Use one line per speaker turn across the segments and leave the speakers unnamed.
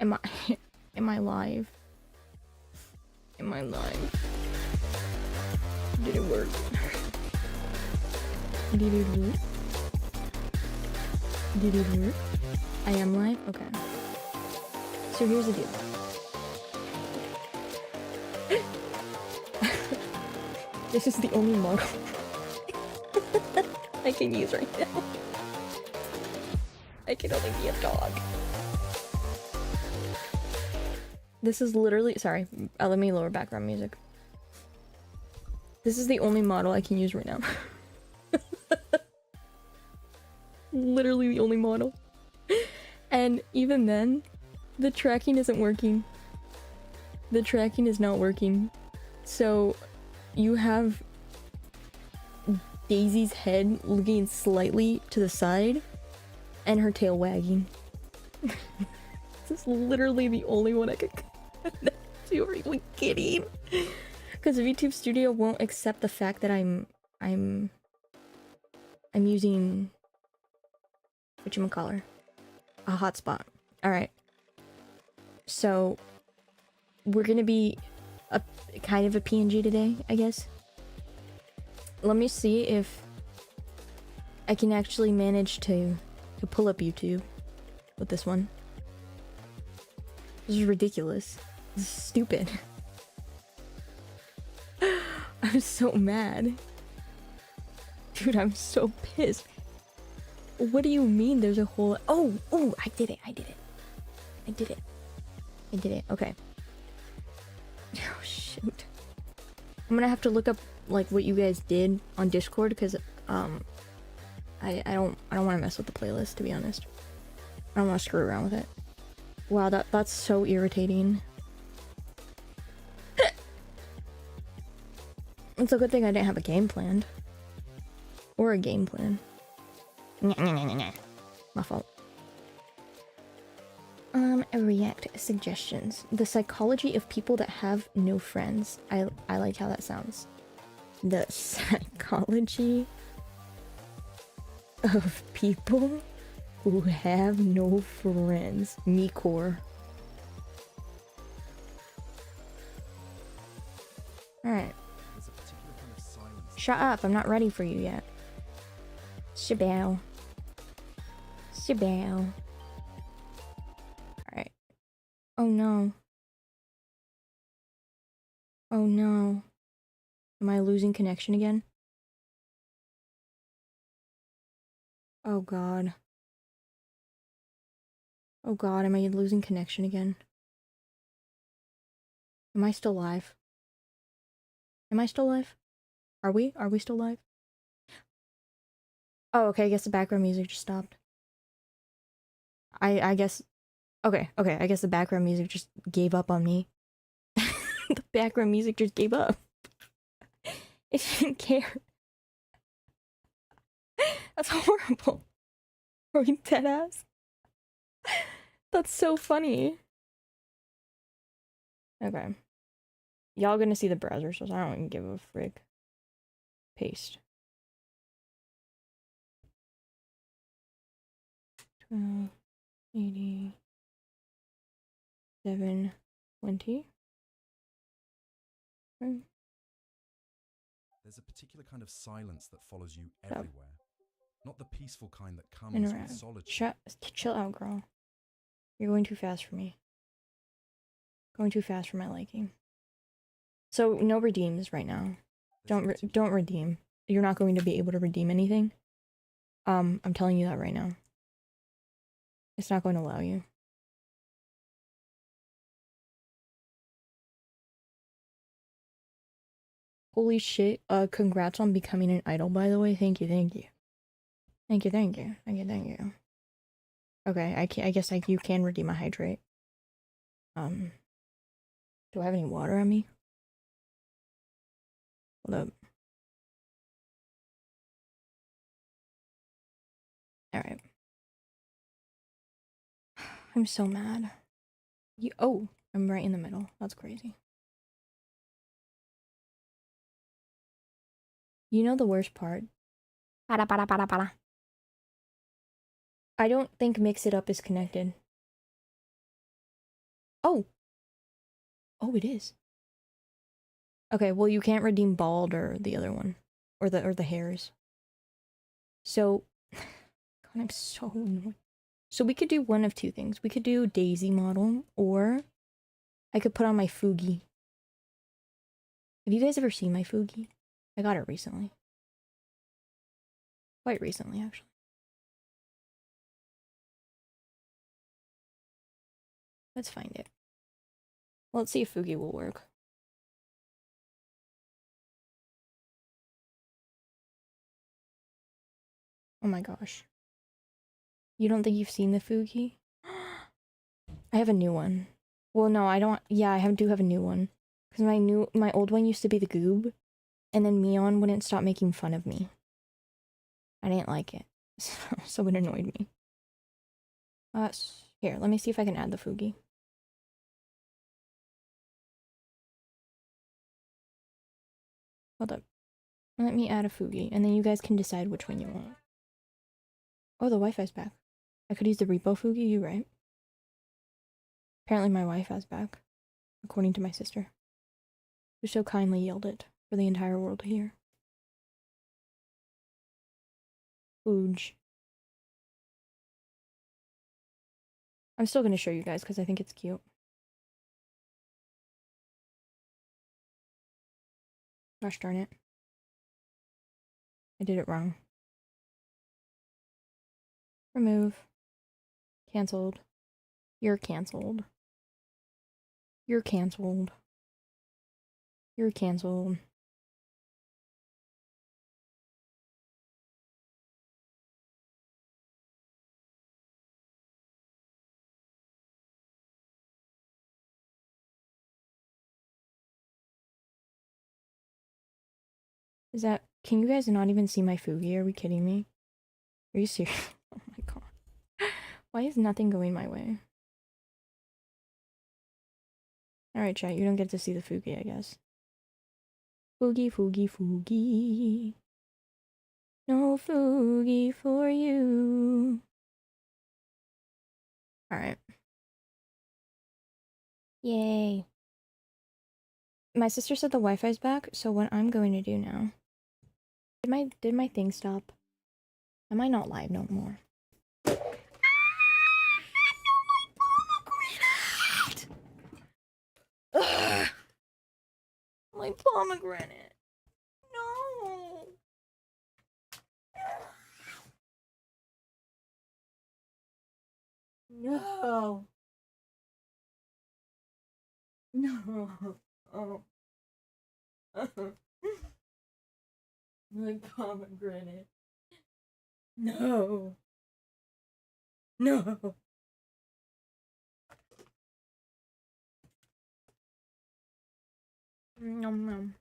Am I am I live? Am I live? Did it work? Did it work? Did it work? I am live? Okay. So here's the deal. This is the only model I can use right now. I can only be a dog. This is literally- sorry, let me lower background music. This is the only model I can use right now. Literally the only model. And even then, the tracking isn't working. The tracking is not working. So, you have Daisy's head looking slightly to the side, and her tail wagging. This is literally the only one I could connect to. Are you kidding? Because VTube Studio won't accept the fact that I'm using whatchamacallit, a hotspot. Alright. So we're gonna be a kind of a PNG today, I guess. Let me see if I can actually manage to pull up YouTube with this one. This is ridiculous. This is stupid. I'm so mad. Dude, I'm so pissed. What do you mean there's a whole- Oh! Oh! I did it! I did it! I did it. I did it. Okay. Oh, shoot. I'm gonna have to look up, like, what you guys did on Discord, because, I don't want to mess with the playlist, to be honest. I don't want to screw around with it. Wow, that's so irritating. It's a good thing I didn't have a game planned. Or a game plan. My fault. React suggestions. The psychology of people that have no friends. I like how that sounds. The psychology of people who have no friends. Me core. Alright. Shut up, I'm not ready for you yet. Shabow. Shabow. Alright. Oh no. Oh no. Am I losing connection again? Oh god. Oh god, am I losing connection again? Am I still live? Am I still live? Are we? Are we still live? Oh, okay, I guess the background music just stopped. I guess... Okay, I guess the background music just gave up on me. The background music just gave up. It didn't care. That's horrible. Are we dead ass? That's so funny. Okay. Y'all gonna see the browser, so I don't even give a frick. Paste. 12, 80, 7, 20.
There's a particular kind of silence that follows you everywhere. Not the peaceful kind that comes with solitude.
Chill out, girl. You're going too fast for me. Going too fast for my liking. So, no redeems right now. Don't redeem. You're not going to be able to redeem anything. I'm telling you that right now. It's not going to allow you. Holy shit, congrats on becoming an idol, by the way. Thank you, thank you. Thank you, thank you. Thank you, thank you. Okay, I guess you can redeem a hydrate. Do I have any water on me? Hold up. Alright. I'm so mad. Oh, I'm right in the middle. That's crazy. You know the worst part? I don't think Mix It Up is connected. Oh! Oh, it is. Okay, well you can't redeem bald or the other one. Or the hairs. So God, I'm so annoyed. So we could do one of two things. We could do Daisy model, or I could put on my Fugi. Have you guys ever seen my Fugi? I got it recently. Quite recently, actually. Let's find it. Well, let's see if Fugi will work. Oh my gosh. You don't think you've seen the Fugi? I have a new one. Well, no, I don't. Yeah, do have a new one. Because my old one used to be the Goob, and then Mion wouldn't stop making fun of me. I didn't like it. So it annoyed me. Here, let me see if I can add the Fugi. Hold up. Let me add a Fugi, and then you guys can decide which one you want. Oh, the Wi-Fi's back. I could use the repo Fugi, you right? Apparently my Wi-Fi's back, according to my sister, who so kindly yelled it for the entire world to hear. Fuge. I'm still gonna show you guys because I think it's cute. Gosh darn it. I did it wrong. Remove. Cancelled. You're cancelled. You're cancelled. You're cancelled. Is that... Can you guys not even see my Fugi? Are we kidding me? Are you serious? Oh my god. Why is nothing going my way? Alright, chat, you don't get to see the Fugi, I guess. Fugi, Fugi, Fugi. No Fugi for you. Alright. Yay. My sister said the Wi-Fi's back, so what I'm going to do now... Did my thing stop? Am I not live no more? Ugh. My pomegranate. No. No. No. Oh. My pomegranate. No. No. Nom nom.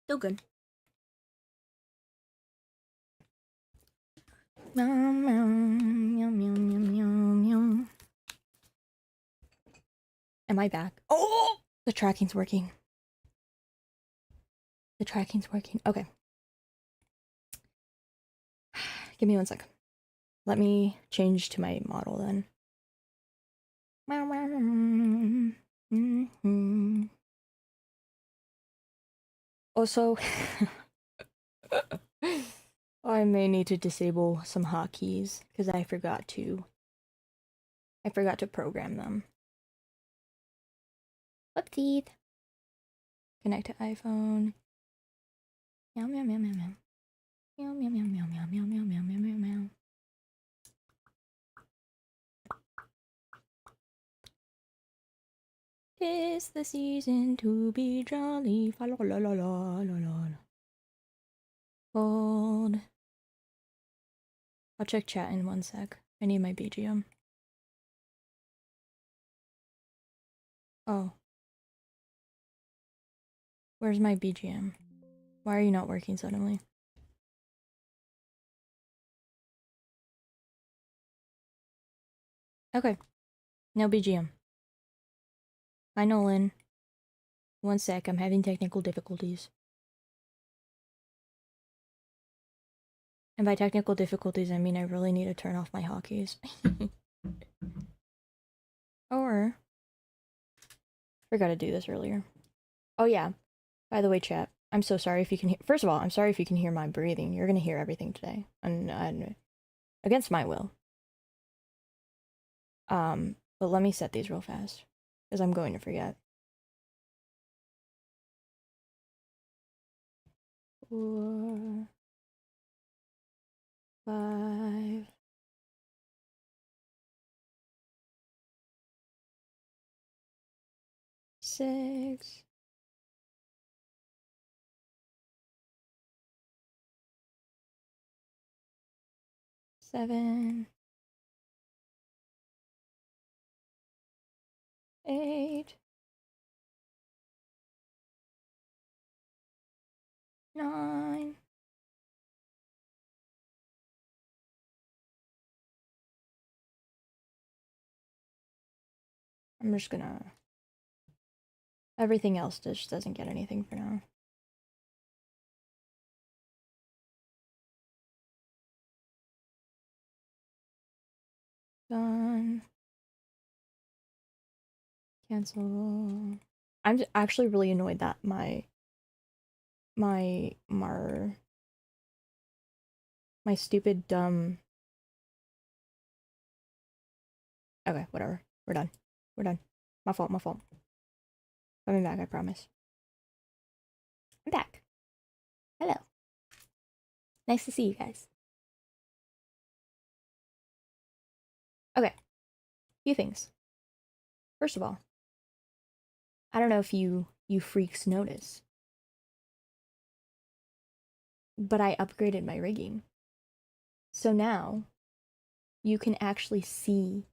Still good. Nom nom. Yum yum yum yum yum. Am I back? Oh! The tracking's working. The tracking's working. Okay. Give me 1 sec. Let me change to my model then. Also, I may need to disable some hotkeys because I forgot to program them. Whoopsies. Connect to iPhone. Meow meow meow meow meow. Meow meow meow meow meow meow meow meow meow meow meow. Tis the season to be jolly. Fa la la la la la la. Gold. I'll check chat in 1 sec. I need my BGM. Oh. Where's my BGM? Why are you not working suddenly? Okay. No BGM. Hi, Nolan. 1 sec, I'm having technical difficulties. And by technical difficulties, I mean I really need to turn off my hotkeys. Or forgot to do this earlier. Oh yeah. By the way, chat, I'm so sorry if you can hear. First of all, I'm sorry if you can hear my breathing. You're gonna hear everything today, and against my will. But let me set these real fast, because I'm going to forget. 4, 5, 6, 7, 8, 9. I'm just gonna. Everything else just doesn't get anything for now. Done. Cancel. I'm actually really annoyed that my stupid dumb. Okay, whatever. We're done. We're done. My fault. My fault. Coming back. I promise. I'm back. Hello. Nice to see you guys. Okay. Few things. First of all, I don't know if you freaks notice, but I upgraded my rigging. So now you can actually see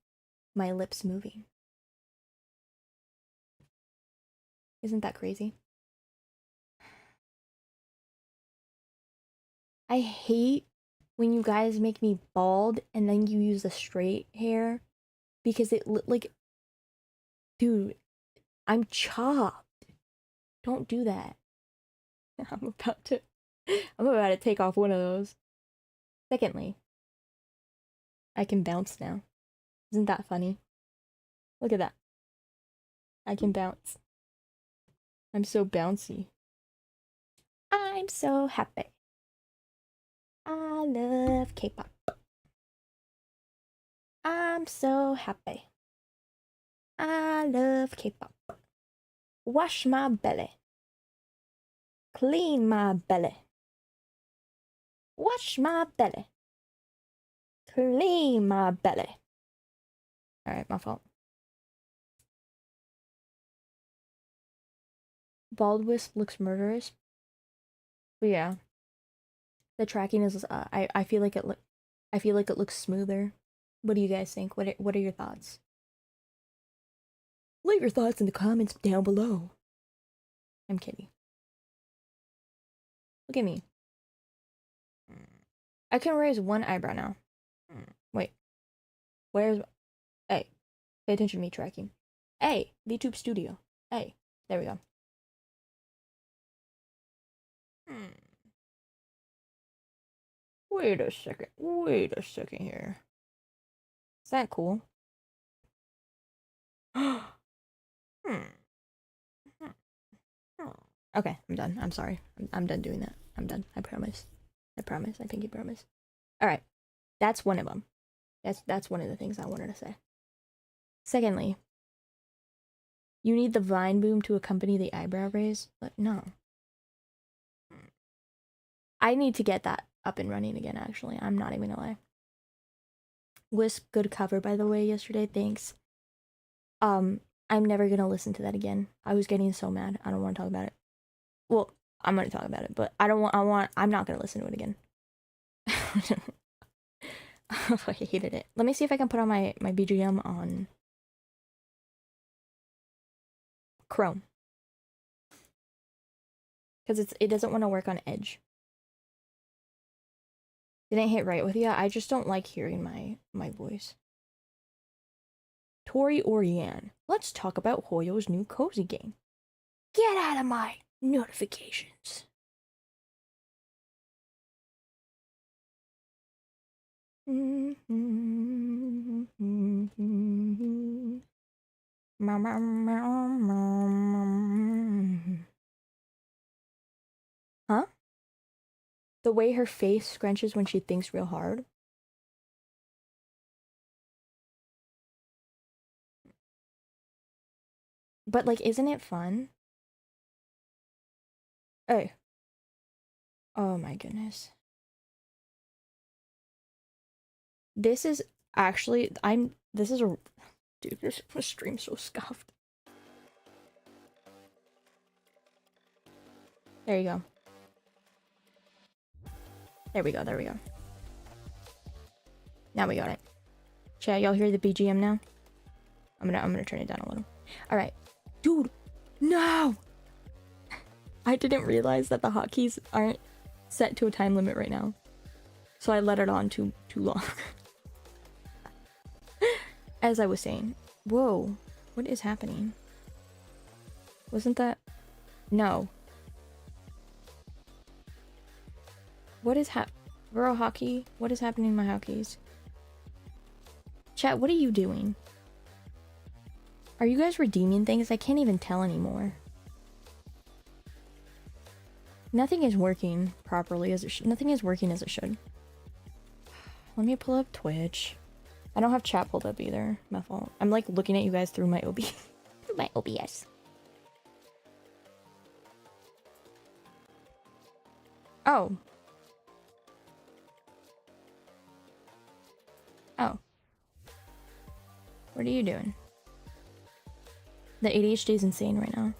my lips moving. Isn't that crazy? I hate when you guys make me bald and then you use the straight hair because it like, dude, I'm chopped. Don't do that. I'm about to take off one of those. Secondly, I can bounce now. Isn't that funny? Look at that. I can bounce. I'm so bouncy. I'm so happy. I love K-pop. I'm so happy. I love K-pop. Wash my belly. Clean my belly. Wash my belly. Clean my belly. Alright, my fault. Bald Wisp looks murderous. But yeah. The tracking is I feel like it looks smoother. What do you guys think? What are your thoughts? Leave your thoughts in the comments down below. I'm kidding. Look at me. I can raise one eyebrow now. Wait. Where's... Hey. Pay attention to me tracking. Hey. VTube Studio. Hey. There we go. Wait a second. Wait a second here. Is that cool? Okay, I'm done. I'm sorry. I'm done doing that. I'm done. I promise. I promise. I pinky promise. Alright. That's one of them. That's one of the things I wanted to say. Secondly, you need the vine boom to accompany the eyebrow raise? But no. I need to get that up and running again, actually. I'm not even gonna lie. Wisp, good cover, by the way, yesterday. Thanks. I'm never gonna listen to that again. I was getting so mad. I don't want to talk about it. Well, I'm gonna talk about it, but I'm not gonna listen to it again. I hated it. Let me see if I can put on my BGM on Chrome. Because it doesn't want to work on Edge. Didn't hit right with you. I just don't like hearing my voice. Tori Oriane. Let's talk about Hoyo's new cozy game. Get out of my notifications. Huh? The way her face scrunches when she thinks real hard? But, like, isn't it fun? Hey. Oh my goodness. This is actually, this is a, dude, this stream's so scuffed. There you go. There we go, there we go. Now we got it. Chat, y'all hear the BGM now? I'm gonna turn it down a little. Alright. Dude, no! I didn't realize that the hotkeys aren't set to a time limit right now. So I let it on too long. As I was saying. Whoa. What is happening? Wasn't that... No. What is Girl hockey? What is happening in my hotkeys? Chat, what are you doing? Are you guys redeeming things? I can't even tell anymore. Nothing is working properly as it should. Nothing is working as it should. Let me pull up Twitch. I don't have chat pulled up either. My fault. I'm like looking at you guys through my OBS. Through my OBS. Oh. Oh. What are you doing? The ADHD is insane right now.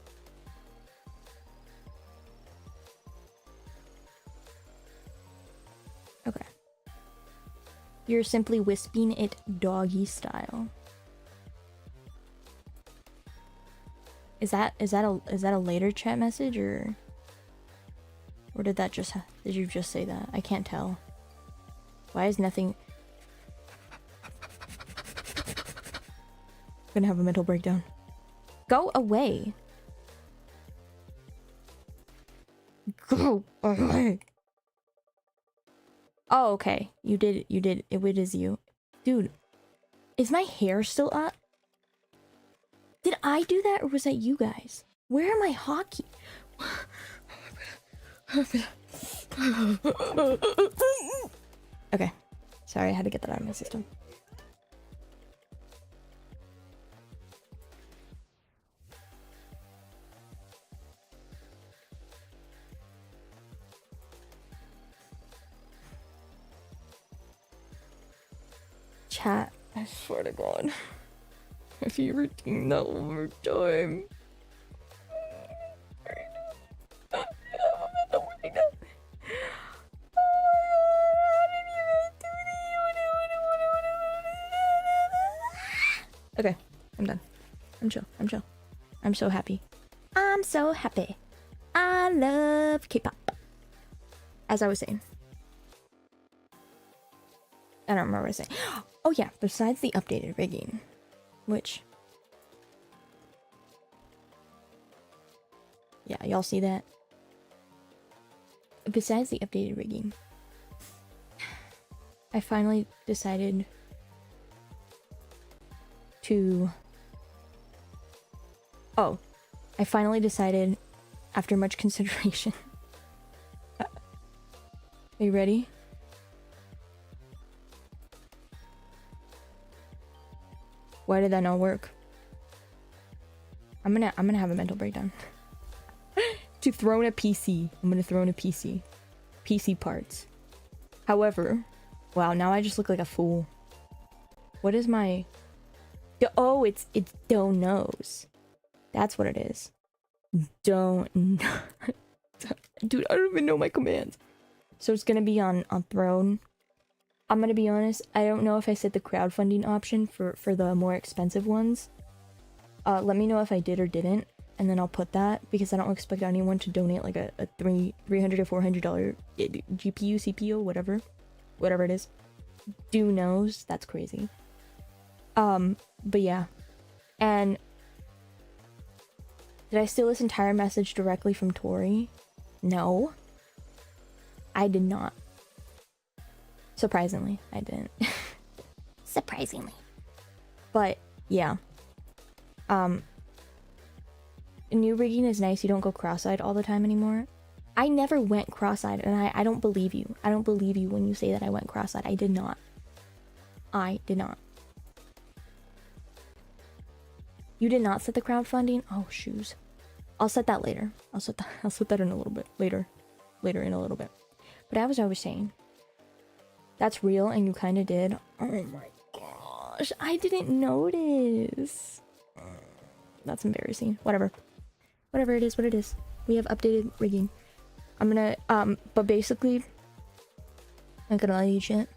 Okay. You're simply wisping it doggy style. Is that a later chat message or did that just did you just say that? I can't tell. Why is nothing? I'm gonna have a mental breakdown. Go away. Go away. Oh, okay. You did. It is you. Dude, is my hair still up? Did I do that or was that you guys? Where are my hockey? Okay. Sorry, I had to get that out of my system. Chat, I swear to God. If you redeem that one more time. Okay, I'm done. I'm chill. I'm so happy. I'm so happy. I love K-pop. As I was saying. I don't remember what I was saying. Oh yeah, besides the updated rigging, which... Yeah, y'all see that? Besides the updated rigging, I finally decided to... Oh, I finally decided, after much consideration... Are you ready? Why did that not work? I'm gonna have a mental breakdown. To throw in a PC. I'm gonna throw in a PC. PC parts. However, wow, now I just look like a fool. What is my... Oh, it's don't knows. That's what it is. Don't know. Dude, I don't even know my commands. So it's gonna be on throne. I'm gonna be honest, I don't know if I set the crowdfunding option for the more expensive ones. Let me know if I did or didn't, and then I'll put that, because I don't expect anyone to donate like a $300 to $400 GPU, CPU, whatever it is. Do knows, that's crazy. But yeah. And did I steal this entire message directly from Tori? No. I did not. Surprisingly, I didn't. Surprisingly. But, yeah. New rigging is nice. You don't go cross-eyed all the time anymore. I never went cross-eyed, and I don't believe you. I don't believe you when you say that I went cross-eyed. I did not. I did not. You did not set the crowdfunding? Oh, shoes. I'll set that later. I'll set that in a little bit. Later in a little bit. But as I was saying, that's real, and you kind of did. Oh my gosh, I didn't notice. That's embarrassing. Whatever it is, what it is. We have updated rigging. I'm gonna, but basically, I'm gonna lie to you shit.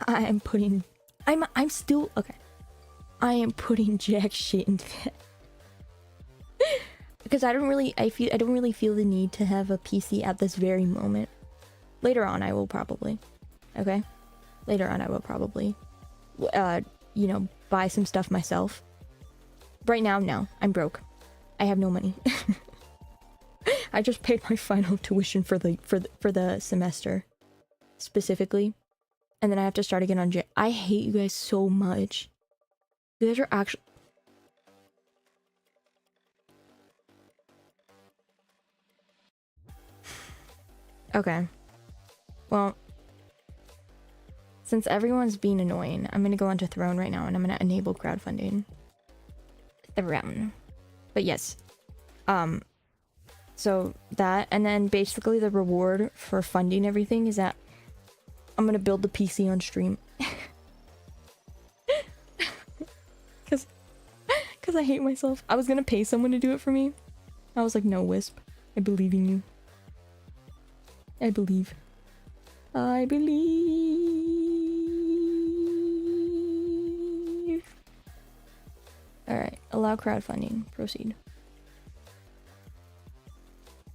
I'm still, okay. I am putting jack shit into that. Because I don't really feel the need to have a PC at this very moment. Later on I will probably. Okay? Later on I will probably, you know, buy some stuff myself. Right now, no. I'm broke. I have no money. I just paid my final tuition for the semester. Specifically. And then I have to start again on J. I hate you guys so much. You guys are actually... Okay. Well, since everyone's being annoying, I'm gonna go onto Throne right now and I'm gonna enable crowdfunding. Throne. But yes. So that, and then basically the reward for funding everything is that I'm gonna build the PC on stream. Cause I hate myself. I was gonna pay someone to do it for me. I was like, no, Wisp. I believe in you. I believe. I believe. Alright, allow crowdfunding. Proceed.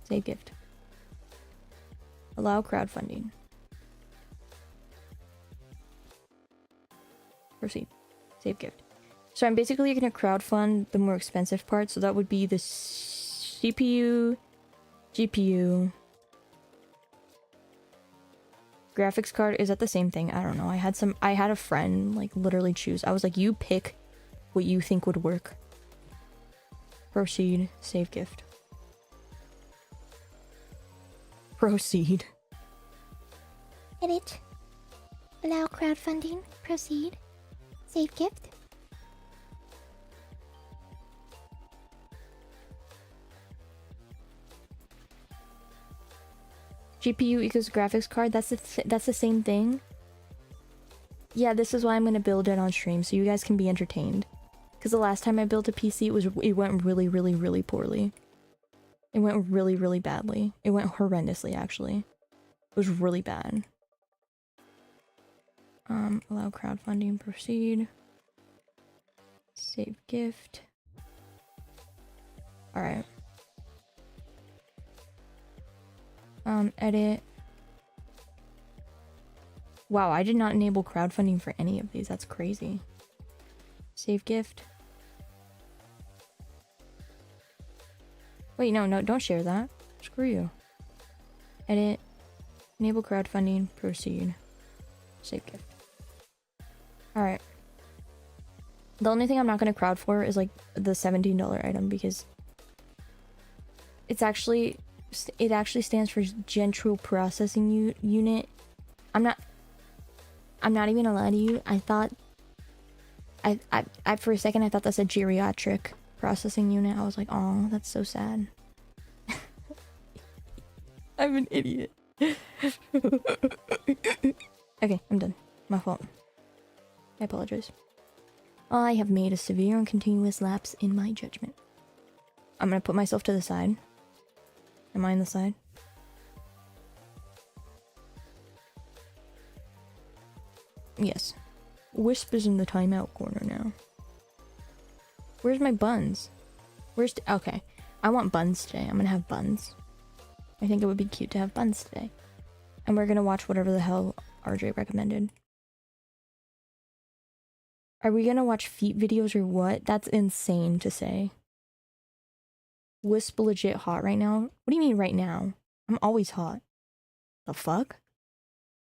Save gift. Allow crowdfunding. Proceed. Save gift. So I'm basically going to crowdfund the more expensive part. So that would be the CPU, GPU. Graphics card. Is that the same thing? I don't know. I had a friend like literally choose. I was like, you pick what you think would work. Proceed. Save gift. Proceed.
Edit. Allow crowdfunding. Proceed. Save gift.
GPU equals graphics card. That's the same thing. Yeah, this is why I'm gonna build it on stream so you guys can be entertained. Because the last time I built a PC, it went really poorly. It went really badly. It went horrendously, actually. It was really bad. Allow crowdfunding. Proceed. Save gift. Alright. Edit. Wow, I did not enable crowdfunding for any of these. That's crazy. Save gift. Wait, no, don't share that. Screw you. Edit. Enable crowdfunding. Proceed. Save gift. Alright. The only thing I'm not going to crowd for is like the $17 item because it actually stands for Central Processing Unit. I'm not even gonna lie to you. I thought I for a second I thought that's a geriatric processing unit. I was like, oh, that's so sad. I'm an idiot. Okay, I'm done. My fault. I apologize. I have made a severe and continuous lapse in my judgment. I'm gonna put myself to the side. Am I on the side? Yes. Wisp is in the timeout corner now. Where's my buns? Okay. I want buns today. I'm gonna have buns. I think it would be cute to have buns today. And we're gonna watch whatever the hell RJ recommended. Are we gonna watch feet videos or what? That's insane to say. Wisp legit hot right now? What do you mean right now? I'm always hot. The fuck?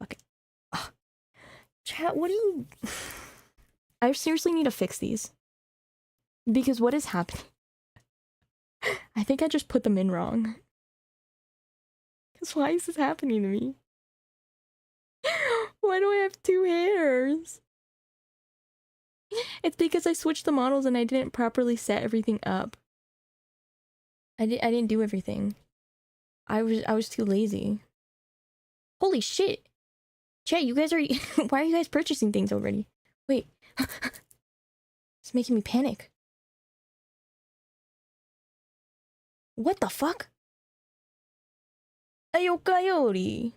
Okay. Ugh. Chat, what do you... I seriously need to fix these. Because what is happening? I think I just put them in wrong. Because why is this happening to me? Why do I have two hairs? It's because I switched the models and I didn't properly set everything up. I didn't do everything. I was too lazy. Holy shit! Chat, you guys are why are you guys purchasing things already? Wait. It's making me panic. What the fuck? Ayo, Coyote.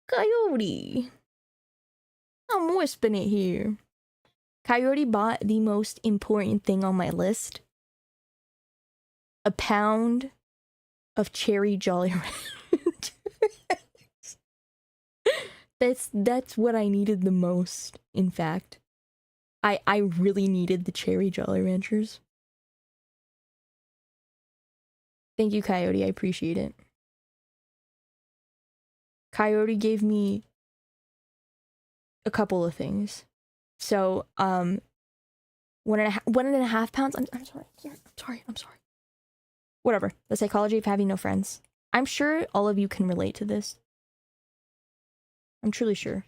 Coyote. I'm whispering it here. Coyote bought the most important thing on my list. A pound of cherry Jolly Ranchers. That's what I needed the most, in fact. I really needed the cherry Jolly Ranchers. Thank you, Coyote. I appreciate it. Coyote gave me a couple of things. So, 1.5 pounds. I'm sorry. Whatever. The psychology of having no friends. I'm sure all of you can relate to this. I'm truly sure.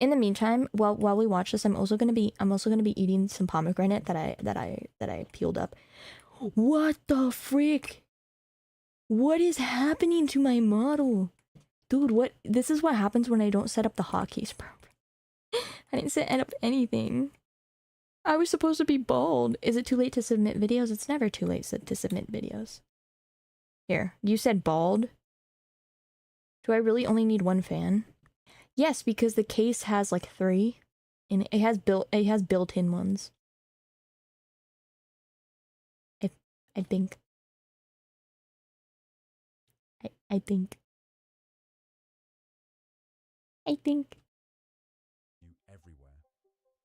In the meantime, while we watch this, I'm also gonna be eating some pomegranate that I peeled up. What the frick? What is happening to my model? Dude, what? This is what happens when I don't set up the hotkeys properly. I didn't set up anything. I was supposed to be bald. Is it too late to submit videos? It's never too late to submit videos. Here, you said bald? Do I really only need one fan? Yes, because the case has like 3. And it has built-in ones. I think. I think.
You everywhere.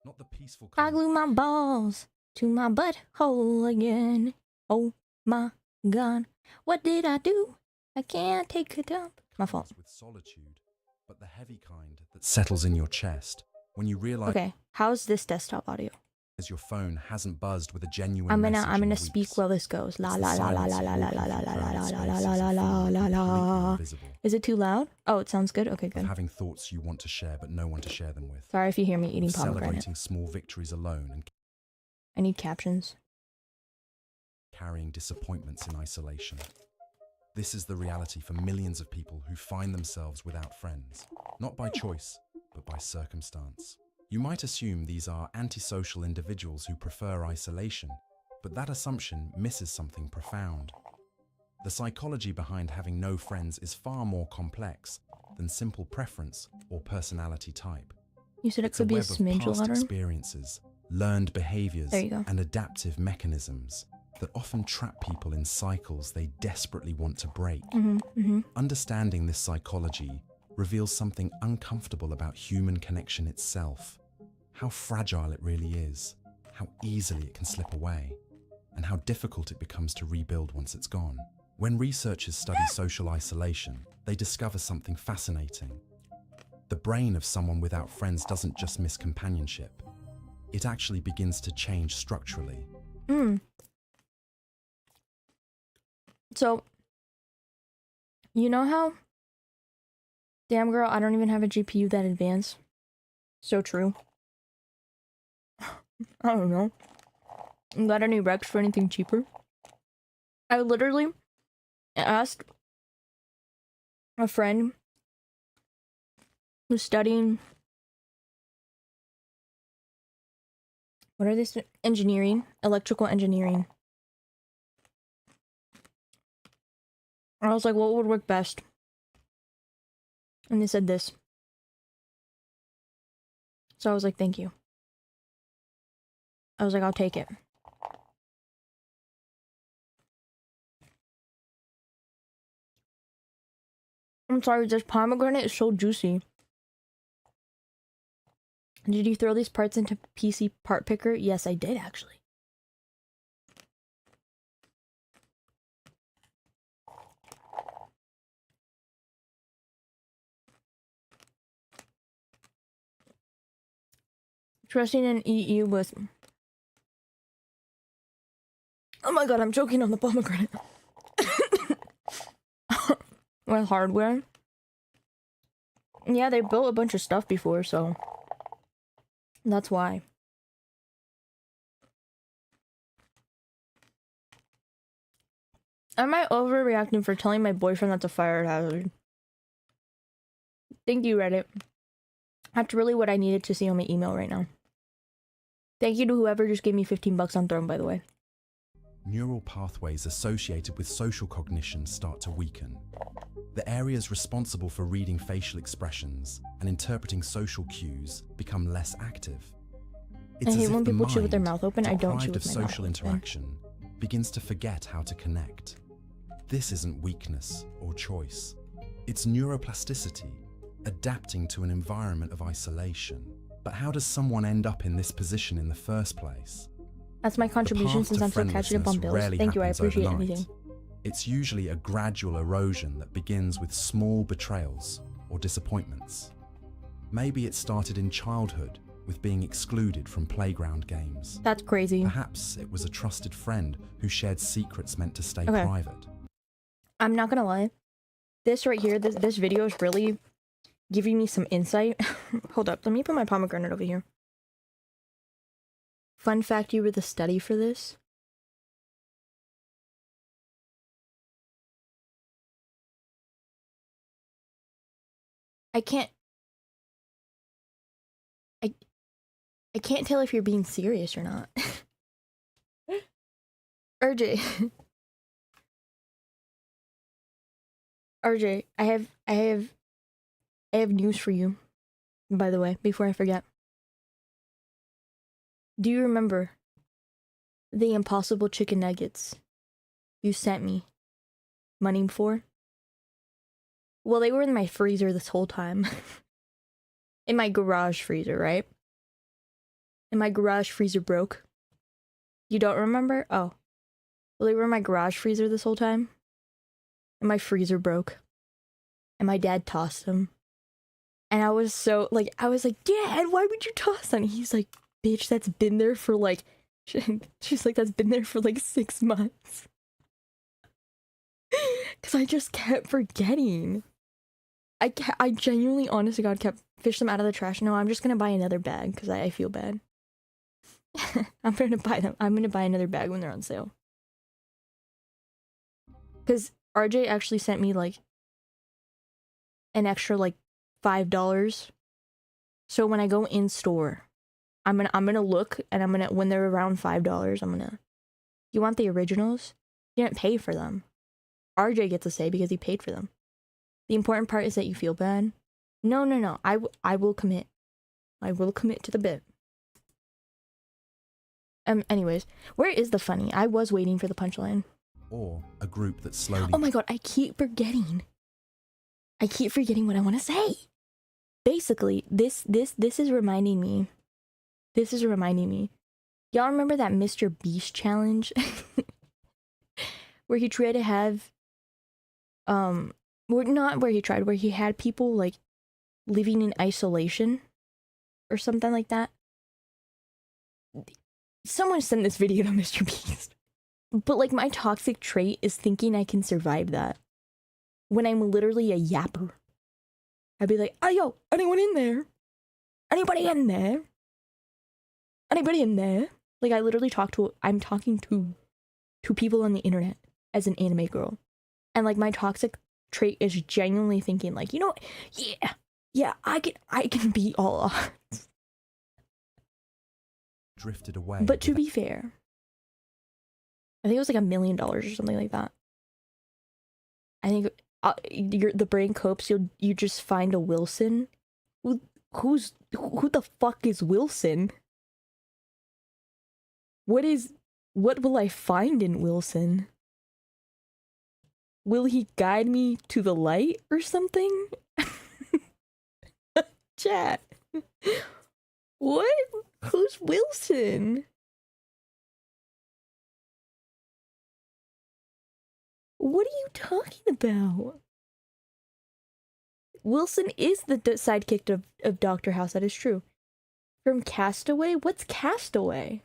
Not the peaceful
I
kind.
glue my balls to my butthole again. Oh my god. What did I do? I can't take a dump. My fault.
With solitude, but the heavy kind that settles in your chest when you realize
Okay, how's this desktop audio?
your phone hasn't buzzed with a genuine
I'm
message
gonna
in
speak
weeks.
while this goes. La
It's the
la la la la
silence
la
of
la la
walking
la
through
la
crowded
la la la
spaces
la
and
la la
feeling
la
completely
la.
invisible.
Is it too loud? Oh, it sounds good. Okay,
Of
good.
having thoughts you want to share but no one to share them with.
Sorry if you hear me eating
Of
pomegranate.
celebrating small victories alone and
I need captions.
carrying disappointments in isolation. This is the reality for millions of people who find themselves without friends, not by choice, but by circumstance. You might assume these are antisocial individuals who prefer isolation, but that assumption misses something profound. The psychology behind having no friends is far more complex than simple preference or personality type.
You said it
It's
could be a
web of
smidge
past
louder?
experiences, learned behaviors,
There you go.
and adaptive mechanisms that often trap people in cycles they desperately want to break. Understanding this psychology reveals something uncomfortable about human connection itself. How fragile it really is, how easily it can slip away, and how difficult it becomes to rebuild once it's gone. When researchers study social isolation, they discover something fascinating. The brain of someone without friends doesn't just miss companionship. It actually begins to change structurally.
So, you know how? Damn girl, I don't even have a GPU that advanced. So true. I don't know. Got any recs for anything cheaper? I literally asked a friend who's studying, what are they? Engineering, electrical engineering. I was like, what would work best? And they said this. So I was like, thank you. I was like, I'll take it. I'm sorry, this pomegranate is so juicy. Did you throw these parts into PC part picker? Yes, I did actually. Trusting an EU was... Oh my god, I'm choking on the pomegranate. With hardware. Yeah, they built a bunch of stuff before, so... That's why. Am I overreacting for telling my boyfriend that's a fire hazard? Thank you, Reddit. That's really what I needed to see on my email right now. Thank you to whoever just gave me 15 bucks on Throne, by the way.
Neural pathways associated with social cognition start to weaken. The areas responsible for reading facial expressions and interpreting social cues become less active.
I hate when people chew with their mouth open. I don't chew with my mouth open.
Social interaction begins to forget how to connect. This isn't weakness or choice. It's neuroplasticity, adapting to an environment of isolation. But how does someone end up in this position in the first place?
That's my contribution since I'm still catching up on bills. Thank you, I appreciate anything.
It's usually a gradual erosion that begins with small betrayals or disappointments. Maybe it started in childhood with being excluded from playground games.
That's crazy.
Perhaps it was a trusted friend who shared secrets meant to stay private.
I'm not gonna lie. This right here, this video is really giving me some insight. Hold up, let me put my pomegranate over here. Fun fact, you were the study for this. I can't tell if you're being serious or not. RJ. RJ, I have news for you, by the way, before I forget. Do you remember the impossible chicken nuggets you sent me money for? Well, they were in my freezer this whole time. In my garage freezer, right? And my garage freezer broke. You don't remember? Oh. Well, they were in my garage freezer this whole time. And my freezer broke. And my dad tossed them. And I was so, like, Dad, why would you toss them? And he's like, bitch, that's been there for, like, she's like, that's been there for, like, 6 months. Because I just kept forgetting. I genuinely, honest to God, kept fish them out of the trash. No, I'm just gonna buy another bag because I feel bad. I'm gonna buy them. I'm gonna buy another bag when they're on sale. Because RJ actually sent me like an extra like $5. So when I go in store, I'm gonna look and when they're around $5, you want the originals? You didn't pay for them. RJ gets a say because he paid for them. The important part is that you feel bad. No. I will commit. I will commit to the bit. Anyways, where is the funny? I was waiting for the punchline.
Or a group that slowly...
Oh my god, I keep forgetting. I keep forgetting what I want to say. Basically, this is reminding me. This is reminding me. Y'all remember that Mr. Beast challenge? Where he tried to have... where he had people, like, living in isolation. Or something like that. Someone sent this video to Mr. Beast. But, like, my toxic trait is thinking I can survive that. When I'm literally a yapper. I'd be like, oh, yo, anyone in there? Anybody in there? Anybody in there? Like, I literally I'm talking to people on the internet as an anime girl. And, like, my toxic trait is genuinely thinking, like, you know, yeah, I can beat all odds.
Drifted away.
But to be fair, I think it was like $1 million or something like that. I think the brain copes. You just find a Wilson. Who the fuck is Wilson? What will I find in Wilson? Will he guide me to the light or something? Chat. What? Who's Wilson? What are you talking about? Wilson is the sidekick of Dr. House, that is true. From Castaway? What's Castaway?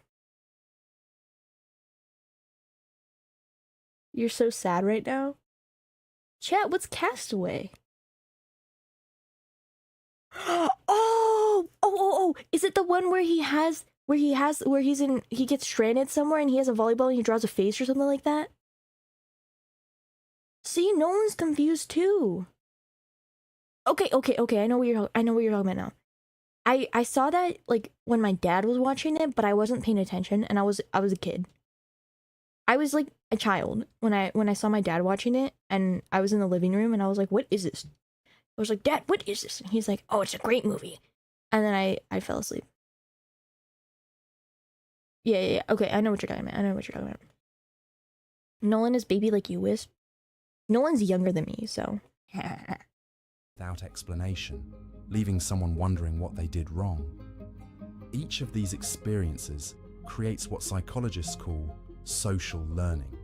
You're so sad right now? Chat, what's Castaway? Oh, is it the one where he gets stranded somewhere and he has a volleyball and he draws a face or something like that? See, Nolan's confused too. Okay, I know what you're talking about now. I saw that like when my dad was watching it, but I wasn't paying attention and I was a kid. I was like a child when I saw my dad watching it, and I was in the living room and I was like, "What is this?" I was like, "Dad, what is this?" And he's like, "Oh, it's a great movie." And then I fell asleep. Yeah. Okay, I know what you're talking about. Nolan is baby like you, Wisp. Nolan's younger than me, so.
Without explanation, leaving someone wondering what they did wrong. Each of these experiences creates what psychologists call social learning.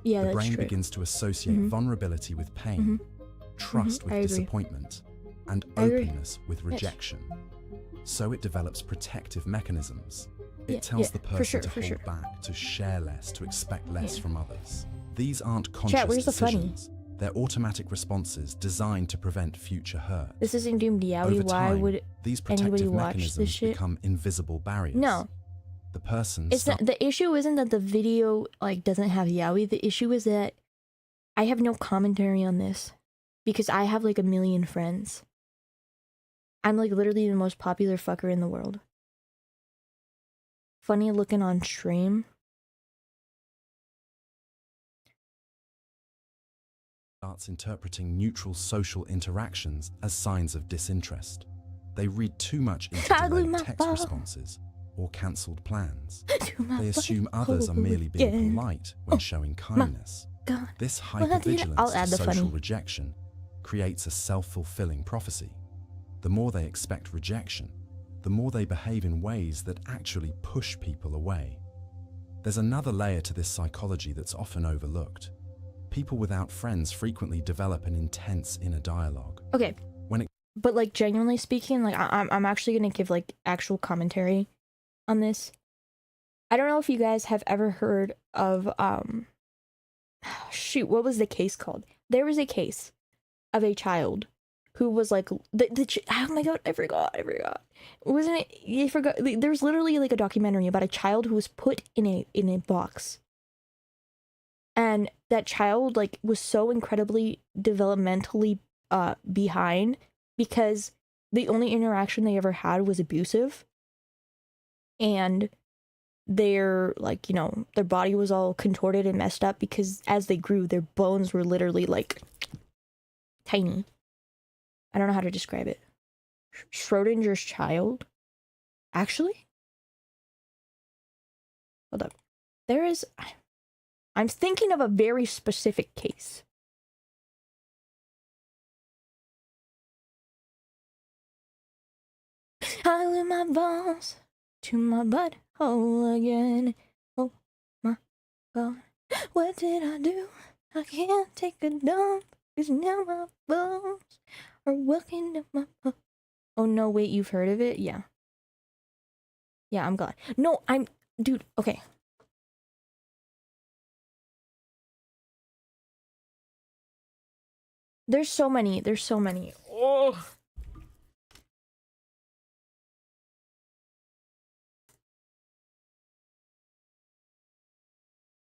Yeah,
the brain begins to associate vulnerability with pain, trust with disappointment, and openness with rejection. So it develops protective mechanisms. It tells the person to hold back, to share less, to expect less from others. These aren't conscious decisions. They're automatic responses designed to prevent future hurt.
This isn't doomed yaoi.
Over time,
Why would
these
anybody
protective
watch this
mechanisms
shit?
become invisible barriers.
No.
The person
It's not, the issue isn't that the video like doesn't have yaoi. The issue is that I have no commentary on this because I have like 1 million friends. I'm like literally the most popular fucker in the world. Funny looking on stream.
Starts interpreting neutral social interactions as signs of disinterest. They read too much into delayed text responses or cancelled plans. They assume others are merely being polite when showing kindness. This hypervigilance to social rejection creates a self-fulfilling prophecy. The more they expect rejection, the more they behave in ways that actually push people away. There's another layer to this psychology that's often overlooked. People without friends frequently develop an intense inner dialogue.
Okay, but like genuinely speaking, like I'm actually gonna give like actual commentary on this. I don't know if you guys have ever heard of shoot, what was the case called? There was a case of a child who was like oh my god, I forgot. Wasn't it? You forgot. There's literally like a documentary about a child who was put in a box. And that child like was so incredibly developmentally behind because the only interaction they ever had was abusive. And their like, you know, their body was all contorted and messed up because as they grew, their bones were literally like tiny. I don't know how to describe it. Schrodinger's child? Actually? Hold up. I'm thinking of a very specific case. I glue my balls to my butthole again. Oh my god. What did I do? I can't take a dump. Cause now my balls are walking to my... Oh no, wait, you've heard of it? Yeah. Yeah, I'm glad. No, dude, okay. There's so many. Oh.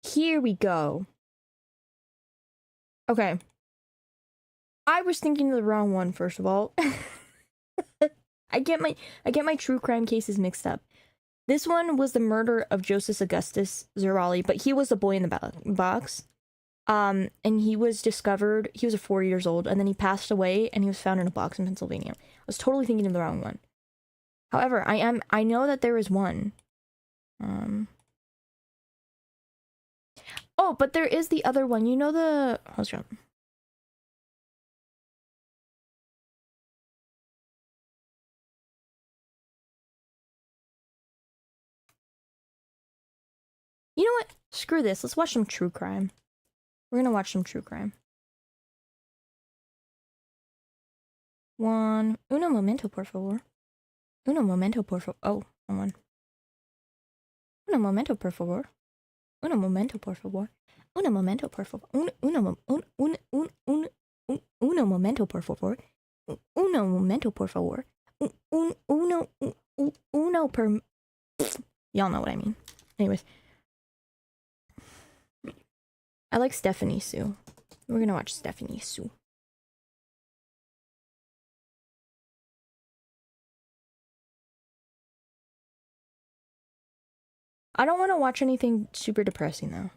Here we go. Okay. I was thinking of the wrong one, first of all. I get my true crime cases mixed up. This one was the murder of Joseph Augustus Zerali, but he was the boy in the box. And he was discovered, he was 4 years old, and then he passed away, and he was found in a box in Pennsylvania. I was totally thinking of the wrong one. However, I know that there is one. Oh, but there is the other one. You know the... Hold on. You know what? Screw this. Let's watch some true crime. We're gonna watch some true crime. Uno momento, por favor. Uno momento, por favor. Oh, hold on. Uno momento, por favor. Uno momento, por favor. Uno momento, por favor. Uno momento, por favor. Uno momento, por favor. Uno per... Y'all know what I mean. Anyways. I like Stephanie Sue. We're gonna watch Stephanie Sue. I don't want to watch anything super depressing though.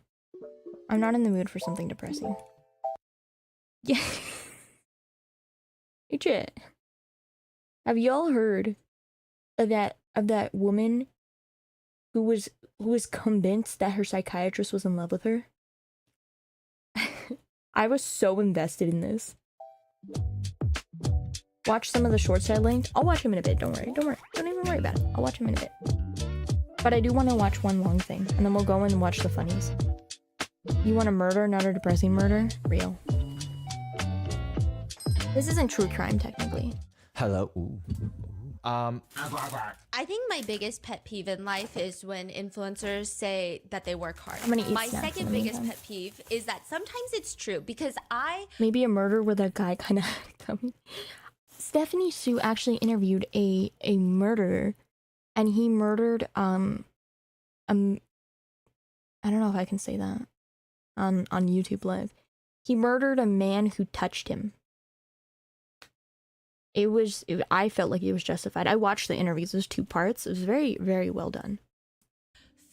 I'm not in the mood for something depressing. Yeah. Hey, Chet. Have y'all heard of that woman who was convinced that her psychiatrist was in love with her? I was so invested in this. Watch some of the short side links. I'll watch him in a bit. Don't worry. Don't even worry about it. I'll watch him in a bit. But I do want to watch one long thing, and then we'll go and watch the funnies. You want a murder, not a depressing murder? Real. This isn't true crime, technically.
Hello. Ooh.
I think my biggest pet peeve in life is when influencers say that they work hard.
I'm gonna eat
My
snacks
second
in the
biggest
meantime.
pet peeve is that sometimes it's true because
Maybe a murder where the guy kind of... Stephanie Sue actually interviewed a murderer, and he murdered I don't know if I can say that on YouTube Live. He murdered a man who touched him. I felt like it was justified. I watched the interviews. There's 2 parts. It was very, very well done.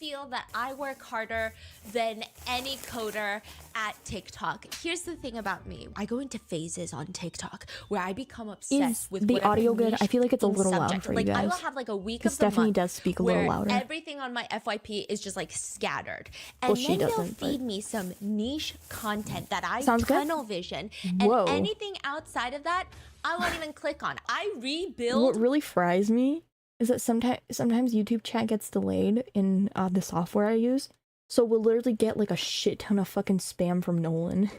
feel that I work harder than any coder at TikTok. Here's the thing about me. I go into phases on TikTok where I become obsessed with
the
whatever
audio good?
niche
I feel like it's a little loud
subject.
for
like,
you
I will
guys.
have like a week
Because
of the
Stephanie
month
does speak a little
where
louder.
everything on my FYP is just like scattered. And
Well, she
then they'll
doesn't, but-
feed me some niche content that I
Sounds good.
tunnel vision.
Whoa.
And anything outside of that, I won't even click on. I rebuild.
What really fries me is that sometimes YouTube chat gets delayed in the software I use. So we'll literally get like a shit ton of fucking spam from Nolan.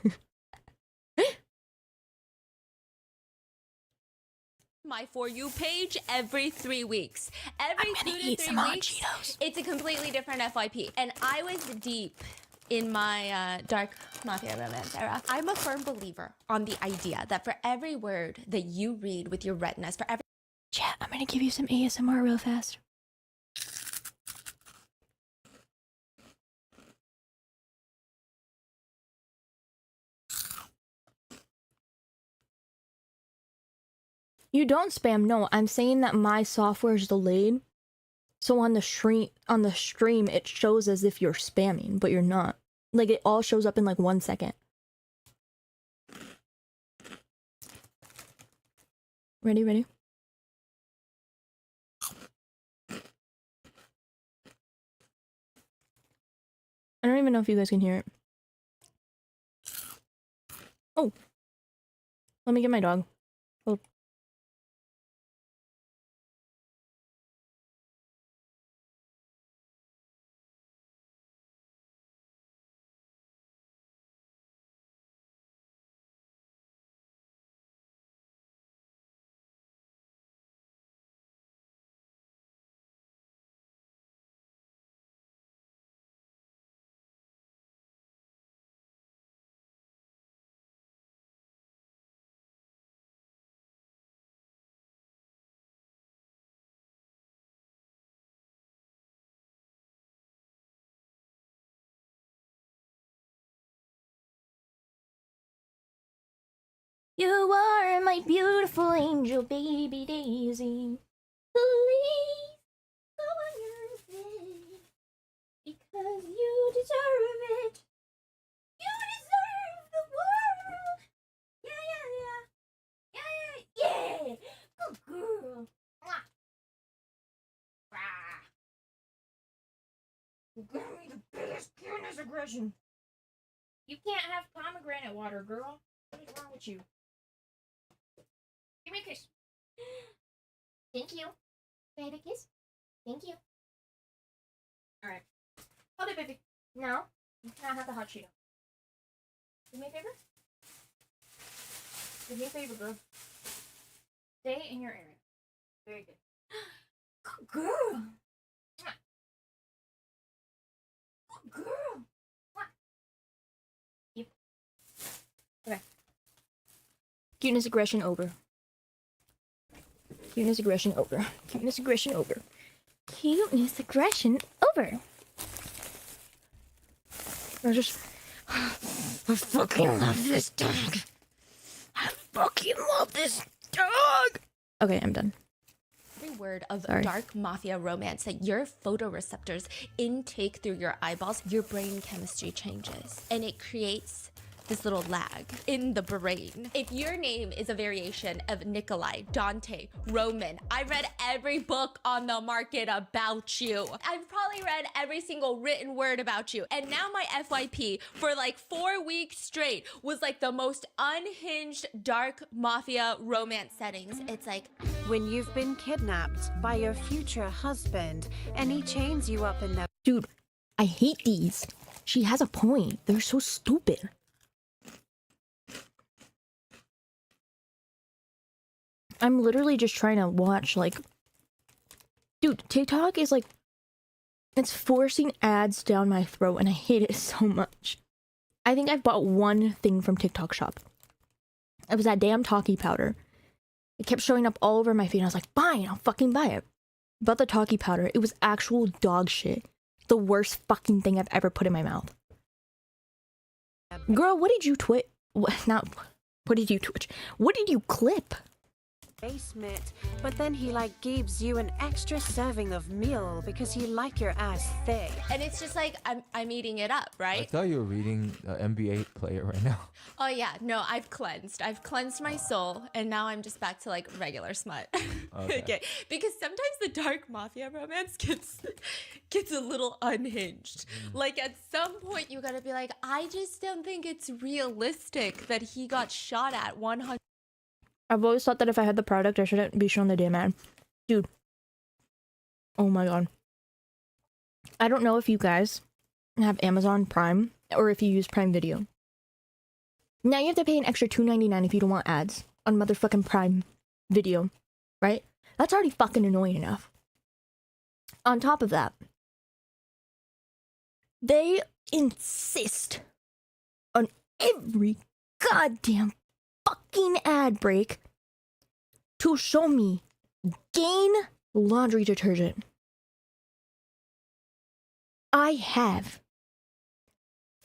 My For You page every 3 weeks. Every
I'm gonna
2 to
eat
3
some hot
weeks,
Cheetos.
it's a completely different FYP. And I was deep in my dark mafia romance era. I'm a firm believer on the idea that for every word that you read with your retinas, for every
Chat, I'm gonna give you some ASMR real fast. You don't spam. No, I'm saying that my software is delayed. So on the stream it shows as if you're spamming, but you're not. Like it all shows up in like 1 second. Ready? I don't even know if you guys can hear it. Oh. Let me get my dog. Oh. You are my beautiful angel, baby Daisy. Please go on your way, because you deserve it. You deserve the world. Yeah. Good girl. Mwah. Rah. Give me the biggest cuteness aggression. You can't have pomegranate water, girl. What is wrong with you? Give me a kiss. Thank you. Can I have a kiss? Thank you. Alright. Hold it, baby. No. You cannot have the hot Cheeto. Do me a favor? Do me a favor, girl. Stay in your area. Very good. Good girl. Good girl. Yep. Okay. Cuteness aggression over. Cuteness aggression over. Cuteness aggression over. Cuteness aggression over. I fucking love this dog. I fucking love this dog. Okay, I'm done.
Every word of dark mafia romance that your photoreceptors intake through your eyeballs, your brain chemistry changes. And it creates this little lag in the brain. If your name is a variation of Nikolai, Dante, Roman, I read every book on the market about you. I've probably read every single written word about you. And now my FYP for like 4 weeks straight was like the most unhinged dark mafia romance settings. It's like,
when you've been kidnapped by your future husband and he chains you up in the—
Dude, I hate these. She has a point. They're so stupid. I'm literally just trying to watch, like... Dude, TikTok is like... It's forcing ads down my throat, and I hate it so much. I think I've bought one thing from TikTok Shop. It was that damn talkie powder. It kept showing up all over my feed, and I was like, fine, I'll fucking buy it. Bought the talkie powder. It was actual dog shit. The worst fucking thing I've ever put in my mouth. Girl, what did you what did you twitch? What did you clip?
basement, but then he like gives you an extra serving of meal because he like your ass thick.
And it's just like, I'm eating it up,
I
right?
thought you were reading an NBA player right now.
Oh yeah, no, I've cleansed my soul, and now I'm just back to like regular smut. Okay. Because sometimes the dark mafia romance gets a little unhinged. Like at some point you gotta be like, I just don't think it's realistic that he got shot at 100.
I've always thought that if I had the product, I shouldn't be shown the damn ad. Dude. Oh my god. I don't know if you guys have Amazon Prime or if you use Prime Video. Now you have to pay an extra $2.99 if you don't want ads on motherfucking Prime Video, right? That's already fucking annoying enough. On top of that, they insist on every goddamn fucking ad break to show me Gain laundry detergent. I have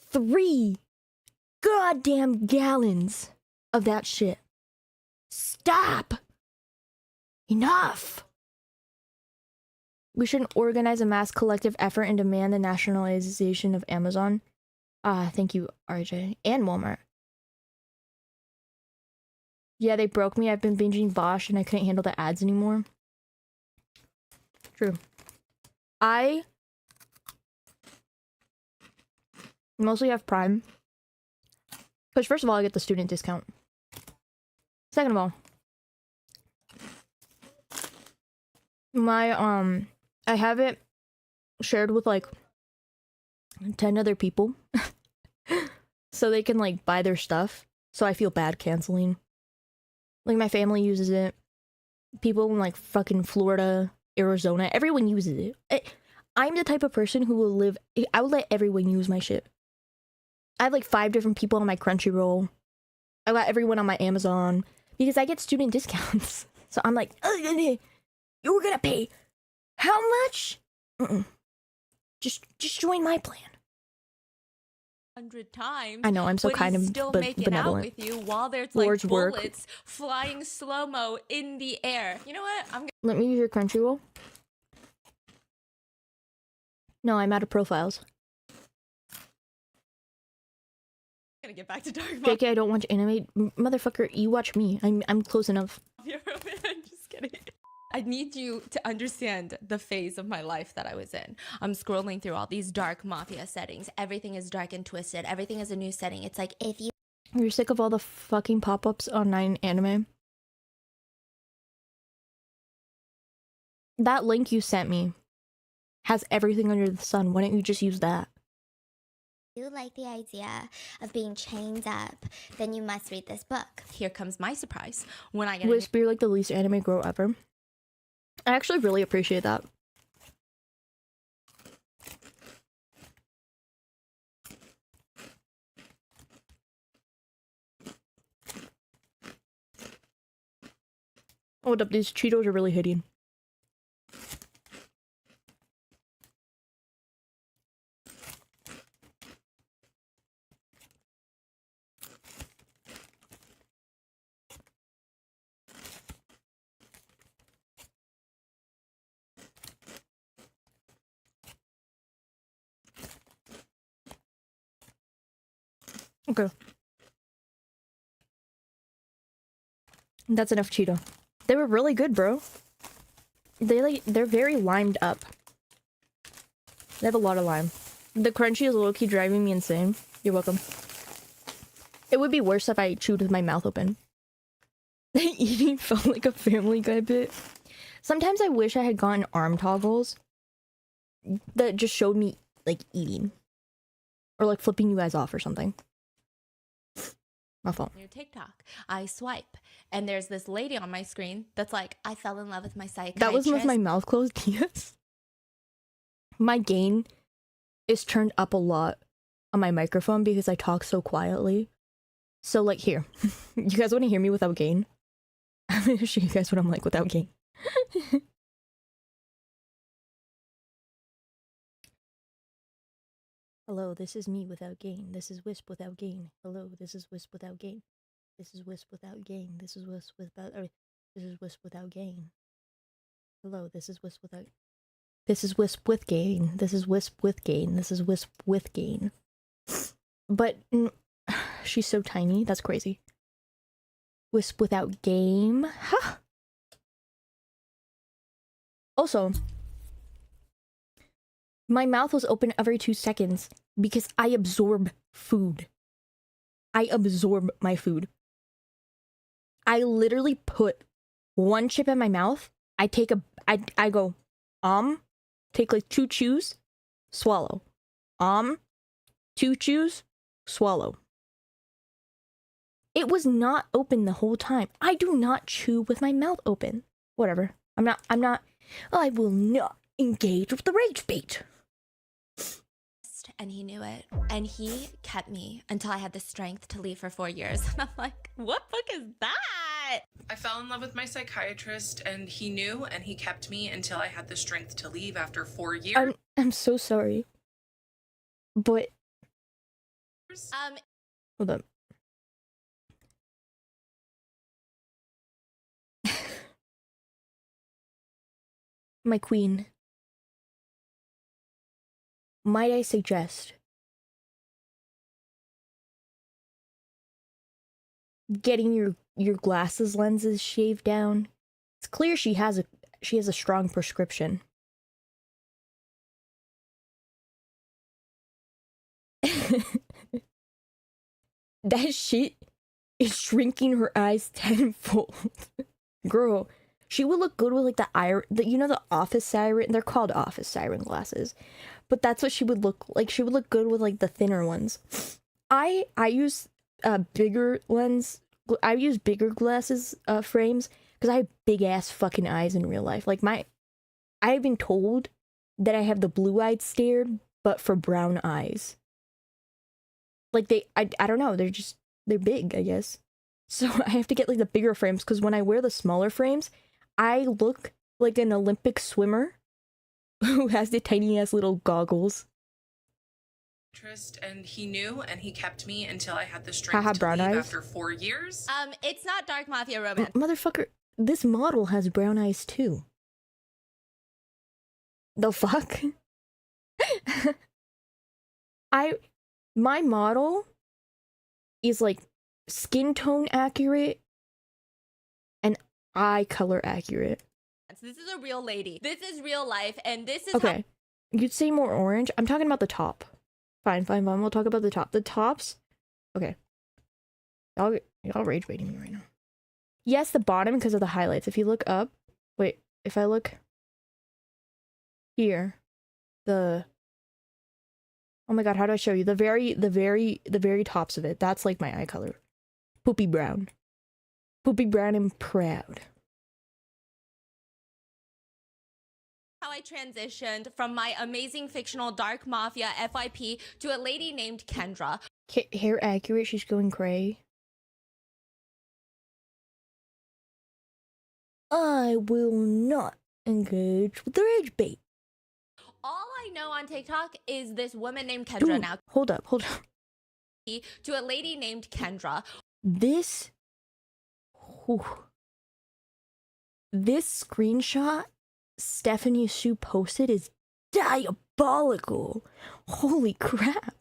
3 goddamn gallons of that shit. Stop! Enough! We should organize a mass collective effort and demand the nationalization of Amazon. Thank you, RJ. And Walmart. Yeah, they broke me. I've been binging Bosch and I couldn't handle the ads anymore. True. I mostly have Prime. Because first of all, I get the student discount. Second of all, my, I have it shared with like 10 other people. So they can like buy their stuff. So I feel bad canceling. Like, my family uses it. People in, like, fucking Florida, Arizona, everyone uses it. I'm the type of person who will live... I will let everyone use my shit. I have, like, 5 different people on my Crunchyroll. I got everyone on my Amazon. Because I get student discounts. So I'm like, you're gonna pay how much? Just join my plan.
100 times.
I know, I'm so
but
kind
he's
of
still making
benevolent.
out with you while there's
Lord's
like
work.
bullets flying slow-mo in the air. You know what?
Let me use your Crunchyroll. No, I'm out of profiles.
gonna get back to dark
JK, I don't watch anime. Motherfucker, you watch me. I'm close enough.
mafia romance. I'm just kidding. I need you to understand the phase of my life that I was in. I'm scrolling through all these dark mafia settings. Everything is dark and twisted. Everything is a new setting. It's like, if you...
You're sick of all the fucking pop-ups on 9 anime? That link you sent me has everything under the sun. Why don't you just use that?
If you like the idea of being chained up, then you must read this book.
Here comes my surprise when I get
Wisp, you're like the least anime girl ever. I actually really appreciate that. Hold up, these Cheetos are really hitting. Okay. That's enough Cheeto. They were really good, bro. They're very limed up. They have a lot of lime. The crunchy is low-key driving me insane. You're welcome. It would be worse if I chewed with my mouth open. Eating felt like a Family Guy bit. Sometimes I wish I had gotten arm toggles that just showed me, like, eating. Or, like, flipping you guys off or something. My fault.
Your TikTok, I swipe, and there's this lady on my screen that's like, I fell in love with my psychiatrist.
That was with my mouth closed, yes. My gain is turned up a lot on my microphone because I talk so quietly. So, like, here. You guys want to hear me without gain? I'm gonna show you guys what I'm like without gain. Hello, this is me without gain. This is Wisp without gain. Hello, this is Wisp without gain. This is Wisp without gain. This is Wisp without... this is Wisp without gain. Hello, this is Wisp without... This is Wisp with gain. This is Wisp with gain. This is Wisp with gain. But... she's so tiny. That's crazy. Wisp without game. Ha! Also... my mouth was open every 2 seconds because I absorb food. I absorb my food. I literally put one chip in my mouth. I go, take like 2 chews, swallow. 2 chews, swallow. It was not open the whole time. I do not chew with my mouth open. Whatever. I will not engage with the rage bait.
And he knew it. And he kept me until I had the strength to leave for 4 years. And I'm like, what book is that?
I fell in love with my psychiatrist, and he knew, and he kept me until I had the strength to leave after 4 years.
I'm so sorry. But... hold up. My queen. Might I suggest getting your glasses lenses shaved down? It's clear she has a strong prescription. That shit is shrinking her eyes tenfold. Girl, she would look good with like the office siren. They're called office siren glasses. But that's what she would look like. She would look good with like the thinner ones. I use bigger lens. I use bigger glasses frames because I have big ass fucking eyes in real life. Like I've been told that I have the blue-eyed stare, but for brown eyes. Like I don't know. They're big, I guess. So I have to get like the bigger frames because when I wear the smaller frames, I look like an Olympic swimmer who has the tiny ass little goggles.
And he knew, and he kept me until I had the strength to
brown
leave
eyes?
after 4 years.
It's not Dark Mafia romance.
Motherfucker, this model has brown eyes too. The fuck? My model is like skin tone accurate and eye color accurate.
This is a real lady. This is real life, and this is
Okay. You'd say more orange. I'm talking about the top. Fine. We'll talk about the top. The tops. Okay. Y'all rage baiting me right now. Yes, the bottom because of the highlights. If you look up, wait. If I look here, oh my god, how do I show you? The very tops of it. That's like my eye color. Poopy brown and proud.
I transitioned from my amazing fictional dark mafia FYP to a lady named Kendra.
Hair accurate, she's going cray. I will not engage with the rage bait.
All I know on TikTok is this woman named Kendra.
Dude,
Now,
hold up.
to a lady named Kendra.
This screenshot Stephanie Sue posted is diabolical. Holy crap.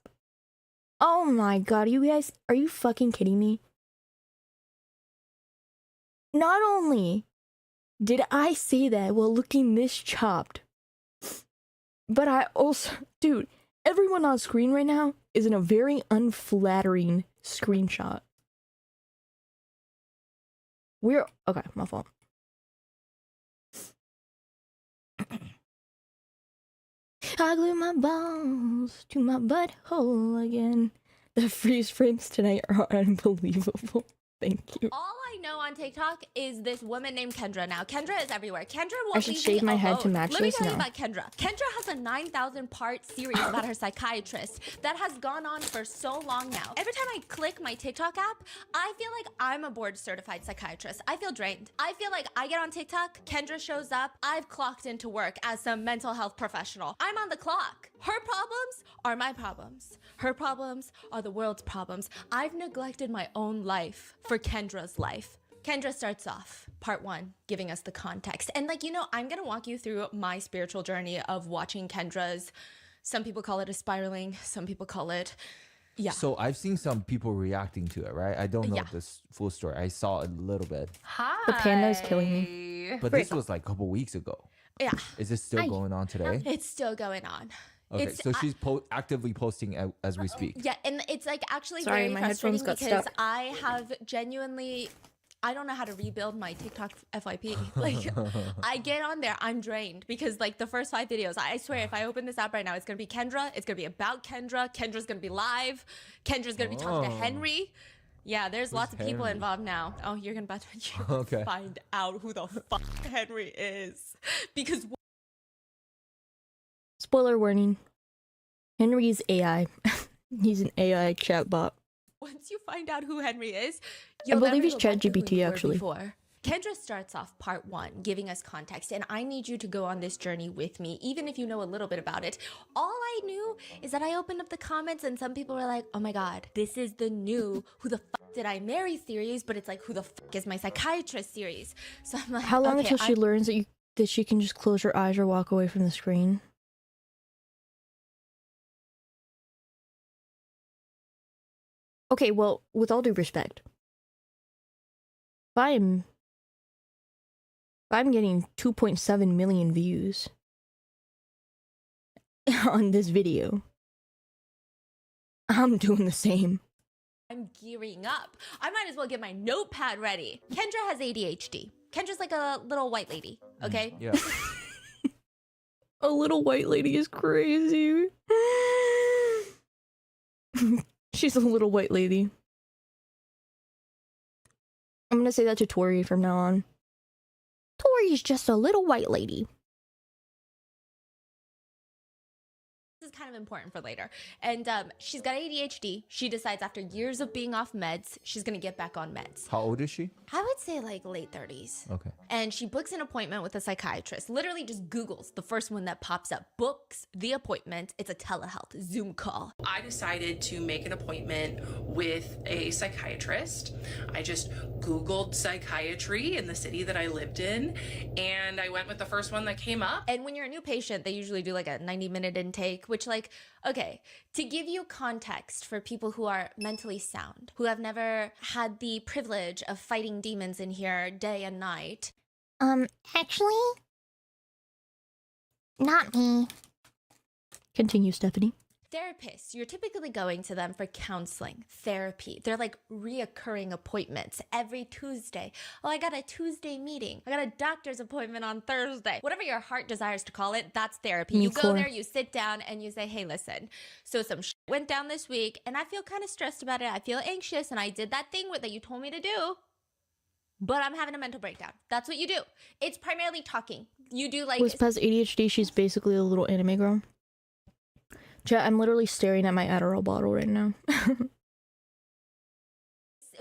Oh my god, you guys, are you fucking kidding me? Not only did I say that while looking this chopped, but I also, dude, everyone on screen right now is in a very unflattering screenshot. Okay, my fault. I glue my balls to my butthole again. The freeze frames tonight are unbelievable. Thank you.
All I know on TikTok is this woman named Kendra. Now, Kendra is everywhere. Kendra
I
won't
should
leave
shave
me
my head
alone.
to match
Let me
this
tell you
now.
about Kendra. Kendra has a 9,000-part series about her psychiatrist that has gone on for so long now. Every time I click my TikTok app, I feel like I'm a board-certified psychiatrist. I feel drained. I feel like I get on TikTok, Kendra shows up, I've clocked into work as some mental health professional. I'm on the clock. Her problems are my problems. Her problems are the world's problems. I've neglected my own life for Kendra's life. Kendra starts off, part 1, giving us the context. And I'm gonna walk you through my spiritual journey of watching Kendra's, some people call it a spiraling, some people call it, yeah.
So I've seen some people reacting to it, right? I don't know
Yeah.
this full story. I saw a little bit,
The panda is killing me.
but this was like a couple weeks ago.
Yeah,
Is this still going on today?
it's still going on.
Okay, so she's actively posting as we speak.
Yeah, and it's like actually
Sorry,
very
my
frustrating
headphones got
because
stuck.
I have genuinely, I don't know how to rebuild my TikTok FYP. Like, I get on there, I'm drained because like the first 5 videos, I swear if I open this app right now, it's gonna be Kendra, it's gonna be about Kendra, Kendra's gonna be live, Kendra's gonna be talking to Henry. Yeah, there's lots of people
Henry?
involved now. Oh, you're gonna
Okay.
find out who the fuck Henry is. Because
Spoiler warning. Henry's AI. He's an AI chatbot.
once you find out who Henry is,
I believe
never
he's
go back to who
ChatGPT,
you were
actually.
before. Kendra starts off part 1, giving us context, and I need you to go on this journey with me, even if you know a little bit about it. All I knew is that I opened up the comments and some people were like, oh my god, this is the new Who the Fuck Did I Marry series, but it's like, Who the Fuck Is My Psychiatrist series. So I'm like,
How long
okay,
until she learns that she can just close her eyes or walk away from the screen? Okay, well, with all due respect, if I'm getting 2.7 million views on this video, I'm doing the same.
I'm gearing up. I might as well get my notepad ready. Kendra has ADHD. Kendra's like a little white lady, okay?
Yeah.
A little white lady is crazy. She's a little white lady. I'm gonna say that to Tori from now on. Tori's just a little white lady.
This is kind of important for later. And she's got ADHD. She decides after years of being off meds, she's gonna get back on meds.
How old is she?
I would say like late 30s.
Okay.
And she books an appointment with a psychiatrist. Literally just Googles the first one that pops up. Books the appointment. It's a telehealth Zoom call.
I decided to make an appointment with a psychiatrist. I just Googled psychiatry in the city that I lived in, and I went with the first one that came up.
And when you're a new patient, they usually do like a 90-minute intake, which like, okay, to give you context for people who are mentally sound, who have never had the privilege of fighting demons in here day and night.
Actually, not me.
Continue, Stephanie.
Therapists, you're typically going to them for counseling, therapy. They're like reoccurring appointments every Tuesday. Oh, I got a Tuesday meeting. I got a doctor's appointment on Thursday. Whatever your heart desires to call it, that's therapy.
Me
You go
core.
there, you sit down, and you say, hey, listen, so some shit went down this week, and I feel kind of stressed about it. I feel anxious, and I did that thing that you told me to do. But I'm having a mental breakdown. That's what you do. It's primarily talking. you do like
With past ADHD, she's basically a little anime girl. Chat, I'm literally staring at my Adderall bottle right now.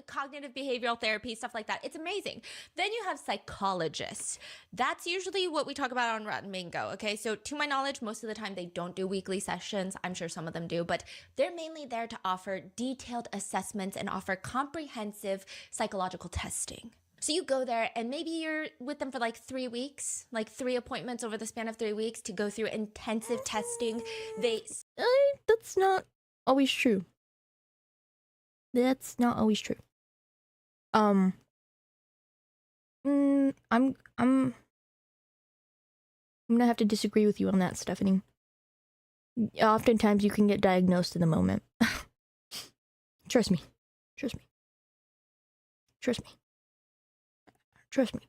cognitive behavioral therapy, stuff like that. It's amazing. Then you have psychologists. That's usually what we talk about on Rotten Mango. Okay, so to my knowledge, most of the time they don't do weekly sessions. I'm sure some of them do, but they're mainly there to offer detailed assessments and offer comprehensive psychological testing. So you go there and maybe you're with them for like 3 weeks, like 3 appointments over the span of 3 weeks to go through intensive testing.
That's not always true. That's not always true. I'm gonna have to disagree with you on that, Stephanie. Oftentimes you can get diagnosed in the moment. Trust me. Trust me. Trust me. Trust me.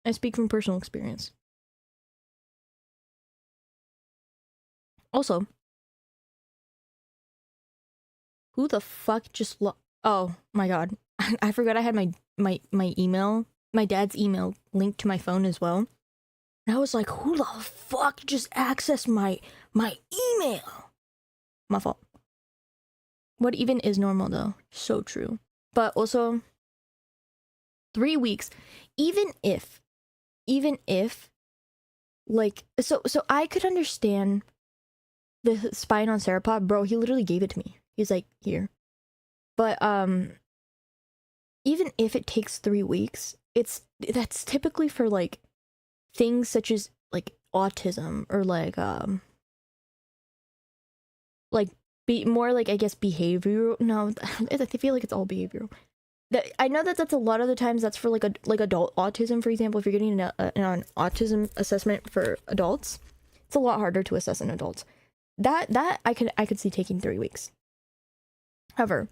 I speak from personal experience. Also, who the fuck just oh my god. I forgot I had my email, my dad's email linked to my phone as well. And I was like, who the fuck just accessed my email? My fault. What even is normal though? So true. But also 3 weeks, even if like so I could understand the spine on Serapod, bro. He literally gave it to me. He's like, here. But even if it takes 3 weeks, that's typically for like things such as like autism or be more like, I guess, behavioral. No, I feel like it's all behavioral. I know that's a lot of the times that's for like adult autism, for example. If you're getting an autism assessment for adults, it's a lot harder to assess in adults. That I could see taking 3 weeks. However,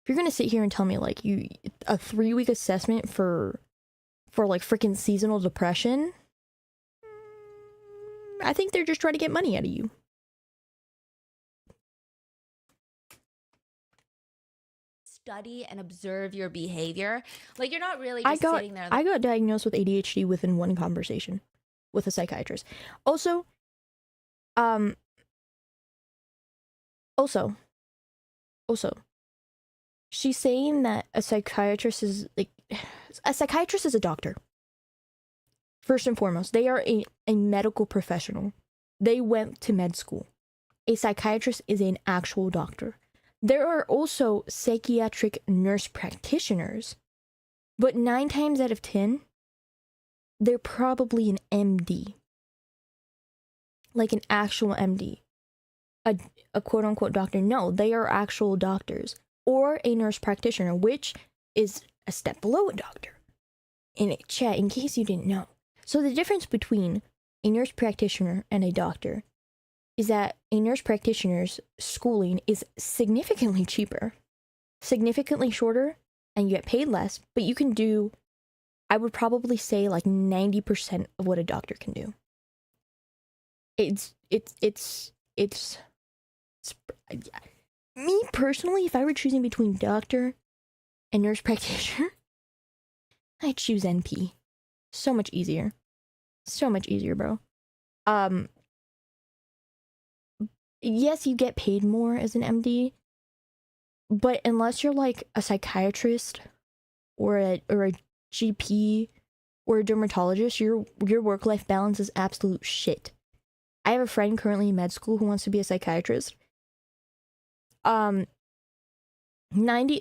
if you're gonna sit here and tell me like a 3-week assessment for like freaking seasonal depression, I think they're just trying to get money out of you.
Study and observe your behavior. Like, you're not really just sitting there.
I got diagnosed with ADHD within one conversation with a psychiatrist. Also, she's saying that a psychiatrist is a doctor. First and foremost, they are a medical professional. They went to med school. A psychiatrist is an actual doctor. There are also psychiatric nurse practitioners, but 9 times out of 10, they're probably an MD. Like an actual MD. A quote-unquote doctor. No, they are actual doctors. Or a nurse practitioner, which is a step below a doctor. In case you didn't know. So the difference between a nurse practitioner and a doctor is that a nurse practitioner's schooling is significantly cheaper, significantly shorter, and you get paid less, but you can do, I would probably say, like 90% of what a doctor can do. It's me personally, if I were choosing between doctor and nurse practitioner, I'd choose NP. So much easier. So much easier, bro. Yes, you get paid more as an MD, but unless you're like a psychiatrist or a GP or a dermatologist, your work-life balance is absolute shit. I have a friend currently in med school who wants to be a psychiatrist. 90,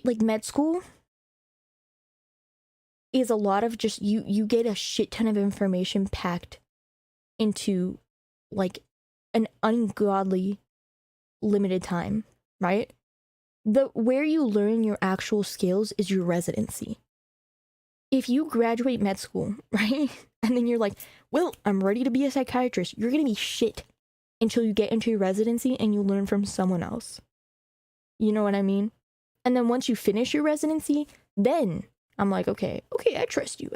like, med school is a lot of just you get a shit ton of information packed into like an ungodly limited time, right? Where you learn your actual skills is your residency. If you graduate med school, right, and then you're like, well, I'm ready to be a psychiatrist, you're gonna be shit until you get into your residency and you learn from someone else. You know what I mean? And then once you finish your residency, then I'm like, okay, I trust you.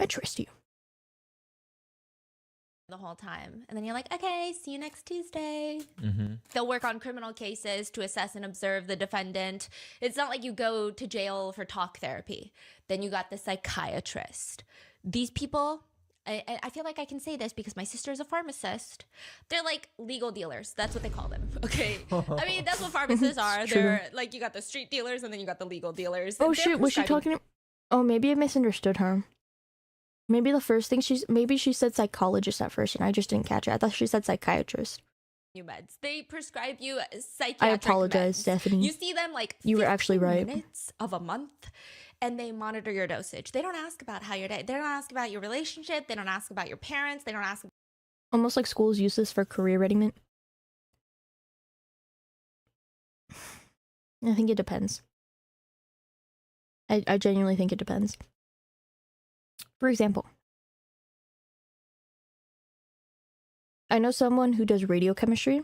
The whole time. And then you're like, okay, see you next Tuesday.
Mm-hmm.
They'll work on criminal cases to assess and observe the defendant. It's not like you go to jail for talk therapy. Then you got the psychiatrist. These people, I feel like I can say this because my sister is a pharmacist. They're like legal dealers. That's what they call them. Okay. I mean, that's what pharmacists are.
True.
They're like, you got the street dealers and then you got the legal dealers.
Oh
They're
shit, was she
prescribing-
talking? Oh, maybe I misunderstood her. Maybe the first thing maybe she said psychologist at first and I just didn't catch it. I thought she said psychiatrist.
you meds. They prescribe you psychiatric
I apologize,
meds.
Stephanie.
You see them like
You were actually
15
right.
minutes of a month, and they monitor your dosage. They don't ask about how your day. They don't ask about your relationship. They don't ask about your parents. They don't ask.
Almost like schools use this for career readiness. I think it depends. I genuinely think it depends. For example, I know someone who does radiochemistry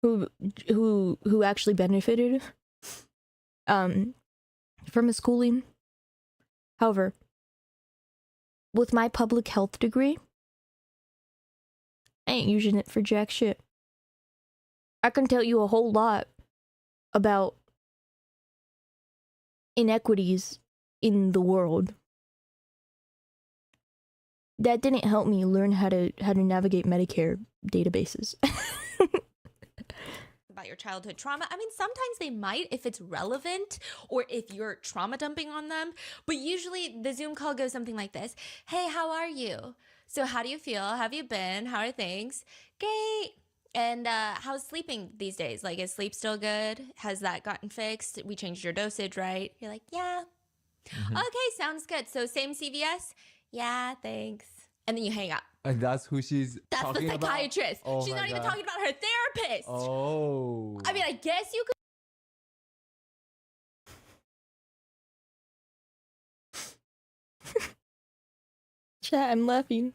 who actually benefited from his schooling. However, with my public health degree, I ain't using it for jack shit. I can tell you a whole lot about inequities in the world. That didn't help me learn how to navigate Medicare databases.
About your childhood trauma. I mean, sometimes they might if it's relevant or if you're trauma dumping on them. But usually the Zoom call goes something like this. Hey, how are you? So how do you feel? How have you been? How are things? Great. And how's sleeping these days? Like, is sleep still good? Has that gotten fixed? We changed your dosage, right? You're like, yeah. Okay, sounds good. So same CVS? Yeah, thanks. And then you hang up.
And that's who she's
That's the
talking about?
psychiatrist.
Oh
She's
my
not even
God.
talking about her therapist.
Oh.
I mean, I guess you could.
Chat, I'm laughing.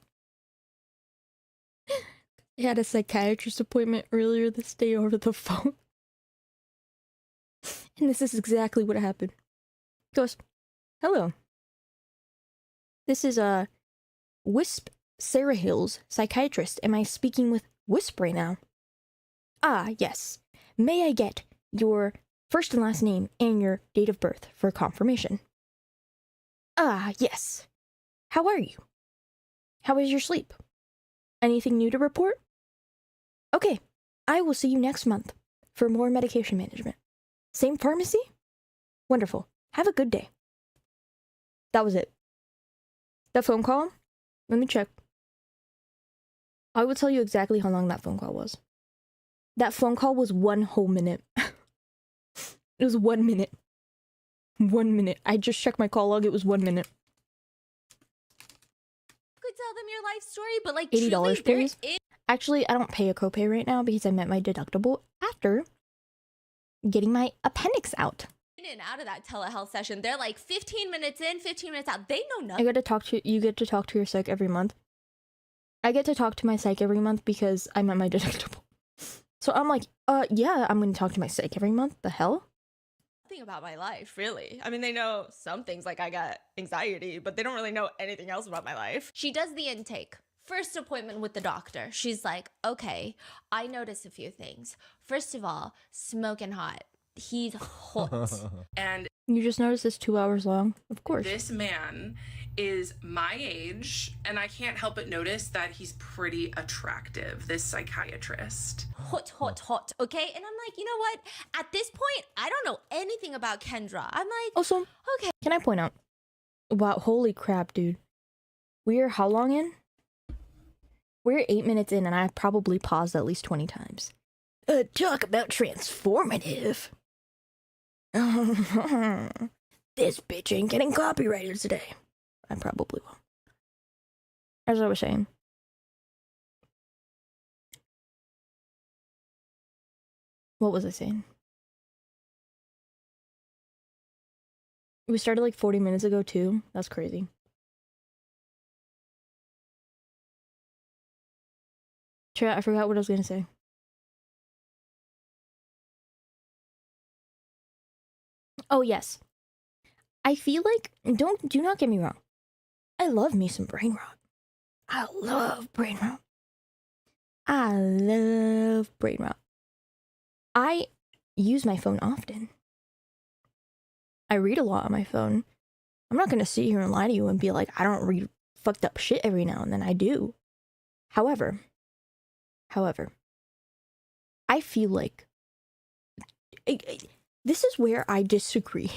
I had a psychiatrist appointment earlier this day over the phone. And this is exactly what happened. He goes, hello. This is Wisp Sarah Hills, psychiatrist. Am I speaking with Wisp right now? Ah, yes. May I get your first and last name and your date of birth for confirmation? Ah, yes. How are you? How was your sleep? Anything new to report? Okay, I will see you next month for more medication management. Same pharmacy? Wonderful. Have a good day. That was it. That phone call? Let me check. I will tell you exactly how long that phone call was. That phone call was 1 whole minute. It was 1 minute. 1 minute. I just checked my call log. It was 1 minute.
Could tell them your life story, but like
$80,
truly, there
please.
is
Actually, I don't pay a copay right now because I met my deductible after getting my appendix out.
in and out of that telehealth session. They're like 15 minutes in, 15 minutes out. They know
I
nothing.
get to talk to you. Get to talk to your psych every month. I get to talk to my psych every month because I met my deductible. So I'm like, yeah, I'm gonna talk to my psych every month. The hell?
About my life, really. I mean, they know some things, like I got anxiety, but they don't really know anything else about my life. She does the intake. First appointment with the doctor. She's like, okay, I notice a few things. First of all, smoking hot. He's hot.
And
You just noticed it's 2 hours long. Of course.
this man is my age, and I can't help but notice that he's pretty attractive, this psychiatrist.
Hot, hot, hot. Okay? And I'm like, you know what? At this point, I don't know anything about Kendra. I'm like,
Also,
okay.
can I point out? Wow, holy crap, dude. We're how long in? We're 8 minutes in, and I probably paused at least 20 times. Talk about transformative. This bitch ain't getting copyrighted today. I probably will. As I was saying. What was I saying? We started like 40 minutes ago too. That's crazy. Chat, I forgot what I was gonna say. Oh yes. I feel like do not get me wrong. I love me some brain rot. I love brain rot. I love brain rot. I use my phone often. I read a lot on my phone. I'm not gonna sit here and lie to you and be like, I don't read fucked up shit every now and then. I do. However, I feel like this is where I disagree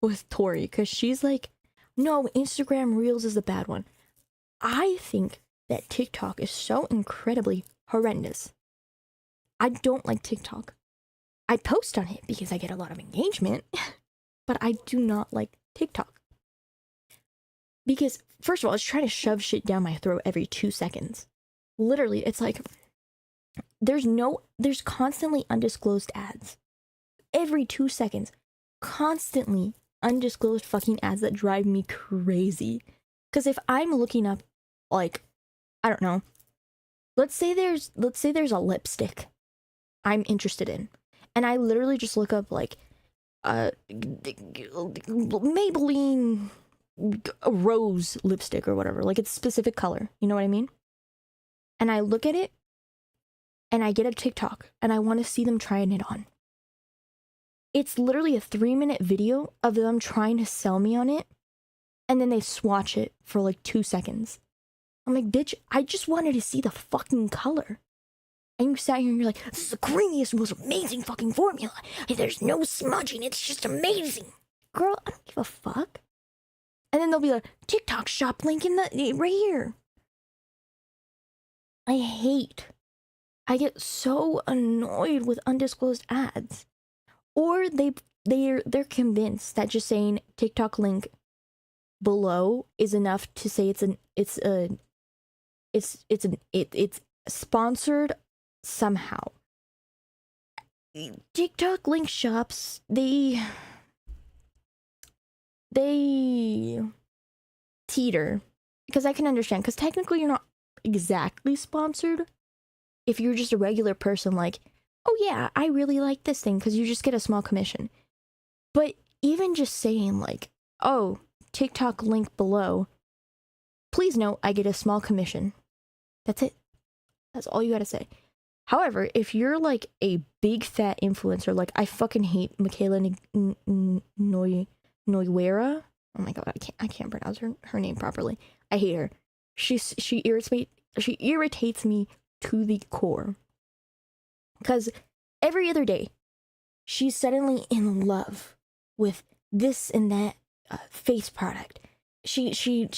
with Tori, because she's like, no, Instagram Reels is the bad one. I think that TikTok is so incredibly horrendous. I don't like TikTok. I post on it because I get a lot of engagement, but I do not like TikTok. Because, first of all, it's trying to shove shit down my throat every 2 seconds. Literally, it's like, there's constantly undisclosed ads. Every 2 seconds. Constantly undisclosed fucking ads that drive me crazy. Because if I'm looking up, like, I don't know, let's say there's a lipstick I'm interested in, and I literally just look up, like, Maybelline rose lipstick or whatever, like it's a specific color, you know what I mean? And I look at it, and I get a TikTok, and I want to see them trying it on. It's literally a 3-minute video of them trying to sell me on it, and then they swatch it for like 2 seconds. I'm like, bitch, I just wanted to see the fucking color. And you sat here and you're like, this is the creamiest, most amazing fucking formula. There's no smudging, it's just amazing. Girl, I don't give a fuck. And then they'll be like, TikTok shop link in the right here. I get so annoyed with undisclosed ads. Or they're convinced that just saying TikTok link below is enough to say it's sponsored somehow. TikTok link shops, they teeter, because I can understand, because technically you're not exactly sponsored if you're just a regular person, like, oh yeah, I really like this thing, because you just get a small commission. But even just saying, like, oh, TikTok link below, please note I get a small commission. That's it. That's all you gotta say. However, if you're like a big fat influencer, like I fucking hate Michaela Noiguera. Oh my god, I can't pronounce her name properly. I hate her. She irritates me to the core. Because every other day, she's suddenly in love with this and that face product. She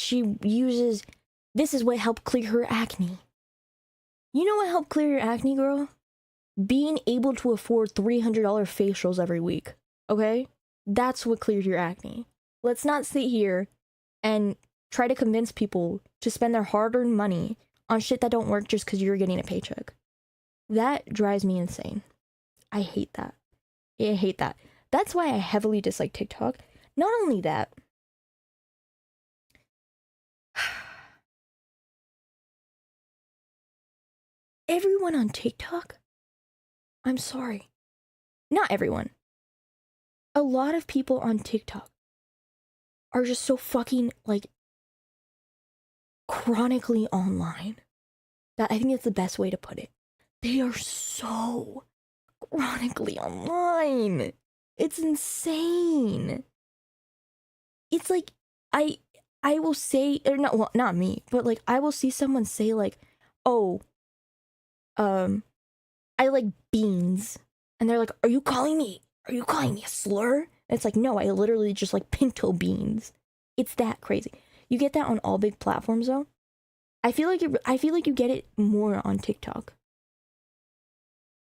uses, this is what helped clear her acne. You know what helped clear your acne, girl? Being able to afford $300 facials every week, okay? That's what cleared your acne. Let's not sit here and try to convince people to spend their hard-earned money on shit that don't work just because you're getting a paycheck. That drives me insane. I hate that. I hate that. That's why I heavily dislike TikTok. Not only that, everyone on TikTok, I'm sorry, not everyone, a lot of people on TikTok are just so fucking, like, chronically online that I think that's the best way to put it. They are so chronically online. It's insane. It's like, I will say, or not, well, not me, but like, I will see someone say like, oh, I like beans. And they're like, are you calling me a slur? And it's like, no, I literally just like pinto beans. It's that crazy. You get that on all big platforms though. I feel like you get it more on TikTok.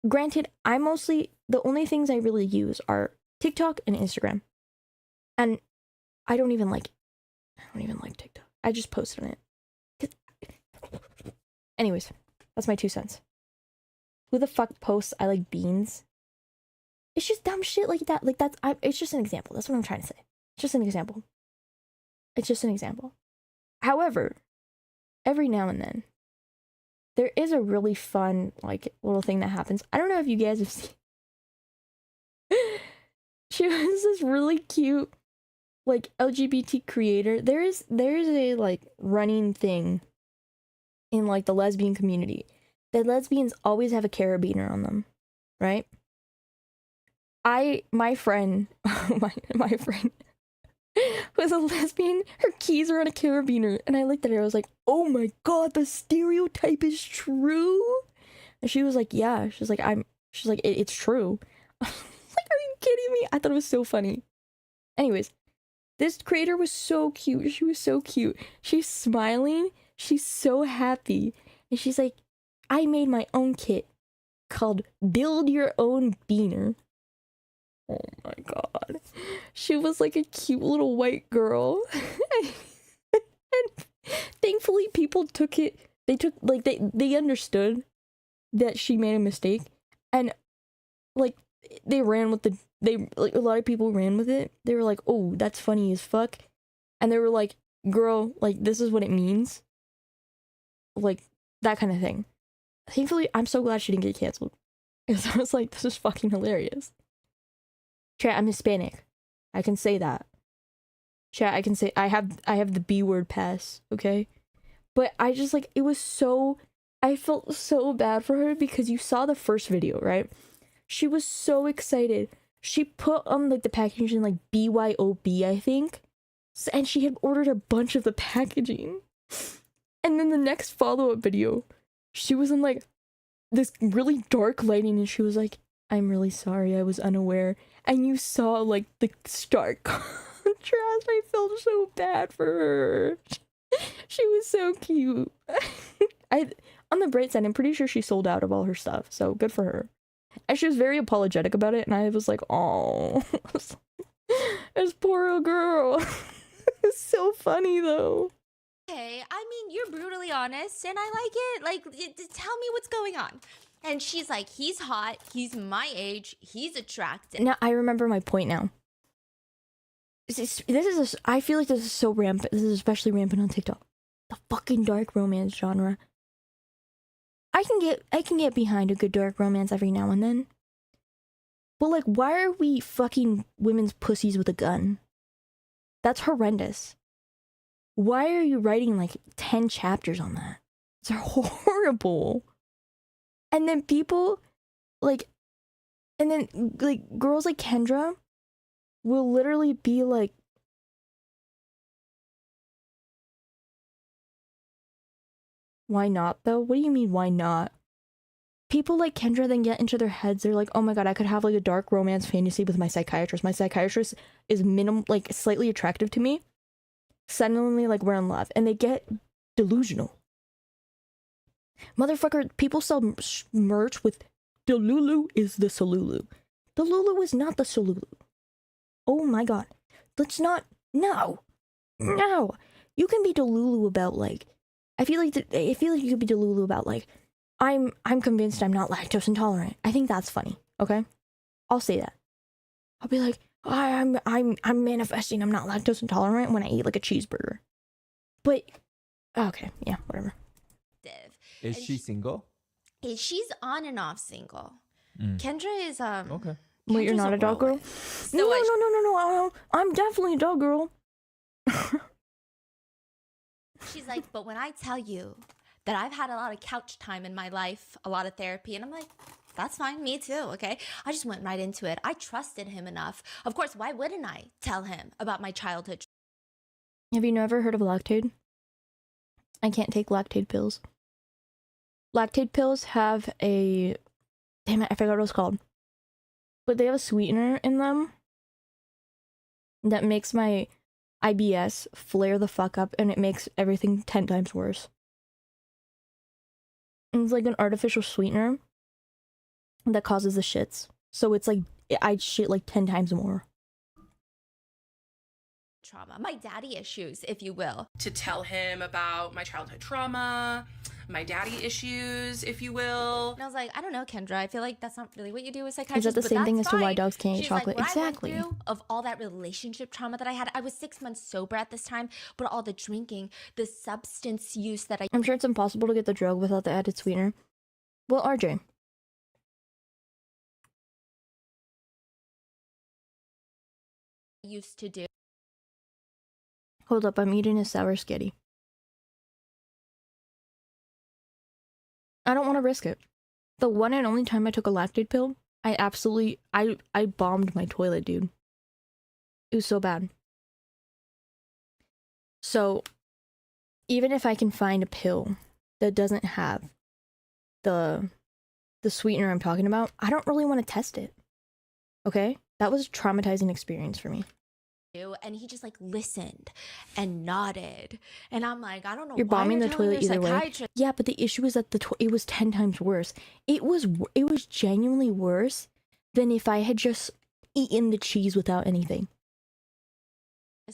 Granted, the only things I really use are TikTok and Instagram. And I don't even like TikTok. I just post on it. Anyways, that's my 2 cents. Who the fuck posts I like beans? It's just dumb shit like that. Like it's just an example. That's what I'm trying to say. It's just an example. It's just an example. However, every now and then, there is a really fun, like, little thing that happens. I don't know if you guys have seen. She was this really cute, like, LGBT creator. There is a, like, running thing in, like, the lesbian community that lesbians always have a carabiner on them, right? My friend was a lesbian. Her keys are on a carabiner. And I looked at her. I was like, oh my god, the stereotype is true. And she was like, yeah. She's like, it's true. I was like, are you kidding me? I thought it was so funny. Anyways, this creator was so cute. She was so cute. She's smiling. She's so happy. And she's like, I made my own kit called Build Your Own Beaner. Oh my god. She was like a cute little white girl. And thankfully people took it. They understood that she made a mistake. And like they ran with a lot of people ran with it. They were like, oh, that's funny as fuck. And they were like, girl, like this is what it means. Like that kind of thing. Thankfully, I'm so glad she didn't get canceled. Because I was like, this is fucking hilarious. Chat, I'm Hispanic. I can say that. Chat, I can say I have the B word pass, okay? But I just like I felt so bad for her because you saw the first video, right? She was so excited. She put on like the packaging like BYOB, I think. And she had ordered a bunch of the packaging. And then the next follow-up video, she was in like this really dark lighting and she was like, I'm really sorry, I was unaware. And you saw like the stark contrast. I felt so bad for her. She was so cute. On the bright side, I'm pretty sure she sold out of all her stuff, so good for her. And she was very apologetic about it, and I was like, oh, this poor girl. It's so funny though.
Okay, I mean, you're brutally honest, and I like it. Like, tell me what's going on. And she's like, he's hot, he's my age, he's attractive.
Now, I remember my point now. I feel like this is so rampant. This is especially rampant on TikTok. The fucking dark romance genre. I can get behind a good dark romance every now and then. But like, why are we fucking women's pussies with a gun? That's horrendous. Why are you writing like 10 chapters on that? It's horrible. And then people like, and then like girls like Kendra will literally be like, why not though? What do you mean why not? People like Kendra then get into their heads. They're like, oh my god, I could have like a dark romance fantasy with my psychiatrist. My psychiatrist is like slightly attractive to me. Suddenly like we're in love, and they get delusional. Motherfucker, people sell merch with Delulu is the Solulu. Delulu is not the Solulu. Oh my god. Let's not. No. You can be Delulu about like. I feel like you could be Delulu about like. I'm convinced I'm not lactose intolerant. I think that's funny. Okay, I'll say that. I'll be like, I'm manifesting I'm not lactose intolerant when I eat like a cheeseburger. But okay, yeah, whatever.
Is she single?
She's on and off single. Kendra is
Okay.
Wait, you're not a dog girl?
So
No. I'm definitely a dog girl.
she's like, but when I tell you that I've had a lot of couch time in my life, a lot of therapy, and I'm like, that's fine, me too, okay? I just went right into it. I trusted him enough. Of course, why wouldn't I tell him about my childhood?
Have you never heard of Lactaid? I can't take Lactaid pills. Lactaid pills have a... Damn it, I forgot what it was called. But they have a sweetener in them that makes my IBS flare the fuck up, and it makes everything 10 times worse. And it's like an artificial sweetener that causes the shits. So it's like, I shit like 10 times more.
Trauma, my daddy issues, if you will.
To tell him about my childhood trauma, my daddy issues, if you will.
And I was like, I don't know, Kendra. I feel like that's not really what you do with
Is
psychiatrists.
that the same thing as to why dogs can't eat
She's
chocolate?
Like,
Exactly.
I went through of all that relationship trauma that I had. I was 6 months sober at this time, but all the drinking, the substance use that I
I'm sure it's impossible to get the drug without the added sweetener. Well, RJ.
used to do.
Hold up, I'm eating a sour skitty. I don't want to risk it. The one and only time I took a Lactaid pill, I bombed my toilet, dude. It was so bad. So even if I can find a pill that doesn't have the sweetener I'm talking about, I don't really want to test it. Okay? That was a traumatizing experience for me.
And he just like listened and nodded, and I'm like, I don't know.
You're
why
bombing
you're
the
telling
toilet
your
either way.
psychiatrist
Yeah, but the issue is that it was 10 times worse. It was genuinely worse than if I had just eaten the cheese without anything.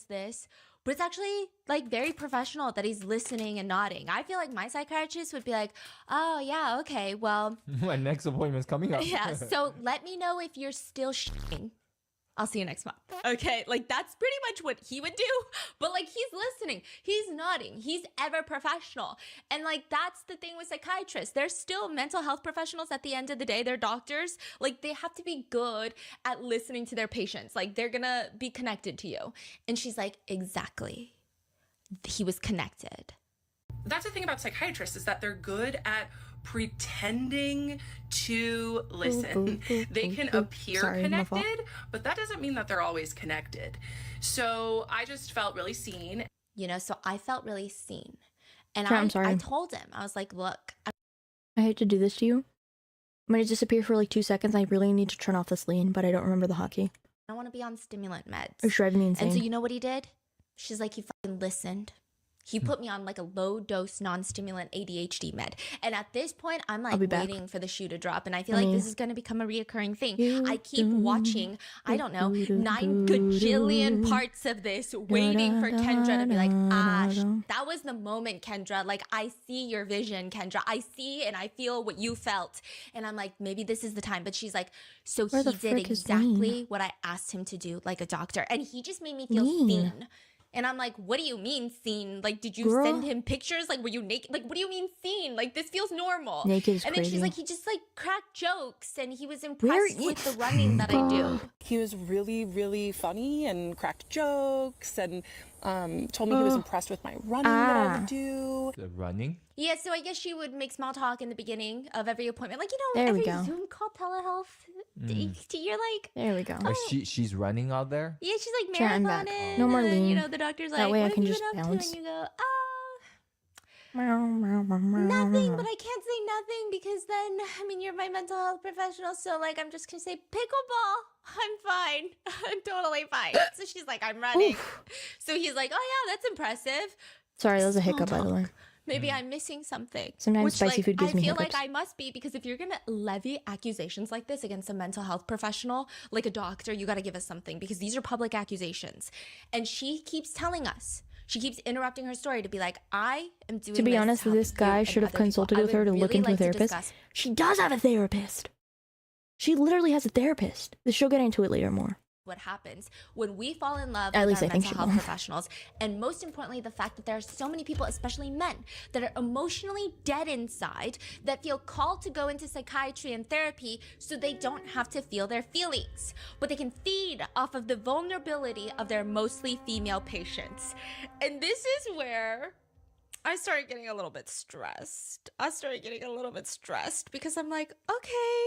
this, but it's actually like very professional that he's listening and nodding. I feel like my psychiatrist would be like, oh yeah, okay, well,
My next appointment's coming up.
yeah, so let me know if you're still shitting. I'll see you next month. Okay, like that's pretty much what he would do. But like he's listening, he's nodding, he's ever professional. And like that's the thing with psychiatrists. They're still mental health professionals at the end of the day. They're doctors. Like they have to be good at listening to their patients. Like they're gonna be connected to you. And she's like, exactly. He was connected.
That's the thing about psychiatrists, is that they're good at pretending to listen. They can appear
Sorry, my fault.
connected, but that doesn't mean that they're always connected. So I just felt really seen.
You know, so I felt really seen. And
Sure, I'm sorry.
I told him, I was like, look,
I hate to do this to you. I'm gonna disappear for like 2 seconds. I really need to turn off this lean, but I don't remember the hotkey.
I want to be on stimulant meds.
It's driving me insane.
And so you know what he did? She's like, he fucking listened. He put me on like a low dose non-stimulant ADHD med. And at this point, I'm like
be back.
waiting for the shoe to drop. And I feel like this is going to become a reoccurring thing. I keep watching, I don't know, 9 gajillion parts of this, waiting for Kendra to be like, that was the moment, Kendra. Like, I see your vision, Kendra. I see and I feel what you felt. And I'm like, maybe this is the time. But she's like, so
Where the
he did
frick is
exactly
Lean?
what I asked him to do, like a doctor. And he just made me feel
Lean.
seen. And I'm like, what do you mean seen? Like, did you
Girl.
send him pictures? Like, were you naked? Like, what do you mean seen? Like, this feels normal.
Naked is
and then
crazy.
she's like, he just like cracked jokes and he was
Where
impressed with the running that I do.
He was really, really funny and cracked jokes and told me he was impressed with my running that I would do.
The running?
Yeah, so I guess she would make small talk in the beginning of every appointment. Like, you know,
There we
every
go.
Zoom call telehealth. You're like,
There we go.
Like she's running out there?
yeah, she's like
Sure, I'm back.
marathoning.
No more
and then, you
lean.
know, the doctor's like,
That way I
what
can
have you
just
been up
balance.
to? And you go, nothing, but I can't say nothing because then, I mean, you're my mental health professional, so like, I'm just gonna say pickleball. I'm fine. I'm totally fine. So she's like, I'm running. So he's like, oh yeah, that's impressive.
Sorry, that was a
Small
hiccup, by the way.
talk. Maybe I'm missing something.
Sometimes
Which,
spicy
like,
food gives
I
me
feel
hiccups.
like I must be, because if you're gonna levy accusations like this against a mental health professional, like a doctor, you gotta give us something, because these are public accusations. And she keeps telling us, she keeps interrupting her story to be like, I am doing
To be
this
honest,
help
this
you
guy
and
should have
other people.
consulted
I
with her
would
to look
really
into a
like to
therapist.
discuss-
She does have a therapist. She literally has a therapist. She'll get into it later more.
what happens when we fall in love
At
with
least
our
I think
mental
she
health
will.
professionals, and most importantly, the fact that there are so many people, especially men, that are emotionally dead inside, that feel called to go into psychiatry and therapy so they don't have to feel their feelings, but they can feed off of the vulnerability of their mostly female patients. And this is where I started getting a little bit stressed. Because I'm like, okay,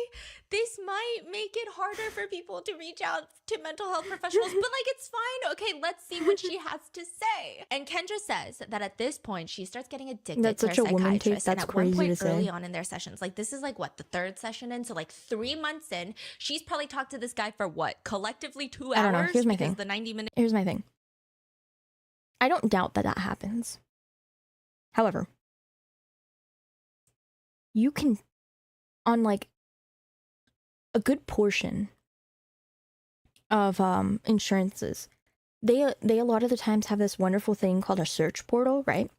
this might make it harder for people to reach out to mental health professionals, but like, it's fine. Okay, let's see what she has to say. And Kendra says that at this point, she starts getting addicted
That's
to her
such a woman take.
psychiatrist. And
That's
at one
crazy
point
to say.
early on in their sessions, like this is like what, the 3rd session in? So like 3 months in, she's probably talked to this guy for what? Collectively 2 hours?
I don't know. Here's my
because
thing.
the 90-minute
Here's my thing. I don't doubt that happens. However, you can, on like a good portion of insurances, they a lot of the times have this wonderful thing called a search portal, right?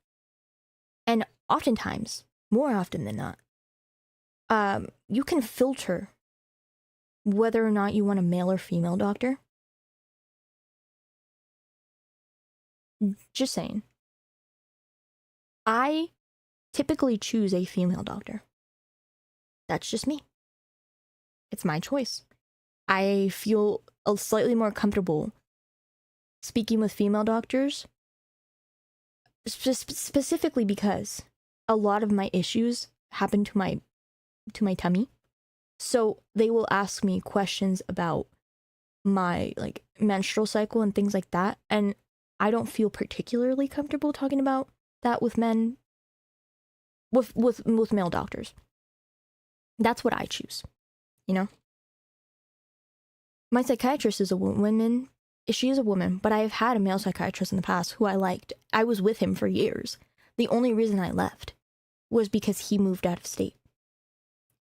And oftentimes, more often than not, you can filter whether or not you want a male or female doctor. Just saying. I typically choose a female doctor. That's just me. It's my choice. I feel slightly more comfortable speaking with female doctors, specifically because a lot of my issues happen to my tummy. So they will ask me questions about my like menstrual cycle and things like that, and I don't feel particularly comfortable talking about that with men, with male doctors. That's what I choose, you know? My psychiatrist is a woman. She is a woman, but I have had a male psychiatrist in the past who I liked. I was with him for years. The only reason I left was because he moved out of state.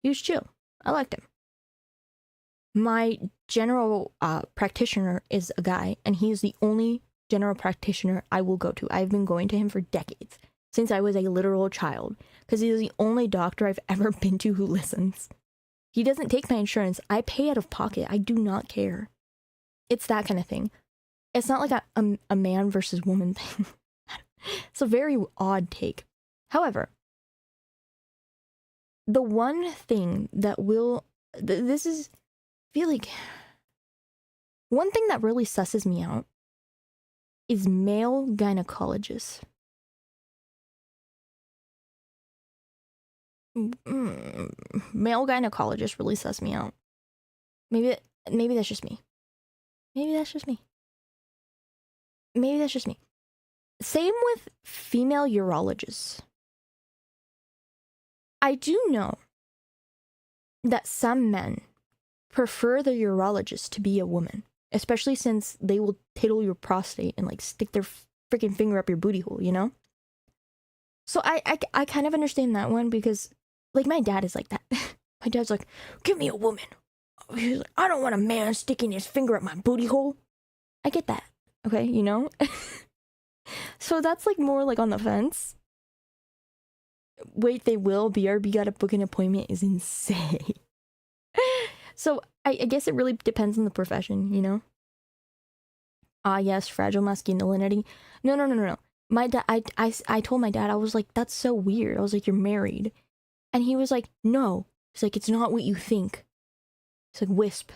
He was chill. I liked him. My general practitioner is a guy, and he is the only general practitioner I will go to. I've been going to him for decades, since I was a literal child, because he is the only doctor I've ever been to who listens. He doesn't take my insurance. I pay out of pocket. I do not care. It's that kind of thing. It's not like a man versus woman thing. It's a very odd take. However, the one thing that will... this is... I feel like... one thing that really susses me out is male gynecologists. Male gynecologists really suss me out. Maybe that's just me. Maybe that's just me. Maybe that's just me. Same with female urologists. I do know that some men prefer the urologist to be a woman, especially since they will tickle your prostate and like stick their freaking finger up your booty hole, you know? So I kind of understand that one because, like, my dad is like that. My dad's like, give me a woman. He's like, I don't want a man sticking his finger up my booty hole. I get that, okay, you know? So that's like more like on the fence. Wait, they will. BRB got to book an appointment is insane. So I guess it really depends on the profession, you know? Ah, yes, fragile masculinity. No. My dad, I told my dad, I was like, that's so weird. I was like, you're married. And he was like, no. He's like, it's not what you think. He's like, Wisp.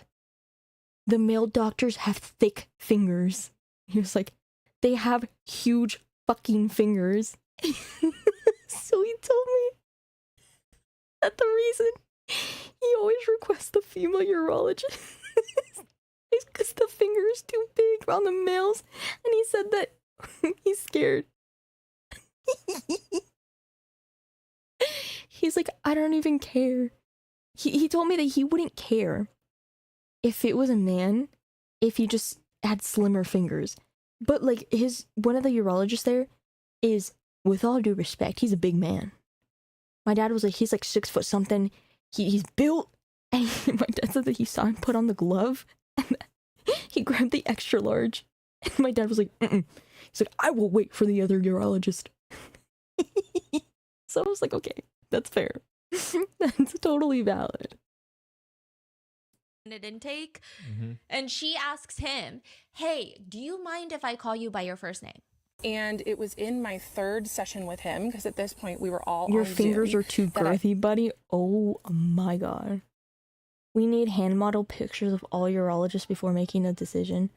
The male doctors have thick fingers. He was like, they have huge fucking fingers. So he told me that the reason he always requests the female urologist is because the finger is too big on the males. And he said that he's scared. He's like, I don't even care. He told me that he wouldn't care if it was a man, if he just had slimmer fingers. But like one of the urologists there is, with all due respect, he's a big man. My dad was like, he's like 6 foot something. He's built. And my dad said that he saw him put on the glove and he grabbed the extra large. And my dad was like, mm-mm. He's like, I will wait for the other urologist. So I was like, okay, that's fair. That's totally valid.
Intake, and she asks him, hey, do you mind if I call you by your first name?
And it was in my 3rd session with him, because at this point we were all
your
on
fingers
Zoom,
are too girthy, buddy. Oh my god. We need hand model pictures of all urologists before making a decision.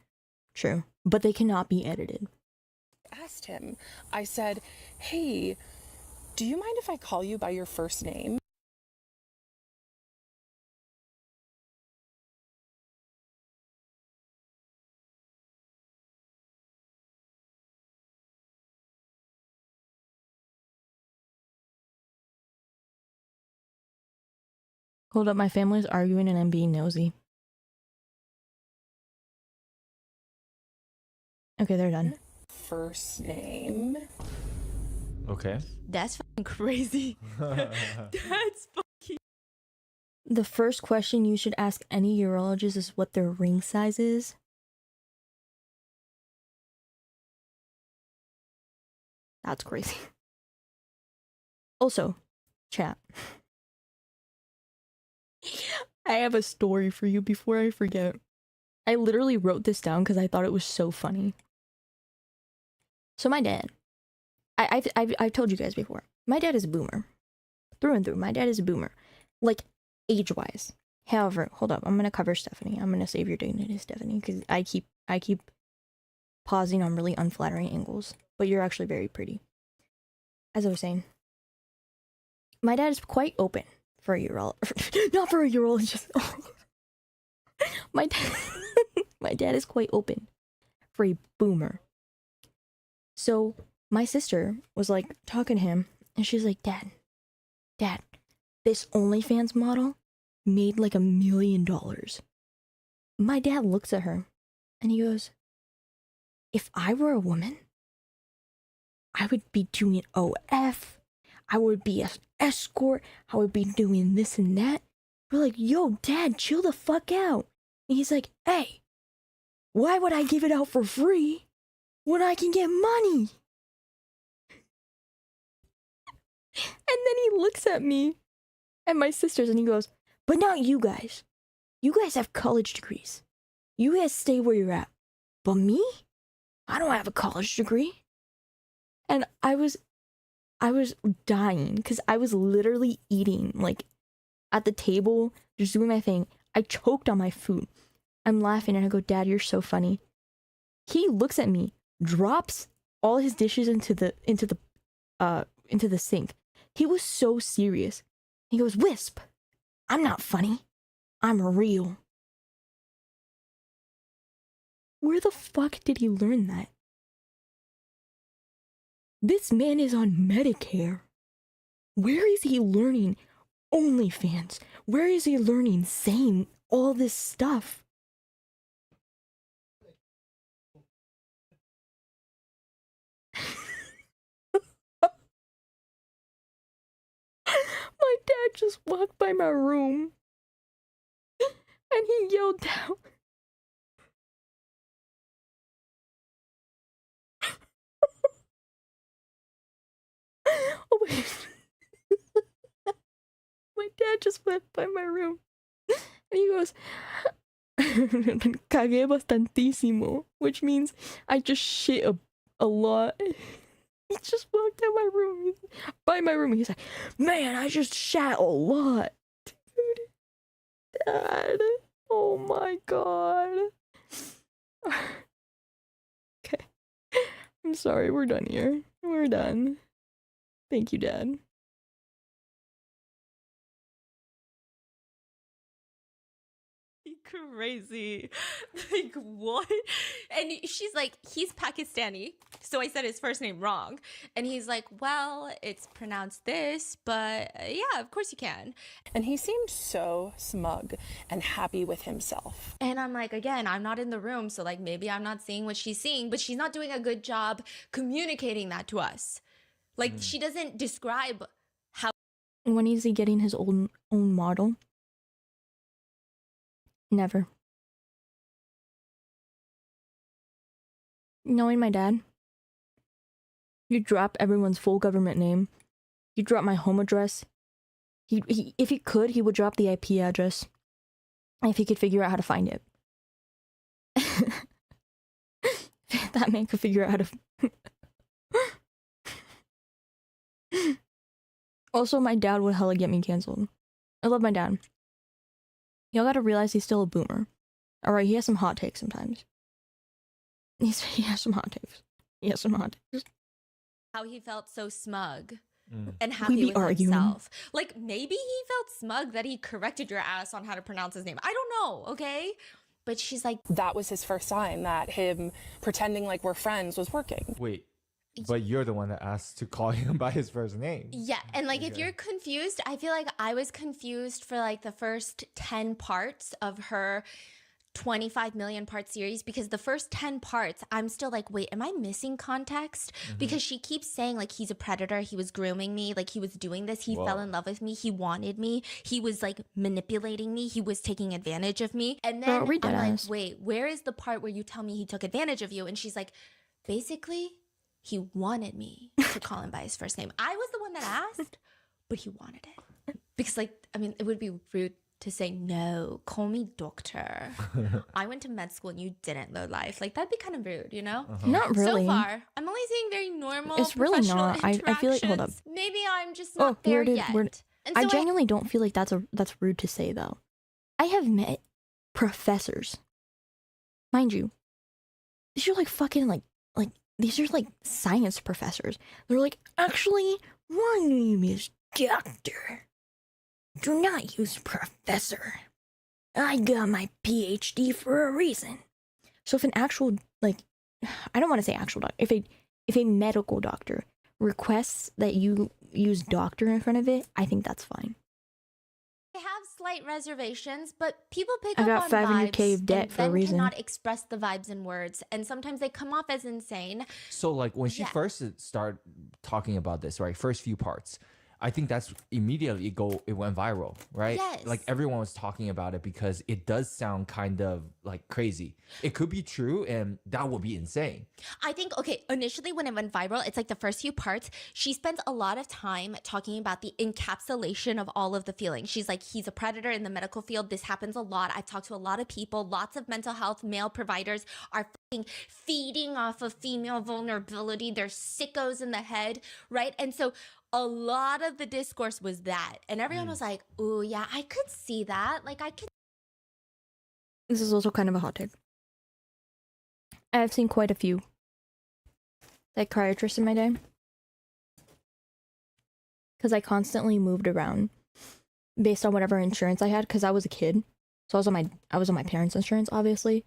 True, but they cannot be edited.
Asked him, I said, hey, do you mind if I call you by your first name?
Hold up, my family's arguing and I'm being nosy. Okay, they're done.
First name.
Okay.
That's fucking crazy. That's fucking...
The first question you should ask any urologist is what their ring size is. That's crazy. Also, chat. I have a story for you before I forget. I literally wrote this down because I thought it was so funny. So my dad, I've told you guys before, my dad is a boomer. Through and through, my dad is a boomer. Like, age-wise. However, hold up, I'm gonna cover Stephanie. I'm gonna save your dignity, Stephanie, because I keep pausing on really unflattering angles. But you're actually very pretty. As I was saying, my dad is quite open for a urologist. Not for a urologist. My dad is quite open for a boomer So my sister was like talking to him, and she's like, Dad, this OnlyFans model made like $1 million. My dad looks at her and he goes, if I were a woman, I would be doing OF. I would be an escort. I would be doing this and that. We're like, yo, Dad, chill the fuck out. And he's like, hey, why would I give it out for free when I can get money? And then he looks at me and my sisters and he goes, but not you guys. You guys have college degrees. You guys stay where you're at. But me? I don't have a college degree. And I was dying because I was literally eating, like, at the table, just doing my thing. I choked on my food. I'm laughing and I go, Dad, you're so funny. He looks at me, drops all his dishes into the sink. He was so serious. He goes, Wisp, I'm not funny. I'm real. Where the fuck did he learn that? This man is on Medicare. Where is he learning OnlyFans? Where is he learning saying all this stuff? My dad just walked by my room and he yelled down. Oh wait. My dad just went by my room and he goes, cagué bastantísimo, which means I just shit a lot. He just walked out by my room. He's like, man, I just shat a lot. Dude, Dad, oh my god. Okay, I'm sorry, we're done here. We're done. Thank you, Dad.
Crazy. Like, what? And she's like, he's Pakistani. So I said his first name wrong. And he's like, well, it's pronounced this, but yeah, of course you can.
And he seemed so smug and happy with himself.
And I'm like, again, I'm not in the room, so like maybe I'm not seeing what she's seeing, but she's not doing a good job communicating that to us. Like, she doesn't describe how.
When is he getting his own model? Never. Knowing my dad, you drop everyone's full government name. You drop my home address. He if he could, he would drop the IP address. If he could figure out how to find it. That man could figure out how to. Also, my dad would hella get me canceled. I love my dad. Y'all gotta realize he's still a boomer. Alright, he has some hot takes sometimes. He has some hot takes.
How he felt so smug and happy
We be
with
arguing.
himself. Like, maybe he felt smug that he corrected your ass on how to pronounce his name. I don't know, okay? But she's like,
That was his first sign that him pretending like we're friends was working.
Wait, but you're the one that asked to call him by his first name.
yeah. And like, if you're confused, I feel like I was confused for like the first 10 parts of her 25 million part series, because the first 10 parts I'm still like, wait, am I missing context? Because she keeps saying like he's a predator, he was grooming me, like he was doing this, he fell in love with me, he wanted me, he was like manipulating me, he was taking advantage of me. And then
read that
I'm like,
ass.
wait, where is the part where you tell me he took advantage of you? And she's like, basically he wanted me to call him by his first name. I was the one that asked, but he wanted it. Because like, I mean, it would be rude to say, no, call me doctor. I went to med school and you didn't, low life. Like, that'd be kind of rude, you know?
Not really.
So far, I'm only seeing very normal,
It's really
professional
not. I feel like, hold up.
interactions. Maybe I'm just not there yet. And
I
so
genuinely don't feel like that's rude to say though. I have met professors. Mind you, these are like fucking like these are like science professors. They're like, actually, my name is Doctor. Do not use professor. I got my PhD for a reason. So if an actual, like, I don't want to say actual doctor, if if a medical doctor requests that you use doctor in front of it, I think that's fine.
I have slight reservations, but people pick
I
up
got
on
500K
vibes
of debt
and
for a
then
reason.
cannot express the vibes in words, and sometimes they come off as insane.
So like when she
Yeah.
first started talking about this, right? First few parts, I think that's immediately it went viral, right?
Yes.
Like everyone was talking about it because it does sound kind of like crazy. It could be true, and that would be insane.
I think, okay, initially when it went viral, it's like the first few parts, she spends a lot of time talking about the encapsulation of all of the feelings. She's like, he's a predator in the medical field. This happens a lot. I've talked to a lot of people. Lots of mental health male providers are feeding off of female vulnerability. They're sickos in the head, right? And so a lot of the discourse was that. And everyone was like, ooh, yeah, I could see that. Like, I could.
This is also kind of a hot take. I've seen quite a few psychiatrists in my day. Because I constantly moved around based on whatever insurance I had, because I was a kid. So I was on my parents' insurance, obviously.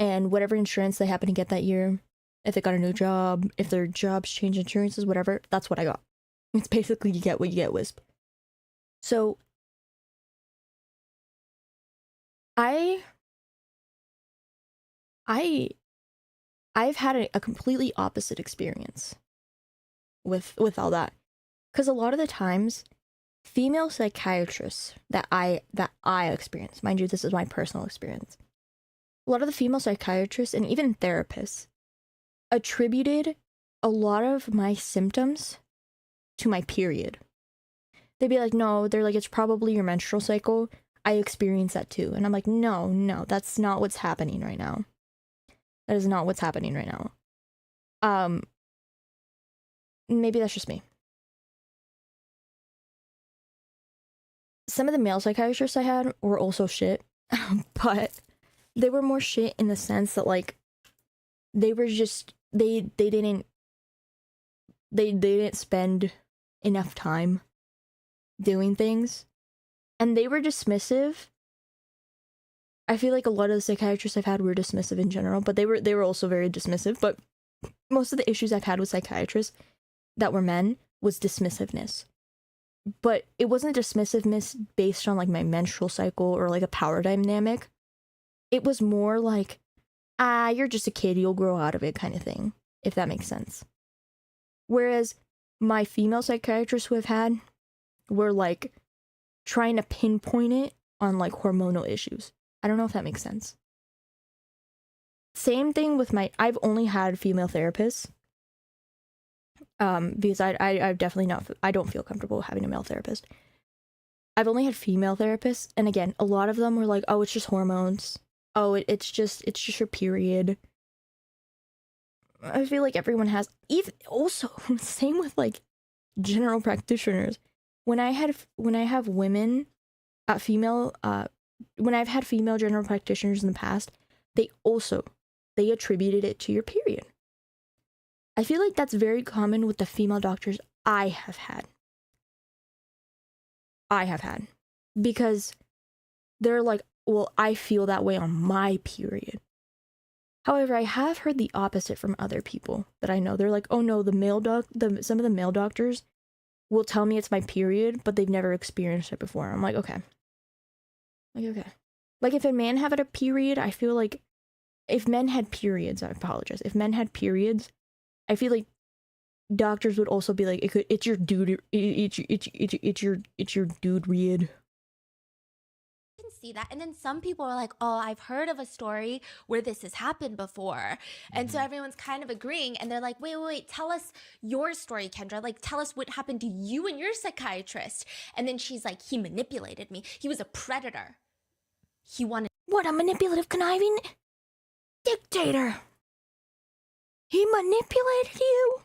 And whatever insurance they happened to get that year, if they got a new job, if their jobs changed insurances, whatever, that's what I got. It's basically you get what you get, Wisp. So I've had a completely opposite experience with all that. Because a lot of the times, female psychiatrists that I experience, mind you, this is my personal experience. A lot of the female psychiatrists and even therapists attributed a lot of my symptoms to my period. They'd be like, no, they're like, it's probably your menstrual cycle. I experience that too. And I'm like, no, that's not what's happening right now. That is not what's happening right now. Maybe that's just me. Some of the male psychiatrists I had were also shit, but they were more shit in the sense that like they were just they didn't spend enough time doing things, and they were dismissive. I feel like a lot of the psychiatrists I've had were dismissive in general, but they were also very dismissive. But most of the issues I've had with psychiatrists that were men was dismissiveness. But it wasn't dismissiveness based on like my menstrual cycle or like a power dynamic. It was more like, you're just a kid, you'll grow out of it kind of thing, if that makes sense. Whereas my female psychiatrists who I've had were like trying to pinpoint it on like hormonal issues. I don't know if that makes sense. Same thing with I've only had female therapists. Because I've definitely not, I don't feel comfortable having a male therapist. I've only had female therapists, and again, a lot of them were like, oh, it's just hormones. Oh, it's just your period. I feel like everyone has, even also same with like general practitioners. When I've had female general practitioners in the past, they attributed it to your period. I feel like that's very common with the female doctors I have had. Because they're like, well, I feel that way on my period. However, I have heard the opposite from other people that I know. They're like, oh no, some of the male doctors will tell me it's my period, but they've never experienced it before. I'm like, okay. Like if a man had a period, I feel like if men had periods, I apologize. If men had periods, I feel like doctors would also be like, it's your dude, it's your dude read.
I can see that. And then some people are like, oh, I've heard of a story where this has happened before. And so everyone's kind of agreeing, and they're like, wait, tell us your story, Kendra. Like, tell us what happened to you and your psychiatrist. And then she's like, he manipulated me. He was a predator. He wanted...
What, a manipulative, conniving dictator? He manipulated you?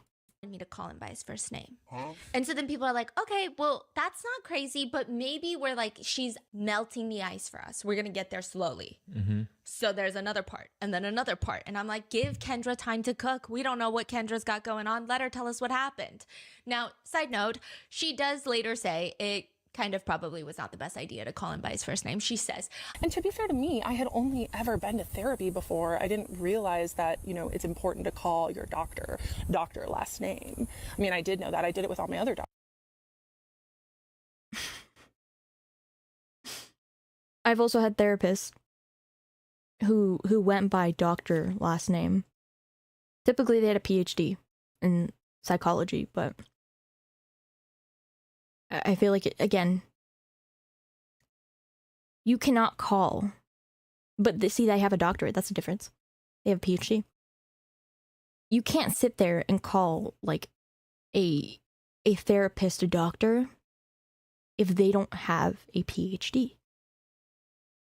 Me to call him by his first name. And so then people are like, okay, well, that's not crazy, but maybe we're like, she's melting the ice for us. We're gonna get there slowly. So there's another part, and then another part, and I'm like, give Kendra time to cook. We don't know what Kendra's got going on. Let her tell us what happened. Now, side note, she does later say it kind of probably was not the best idea to call him by his first name. She says,
And to be fair to me, I had only ever been to therapy before. I didn't realize that, you know, it's important to call your doctor last name. I mean, I did know that. I did it with all my other doctors.
I've also had therapists who went by doctor last name. Typically they had a PhD in psychology, but I feel like, again, you cannot call, but see, they have a doctorate. That's the difference. They have a PhD. You can't sit there and call like a therapist a doctor if they don't have a PhD.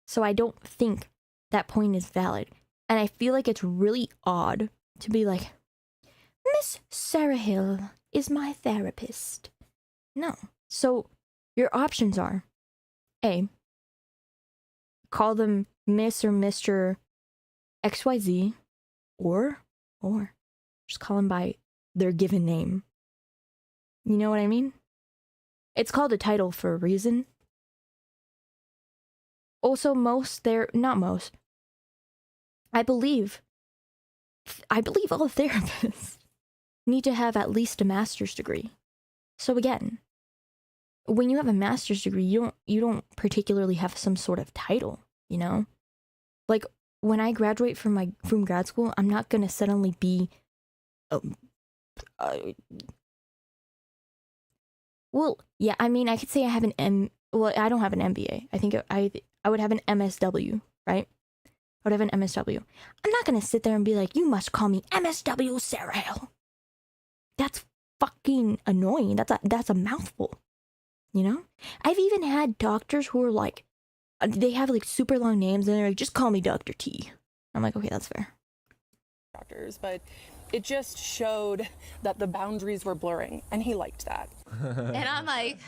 So I don't think that point is valid. And I feel like it's really odd to be like, Miss Sarah Hill is my therapist. No. So your options are A, call them Miss or Mr. XYZ, or just call them by their given name. You know what I mean? It's called a title for a reason. Also, not most. I believe all therapists need to have at least a master's degree. So again, when you have a master's degree, you don't particularly have some sort of title, you know? Like when I graduate from grad school, I'm not going to suddenly be well, yeah, I mean, I could say I have I don't have an MBA. I think I would have an MSW, right? I would have an MSW. I'm not going to sit there and be like, you must call me MSW Sarah Hill. That's fucking annoying. That's a mouthful. You know? I've even had doctors who are like, they have like super long names and they're like, just call me Dr. T. I'm like, okay, that's fair.
Doctors, but it just showed that the boundaries were blurring, and he liked that.
and I'm like,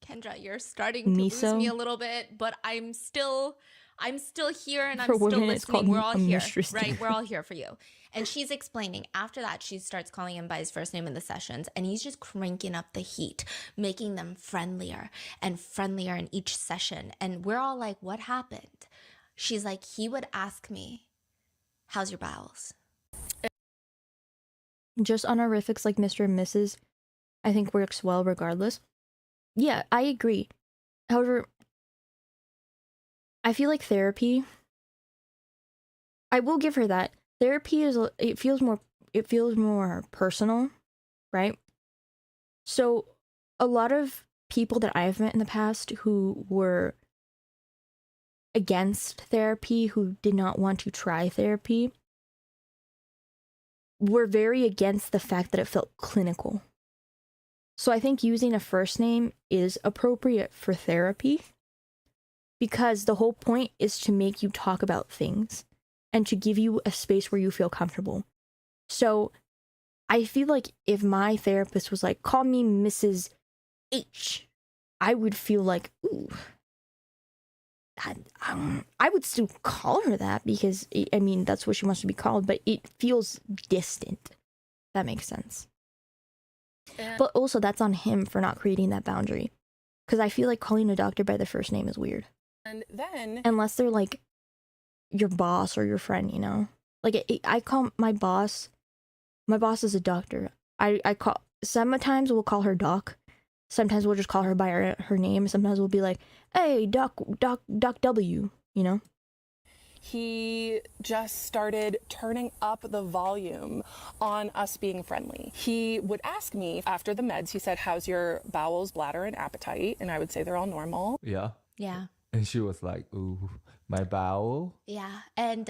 Kendra, you're starting to lose me a little bit, but I'm still here and I'm still listening. We're all here, right? We're all here for you. And she's explaining. After that, she starts calling him by his first name in the sessions, and he's just cranking up the heat, making them friendlier and friendlier in each session. And we're all like, what happened? She's like, he would ask me, how's your bowels?
Just honorifics like Mr. and Mrs. I think works well regardless. Yeah, I agree. However, I feel like therapy, I will give her that. Therapy it feels more personal, right? So a lot of people that I've met in the past who were against therapy, who did not want to try therapy, were very against the fact that it felt clinical. So I think using a first name is appropriate for therapy because the whole point is to make you talk about things and to give you a space where you feel comfortable. So I feel like if my therapist was like, call me Mrs. H, I would feel like, ooh, I would still call her that because, I mean, that's what she wants to be called, but it feels distant. That makes sense. Yeah. But also, that's on him for not creating that boundary. Because I feel like calling a doctor by the first name is weird.
And then...
Unless they're like your boss or your friend, you know? Like, I call my boss is a doctor. I call, sometimes we'll call her Doc. Sometimes we'll just call her by her name. Sometimes we'll be like, hey, Doc W, you know?
He just started turning up the volume on us being friendly. He would ask me after the meds, he said, how's your bowels, bladder, and appetite? And I would say they're all normal.
Yeah.
Yeah.
And she was like, ooh, my bowel?
Yeah. And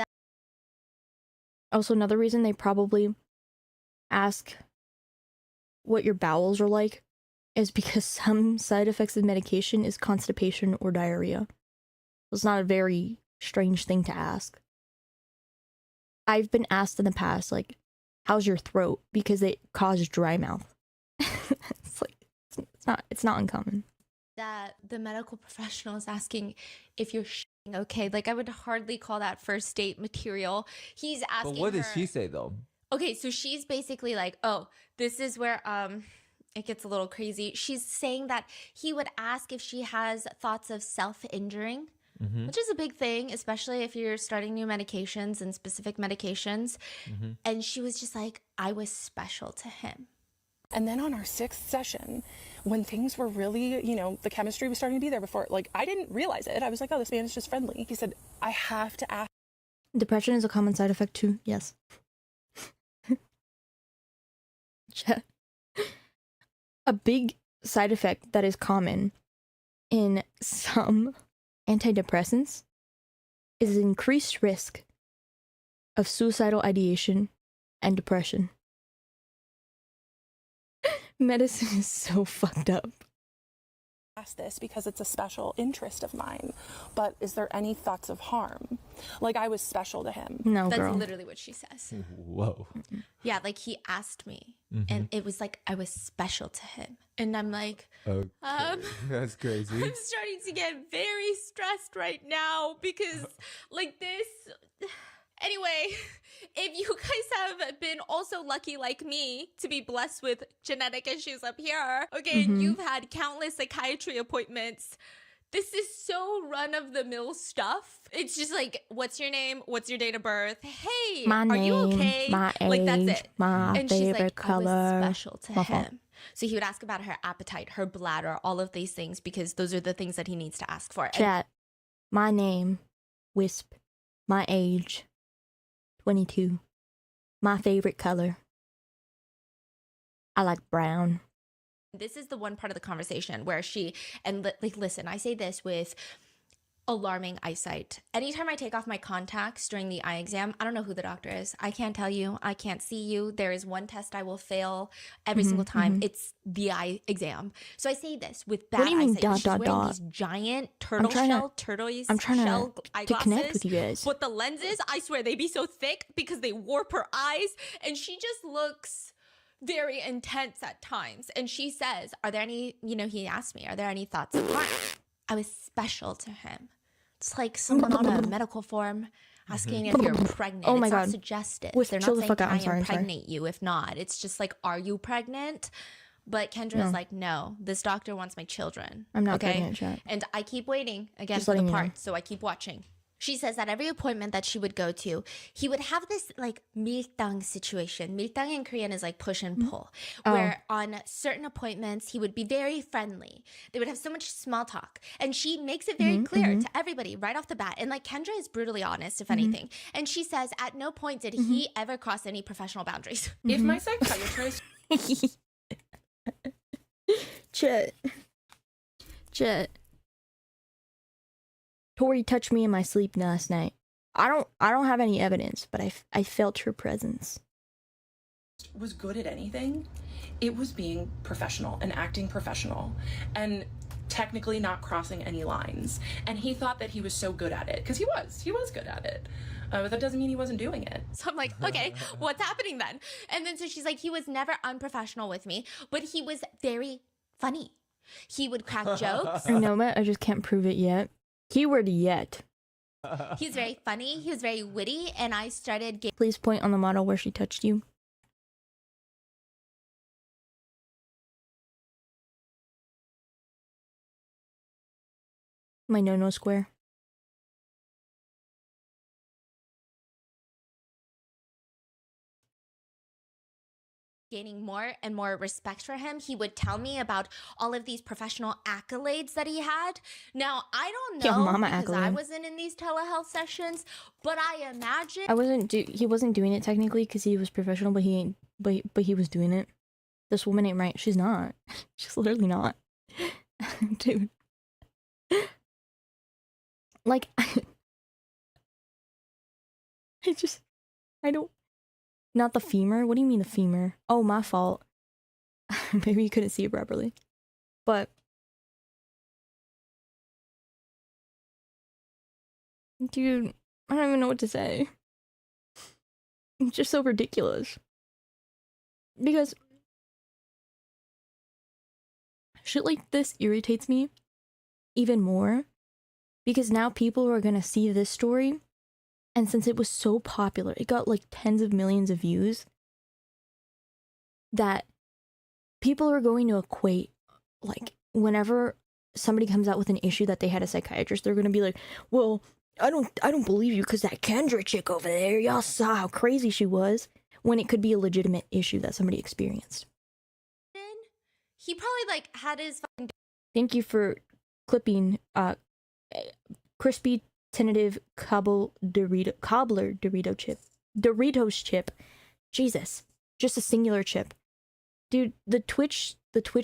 also, another reason they probably ask what your bowels are like is because some side effects of medication is constipation or diarrhea. It's not a very strange thing to ask. I've been asked in the past, like, how's your throat? Because it causes dry mouth. It's like, it's not uncommon.
That the medical professional is asking if you're okay. Like, I would hardly call that first date material. He's asking.
But what did she say though?
Okay, so she's basically like, oh, this is where it gets a little crazy. She's saying that he would ask if she has thoughts of self-injuring, which is a big thing, especially if you're starting new medications and specific medications. And she was just like, I was special to him.
And then on our 6th session, when things were really, you know, the chemistry was starting to be there before, like, I didn't realize it. I was like, oh, this man is just friendly. He said, I have to ask.
Depression is a common side effect too. Yes. A big side effect that is common in some antidepressants is increased risk of suicidal ideation and depression. Medicine is so fucked up.
Ask this because it's a special interest of mine, but is there any thoughts of harm? Like, I was special to him.
No,
That's
girl.
literally what she says.
Whoa.
Yeah, like he asked me, and it was like I was special to him, and I'm like,
Okay. That's crazy.
I'm starting to get very stressed right now because, like, this. Anyway, if you guys have been also lucky like me to be blessed with genetic issues up here, okay, and you've had countless psychiatry appointments, this is so run-of-the-mill stuff. It's just like, what's your name? What's your date of birth? Hey,
My
are you
name,
okay?
my
Like, that's
age,
it.
my
And she's
favorite
like,
color.
I was special to
My fault.
him. So he would ask about her appetite, her bladder, all of these things, because those are the things that he needs to ask for. And
Chat. My name, Wisp. My age, 22. My favorite color, I like brown.
this is the one part of the conversation where she, and like, listen, I say this with alarming eyesight. Anytime I take off my contacts during the eye exam, I don't know who the doctor is. I can't tell you. I can't see you. There is one test I will fail every single time. It's the eye exam. So I say this with bad
What do you mean,
eyesight. She's wearing
dot?
these giant turtle
trying to-
shell, turtle-y
I'm trying
shell
to
eyeglasses.
connect with you guys.
But the lenses, I swear, they be so thick because they warp her eyes. And she just looks very intense at times. And she says, are there any, he asked me, are there any thoughts of harm? I was special to him. It's like someone on a medical form asking if you're pregnant.
Oh my
it's not
God.
suggestive.
Wait,
They're
chill
not
the
saying,
fuck
can
out.
I
I'm sorry.
impregnate you? If not, it's just like, are you pregnant? But Kendra is like, no, this doctor wants my children.
I'm not
okay?
pregnant, chat.
And I keep waiting again
Just
for the
letting you know.
part, so I keep watching. She says that every appointment that she would go to, he would have this like miltang situation. Miltang in Korean is like push and pull, where on certain appointments, he would be very friendly. They would have so much small talk. And she makes it very clear to everybody right off the bat. And like Kendra is brutally honest, if anything. And she says at no point did he ever cross any professional boundaries.
If my psychiatrist
Chet. Tori touched me in my sleep last night. I don't have any evidence, but I felt her presence.
Was good at anything, it was being professional and acting professional and technically not crossing any lines. And he thought that he was so good at it because he was good at it. But that doesn't mean he wasn't doing it.
So I'm like, okay, what's happening then? And then so she's like, he was never unprofessional with me, but he was very funny. He would crack jokes.
I know, but I just can't prove it yet. Keyword yet.
He was very funny. He was very witty. And I started
Please point on the model where she touched you. My no square.
gaining more and more respect for him. He would tell me about all of these professional accolades that he had. Now, I don't
Yo,
know
mama
because I
accolade.
wasn't in these telehealth sessions, but I imagine
He wasn't doing it technically because he was professional, but he ain't. But he was doing it. This woman ain't right. She's not. She's literally not. Dude. Like, I don't. Not the femur? What do you mean the femur? Oh, my fault. Maybe you couldn't see it properly. But. Dude, I don't even know what to say. It's just so ridiculous. Because shit like this irritates me even more. Because now people are gonna see this story. And since it was so popular, it got like tens of millions of views. That people are going to equate, like, whenever somebody comes out with an issue that they had a psychiatrist, they're going to be like, well, I don't believe you because that Kendra chick over there, y'all saw how crazy she was, when it could be a legitimate issue that somebody experienced.
He probably like had his fucking.
Thank you for clipping crispy tentative cobbler Dorito chip. Doritos chip. Jesus. Just a singular chip. Dude, the Twitch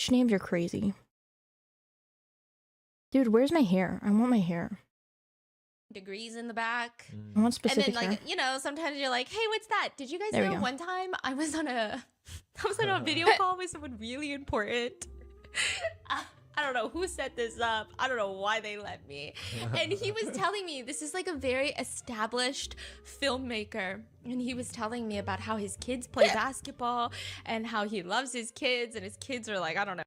names are crazy. Dude, where's my hair? I want my hair.
Degrees in the back.
I want specific
And then, like,
hair.
you know, sometimes you're like, hey, what's that? Did you guys
There we
know
go.
one time I was on a video call with someone really important? I don't know who set this up. I don't know why they let me. And he was telling me, this is like a very established filmmaker. And he was telling me about how his kids play basketball and how he loves his kids. And his kids are like, I don't know.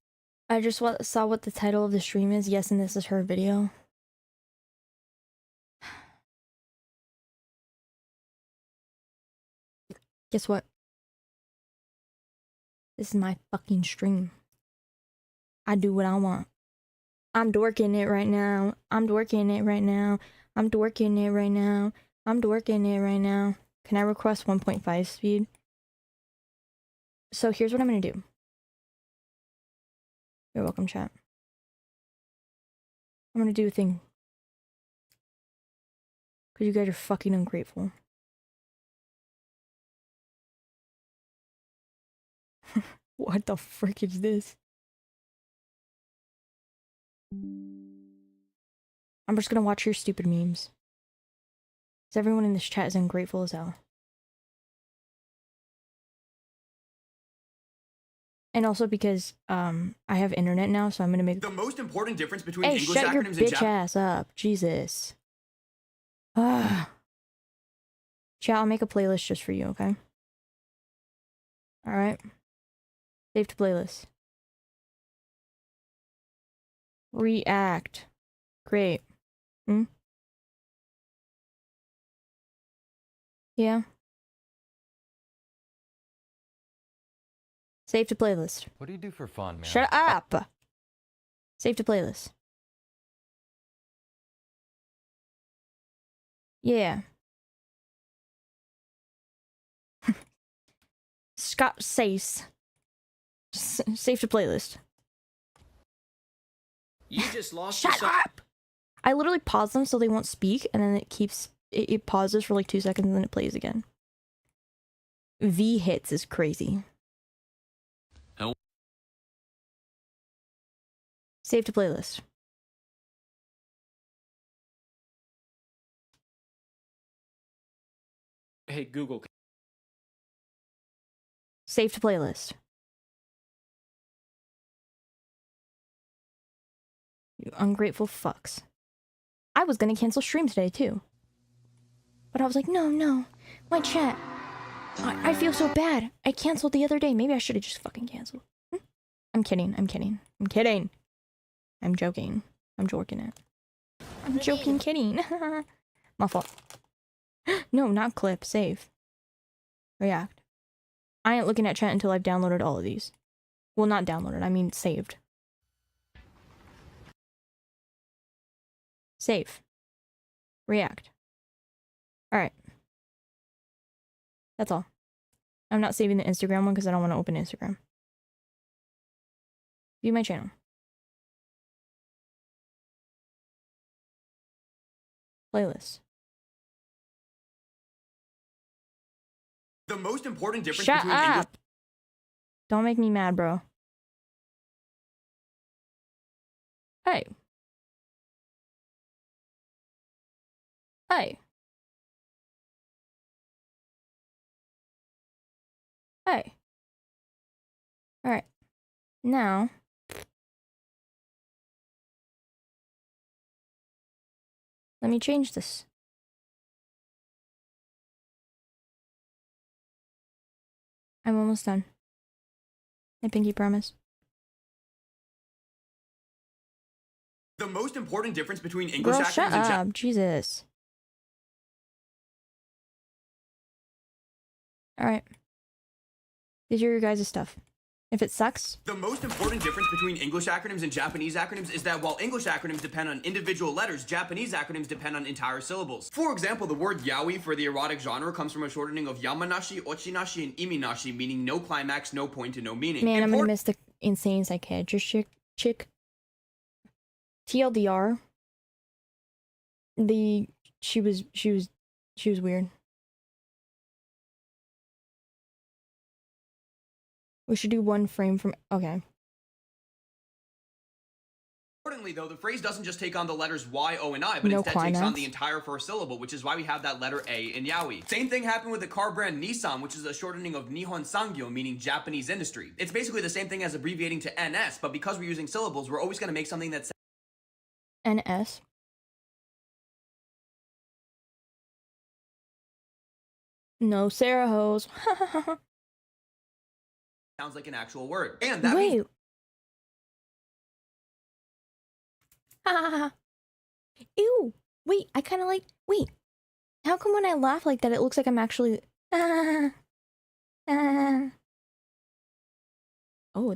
I just saw what the title of the stream is. Yes, and this is her video. Guess what? This is my fucking stream. I do what I want. I'm dorking it right now. I'm dorking it right now. I'm dorking it right now. I'm dorking it right now. Can I request 1.5 speed? So here's what I'm gonna do. You're welcome, chat. I'm gonna do a thing. Because you guys are fucking ungrateful. What the frick is this? I'm just gonna watch your stupid memes. Because everyone in this chat is ungrateful as hell. And also because I have internet now, so I'm gonna make
The most important difference between
Hey,
English
shut your
acronyms and
bitch ass up. Jesus. Ah. Chat, I'll make a playlist just for you, okay? Alright. Save to playlist. React. Great. Hmm? Yeah. Save to playlist.
What do you do for fun, man?
Shut up! Save to playlist. Yeah. Scott says. Save to playlist.
You just lost
Shut up! I literally pause them so they won't speak, and then it pauses for like 2 seconds and then it plays again. V hits is crazy.
Oh.
Save to playlist.
Hey, Google.
Save to playlist. You ungrateful fucks. I was gonna cancel stream today too. But I was like, no. My chat. I feel so bad. I canceled the other day. Maybe I should have just fucking canceled. I'm kidding. I'm joking. I'm jorking it. I'm joking, kidding. My fault. No, not clip. Save. React. I ain't looking at chat until I've downloaded all of these. Well, not downloaded. I mean saved. Save. React. Alright. That's all. I'm not saving the Instagram one because I don't want to open Instagram. View my channel. Playlist.
The most important difference
Shut
between English.
up! Don't make me mad, bro. Hey. Hey. Hey. Alright. Now. Let me change this. I'm almost done. I pinky promise.
The most important difference between English
Girl,
acronyms
shut
and
up. Jesus. Alright. These are your guys' stuff. If it sucks.
The most important difference between English acronyms and Japanese acronyms is that while English acronyms depend on individual letters, Japanese acronyms depend on entire syllables. For example, the word yaoi for the erotic genre comes from a shortening of yamanashi, ochinashi, and iminashi, meaning no climax, no point, and no meaning.
Man, I'm gonna miss the insane psychiatrist chick. TLDR. She was weird. We should do one frame from, okay.
Importantly, though, the phrase doesn't just take on the letters Y, O, and I, but
No
instead takes on
climax.
the entire first syllable, which is why we have that letter A in yaoi. Same thing happened with the car brand Nissan, which is a shortening of Nihon Sangyo, meaning Japanese industry. It's basically the same thing as abbreviating to NS, but because we're using syllables, we're always going to make something that
NS. No Sarah hose.
sounds like an actual word. And that
Wait.
means
Ew. Wait, I kind of like. Wait. How come when I laugh like that, it looks like I'm actually. Oh,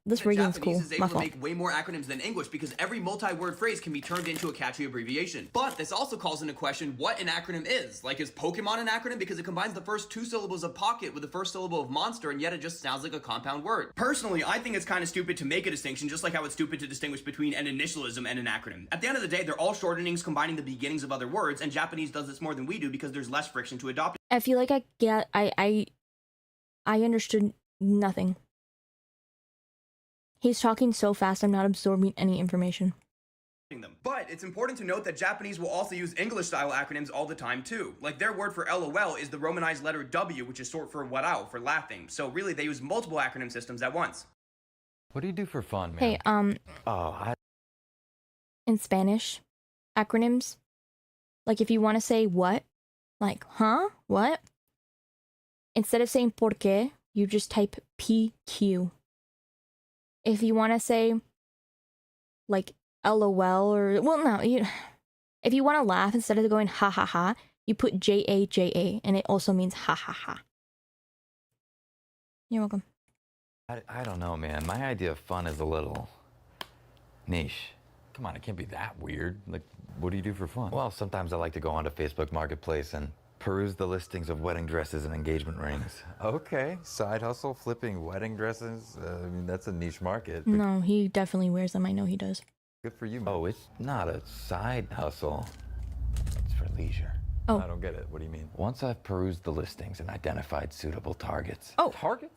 this rigging's cool.
Japanese is
My
able to
fault.
make way more acronyms than English because every multi-word phrase can be turned into a catchy abbreviation. But this also calls into question what an acronym is. Like, is Pokemon an acronym because it combines the first two syllables of pocket with the first syllable of monster, and yet it just sounds like a compound word? Personally, I think it's kind of stupid to make a distinction, just like how it's stupid to distinguish between an initialism and an acronym. At the end of the day, they're all shortenings combining the beginnings of other words, and Japanese does this more than we do because there's less friction to adopt.
I feel like I understood nothing. He's talking so fast, I'm not absorbing any information.
Them. But it's important to note that Japanese will also use English-style acronyms all the time too. Like their word for LOL is the romanized letter W, which is short for warao, for laughing. So really, they use multiple acronym systems at once.
What do you do for fun, man?
Hey, in Spanish, acronyms, like if you want to say what, like, huh? What? Instead of saying por qué, you just type PQ. If you want to say, like, LOL or, well, no, if you want to laugh, instead of going ha ha ha, you put JA, and it also means ha ha ha. You're welcome.
I don't know, man. My idea of fun is a little niche. Come on, it can't be that weird. Like, what do you do for fun? Well, sometimes I like to go onto Facebook Marketplace and peruse the listings of wedding dresses and engagement rings. Okay, side hustle, flipping wedding dresses. I mean, that's a niche market.
No, he definitely wears them. I know he does.
Good for you, man. Oh, it's not a side hustle. It's for leisure.
Oh.
I don't get it. What do you mean? Once I've perused the listings and identified suitable targets.
Oh.
Targets?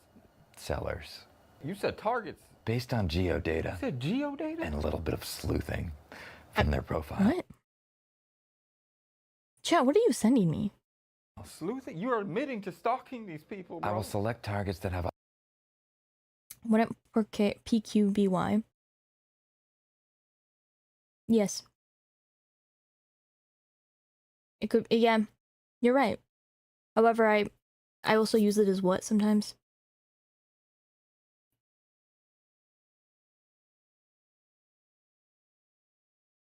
Sellers. You said targets. Based on geodata. You said geodata? And a little bit of sleuthing from their profile.
What? Chat, what are you sending me?
Sleuthing? You're admitting to stalking these people, bro. I will select targets that have a...
What por qué PQBY? Yes. It could, yeah, you're right. However, I also use it as what sometimes.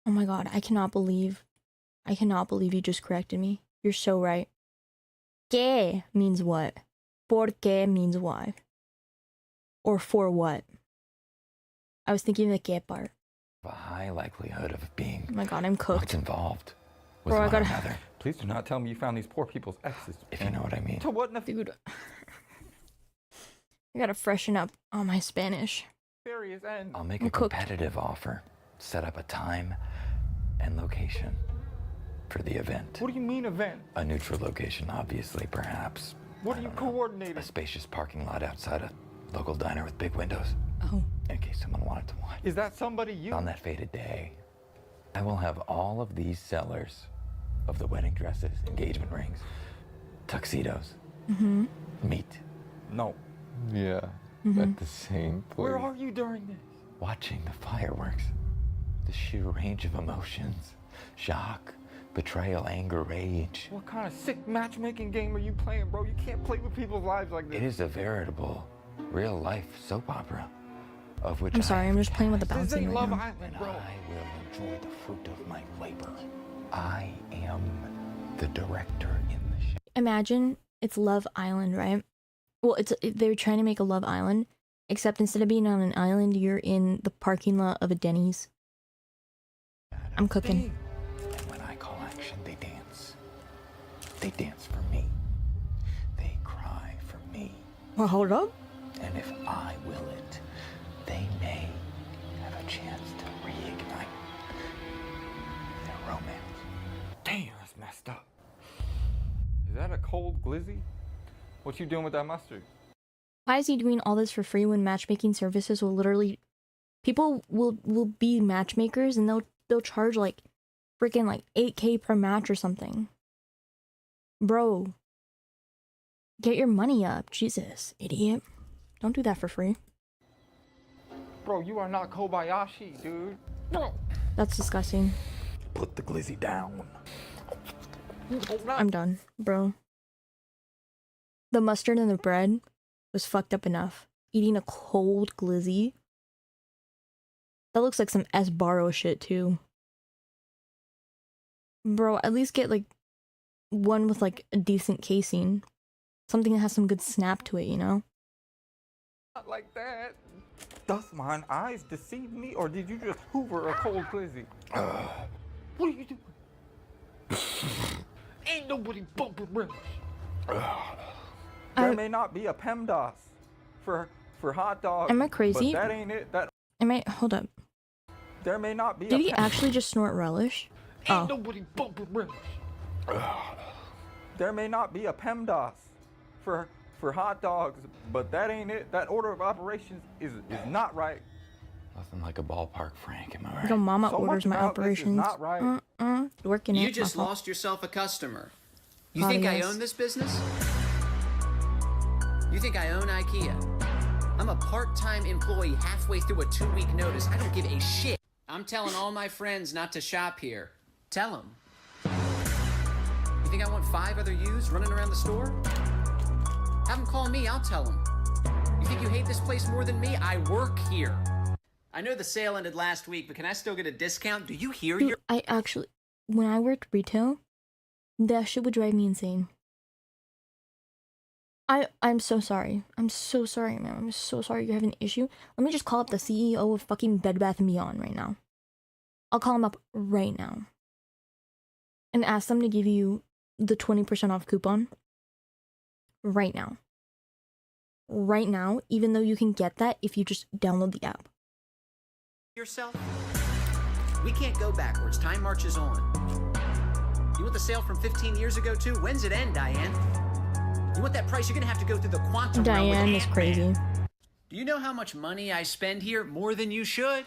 Oh my god, I cannot believe you just corrected me. You're so right. Que means what? Por qué means why. Or for what. I was thinking the que part.
a high likelihood of being...
Oh my god, I'm cooked.
What's involved with
Bro,
one another. Please do not tell me you found these poor people's exes. If you know what I mean.
To what dude? I gotta freshen up on my Spanish.
I'll make a competitive offer. Set up a time and location for the event.
What do you mean event?
A neutral location, obviously, perhaps.
What are you coordinating?
A spacious parking lot outside a local diner with big windows.
Oh.
In case someone wanted to watch.
Is that somebody you...
On that fated day, I will have all of these sellers of the wedding dresses, engagement rings, tuxedos, meet.
No.
Yeah, at the same place.
Where are you during this?
Watching the fireworks. The sheer range of emotions. Shock, betrayal, anger, rage.
What kind of sick matchmaking game are you playing, bro? You can't play with people's lives like this.
It is a veritable, real-life soap opera, of which
I'm sorry, I'm just playing with the
This
bouncing
ain't
right
Love
now.
Island, bro.
I will enjoy the fruit of my labor. I am the director in the show.
Imagine it's Love Island, right? Well, they were trying to make a Love Island, Except instead of being on an island, you're in the parking lot of a Denny's. I'm cooking.
And when I call action, they dance. They dance for me. They cry for me.
Well, hold up.
And if I will it, they may have a chance to reignite their romance. Damn, that's messed up. Is that a cold glizzy? What you doing with that mustard?
Why is he doing all this for free when matchmaking services will literally... People will be matchmakers and they'll charge like freaking like 8K per match or something. Bro. Get your money up. Jesus, idiot. Don't do that for free.
Bro, you are not Kobayashi, dude. Bro.
That's disgusting.
Put the glizzy down.
I'm done, bro. The mustard and the bread was fucked up enough. Eating a cold glizzy? That looks like some S-Baro shit, too. Bro, at least get, like, one with, like, a decent casing. Something that has some good snap to it, you know?
Not like that. Does mine eyes deceive me, or did you just hoover a cold glizzy? What are you doing? Ain't nobody bumping rims. There may not be a PEMDAS for hot dogs.
Am I crazy?
But that ain't it.
Hold up.
There may not be.
Did he actually just snort relish?
Ain't nobody bumping rims. There may not be a PEMDAS for hot dogs, but that ain't it. That order of operations is not right.
Nothing like a ballpark, Frank. Am I right?
Yo, mama orders my operations.
Not right.
Working
You
it.
just lost yourself a customer. You think I own this business? You think I own IKEA? I'm a part-time employee halfway through a 2-week notice. I don't give a shit. I'm telling all my friends not to shop here. Tell them. You think I want 5 other yous running around the store? Have them call me, I'll tell them. You think you hate this place more than me? I work here. I know the sale ended last week, but can I still get a discount? Do you hear your...
I actually... When I worked retail, that shit would drive me insane. I'm so sorry. I'm so sorry, man. I'm so sorry you're having an issue. Let me just call up the CEO of fucking Bed Bath & Beyond right now. I'll call him up right now. And ask them to give you the 20% off coupon. Right now. Right now, even though you can get that if you just download the app.
yourself? We can't go backwards. Time marches on. You want the sale from 15 years ago too? When's it end, Diane? You want that price? You're gonna have to go through the quantum realm with
Diane is crazy.
Do you know how much money I spend here? More than you should.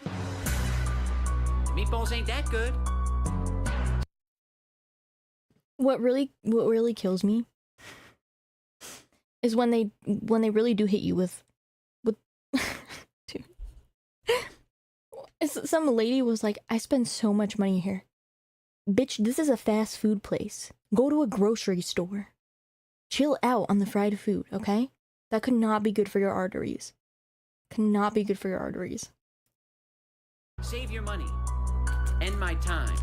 Meatballs ain't that good.
What really kills me is when they really do hit you with dude. Some lady was like, I spend so much money here. Bitch, this is a fast food place. Go to a grocery store. Chill out on the fried food, okay? That could not be good for your arteries. Cannot be good for your arteries.
Save your money and my time.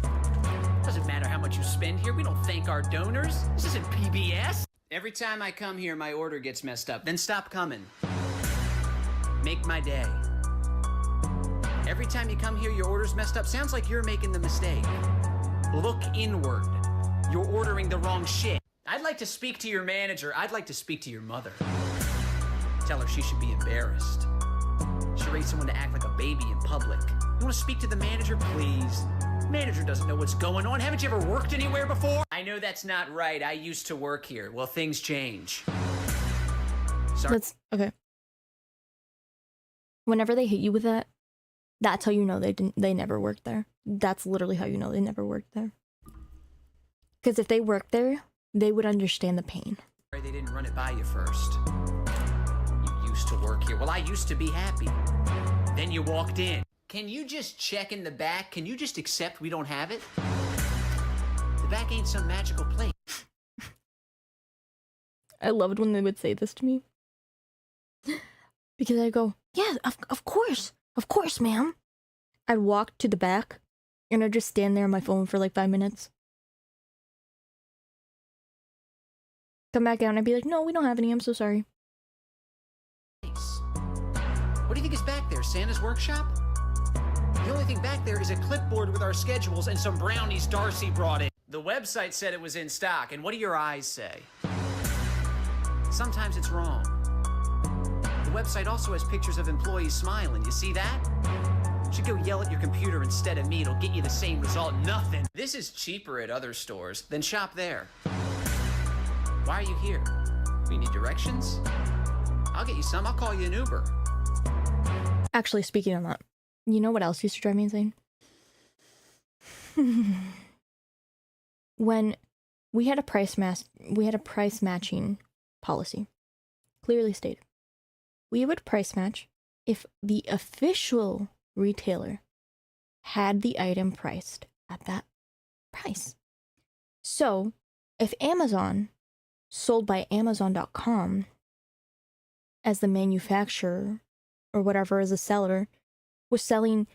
Doesn't matter how much you spend here. We don't thank our donors. This isn't PBS. Every time I come here, my order gets messed up. Then stop coming. Make my day. Every time you come here, your order's messed up. Sounds like you're making the mistake. Look inward. You're ordering the wrong shit. I'd like to speak to your manager. I'd like to speak to your mother. Tell her she should be embarrassed. She raised someone to act like a baby in public. You want to speak to the manager, please? Manager doesn't know what's going on. Haven't you ever worked anywhere before? I know that's not right. I used to work here. Well, things change. Sorry.
Okay. Whenever they hit you with that, that's how you know they never worked there. That's literally how you know they never worked there. Because if they worked there, they would understand the pain.
They didn't run it by you first. You used to work here. Well, I used to be happy. Then you walked in. Can you just check in the back? Can you just accept we don't have it? The back ain't some magical place.
I loved when they would say this to me. Because I'd go, yeah, of course, ma'am. I'd walk to the back, and I'd just stand there on my phone for like 5 minutes. Come back out, and I'd be like, no, we don't have any, I'm so sorry.
do you think is back there? Santa's workshop? The only thing back there is a clipboard with our schedules and some brownies Darcy brought in. The website said it was in stock, and what do your eyes say? Sometimes it's wrong. The website also has pictures of employees smiling. You see that? You should go yell at your computer instead of me. It'll get you the same result. Nothing. This is cheaper at other stores. Then shop there. Why are you here? You need directions? I'll get you some. I'll call you an Uber.
Actually, speaking on that, you know what else used to drive me insane? When we had a price matching policy, clearly stated. We would price match if the official retailer had the item priced at that price. So, if Amazon, sold by Amazon.com, as the manufacturer or whatever as a seller, was selling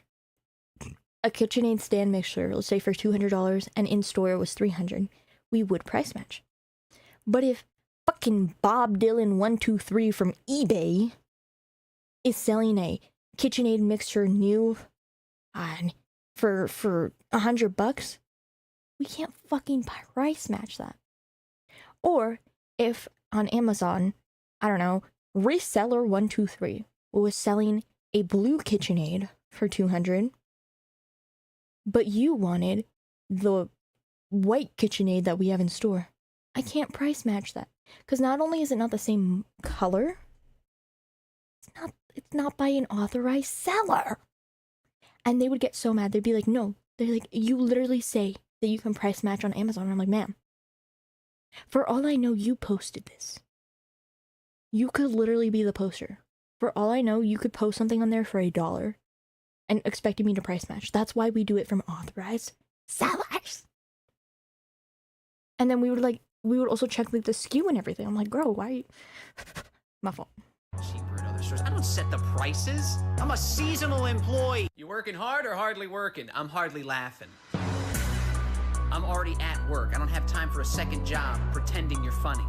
a KitchenAid stand mixer, let's say for $200, and in store was $300, we would price match. But if fucking Bob Dylan 123 from eBay is selling a KitchenAid mixer new for $100, we can't fucking price match that. Or if on Amazon, I don't know, reseller 123 was selling a blue KitchenAid for $200, but you wanted the white KitchenAid that we have in store, I can't price match that. Because not only is it not the same color, it's not by an authorized seller. And they would get so mad. They'd be like, no. They're like, you literally say that you can price match on Amazon. And I'm like, ma'am, for all I know, you posted this. You could literally be the poster. For all I know, you could post something on there for $1 and expecting me to price match. That's why we do it from authorized sellers. And then we would also check like the SKU and everything. I'm like, girl, why are you... My fault.
Cheaper at other stores. I don't set the prices. I'm a seasonal employee. You working hard or hardly working? I'm hardly laughing. I'm already at work. I don't have time for a second job pretending you're funny.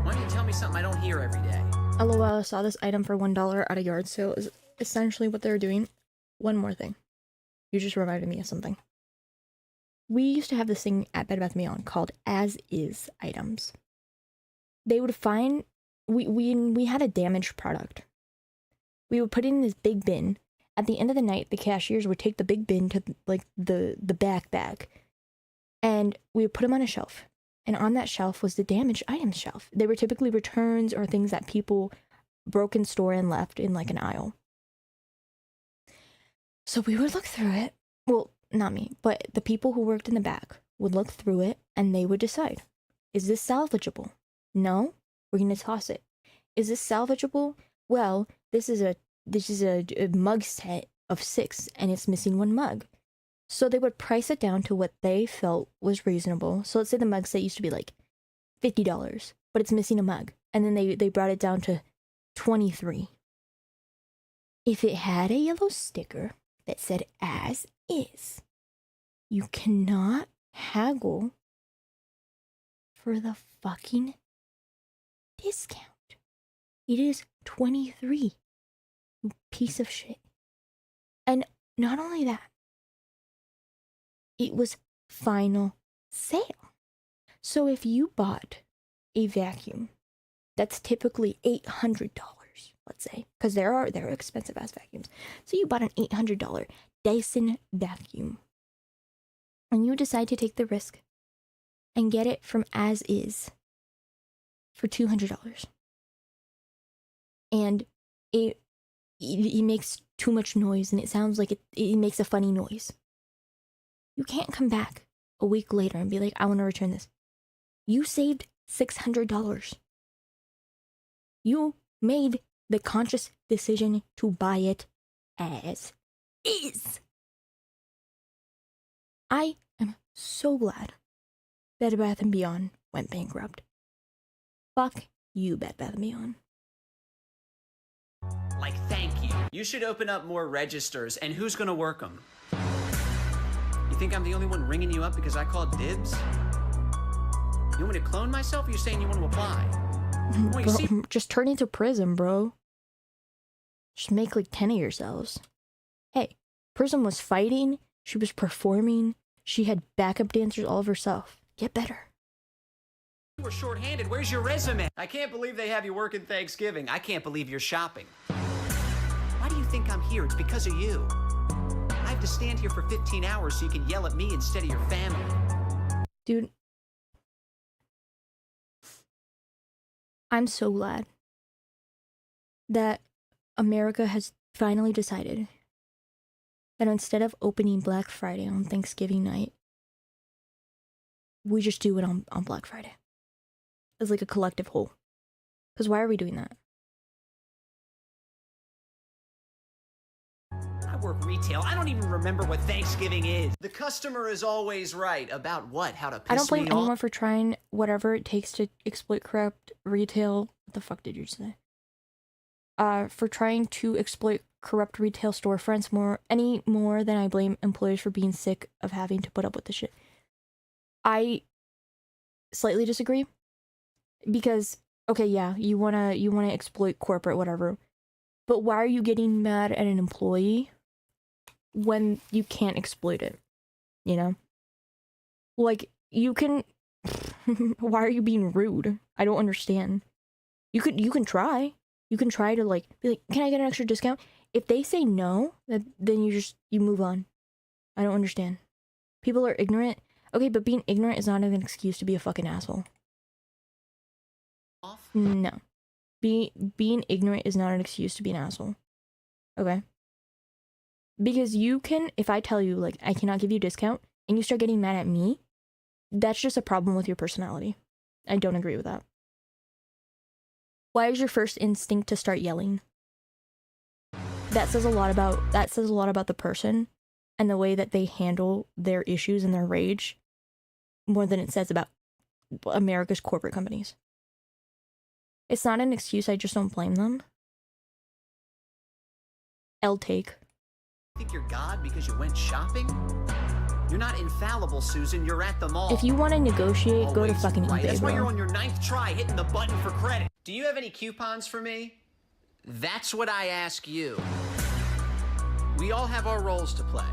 Why don't you tell me something I don't hear every day?
LOL, I saw this item for $1 at a yard sale. Is essentially what they're doing. One more thing. You just reminded me of something. We used to have this thing at Bed Bath & Beyond called as-is items. They would find... We had a damaged product. We would put it in this big bin. At the end of the night, the cashiers would take the big bin to like the back bag, and we would put them on a shelf. And on that shelf was the damaged items shelf. They were typically returns or things that people broke in store and left in like an aisle. So we would look through it. Well, not me, but the people who worked in the back would look through it and they would decide, is this salvageable? No, we're going to toss it. Is this salvageable? Well, this is a mug set of 6 and it's missing 1 mug. So they would price it down to what they felt was reasonable. So let's say the mug set used to be like $50, but it's missing a mug. And then they brought it down to $23. If it had a yellow sticker that said as is, you cannot haggle for the fucking discount. It is $23, you piece of shit. And not only that, it was final sale. So if you bought a vacuum that's typically $800, let's say, because they're expensive ass vacuums. So you bought an $800 Dyson vacuum, and you decide to take the risk and get it from as is for $200, and it makes too much noise and it sounds like it makes a funny noise. You can't come back a week later and be like, I want to return this. You saved $600. You made the conscious decision to buy it as is. I am so glad Bed Bath & Beyond went bankrupt. Fuck you, Bed Bath & Beyond.
Like, thank you. You should open up more registers, and who's gonna work them? You think I'm the only one ringing you up because I called dibs? You want me to clone myself, or you're saying you want to apply?
Bro, just turn into prison, bro. Just make like 10 of yourselves. Hey, person was fighting, she was performing, she had backup dancers all of herself. Get better.
We're short-handed. Where's your resume? I can't believe they have you working Thanksgiving. I can't believe you're shopping. Why do you think I'm here? It's because of you. I have to stand here for 15 hours so you can yell at me instead of your family.
Dude, I'm so glad that America has finally decided that instead of opening Black Friday on Thanksgiving night, we just do it on Black Friday. As like a collective whole. Because why are we doing that?
I work retail. I don't even remember what Thanksgiving is. The customer is always right. About what? How to piss
I don't blame
me
anyone
off?
for trying whatever it takes to exploit corrupt retail. What the fuck did you say? For trying to exploit corrupt retail storefronts any more than I blame employers for being sick of having to put up with this shit. I slightly disagree. Because, okay, yeah, you wanna exploit corporate whatever. But why are you getting mad at an employee when you can't exploit it? You know? Like, you can... Why are you being rude? I don't understand. You can try. You can try to, like, be like, can I get an extra discount? If they say no, then you move on. I don't understand. People are ignorant. Okay, but being ignorant is not an excuse to be a fucking asshole. No. Being ignorant is not an excuse to be an asshole. Okay? Because you can, if I tell you, like, I cannot give you a discount, and you start getting mad at me, that's just a problem with your personality. I don't agree with that. Why is your first instinct to start yelling? That says a lot about the person and the way that they handle their issues and their rage more than it says about America's corporate companies. It's not an excuse, I just don't blame them. I'll take.
Think you're God because you went shopping? You're not infallible, Susan. You're at the mall.
If you want to negotiate, go to
Always
fucking
right.
eBay,
That's why you're
bro.
on your 9th try hitting the button for credit. Do you have any coupons for me? That's what I ask you. We all have our roles to play.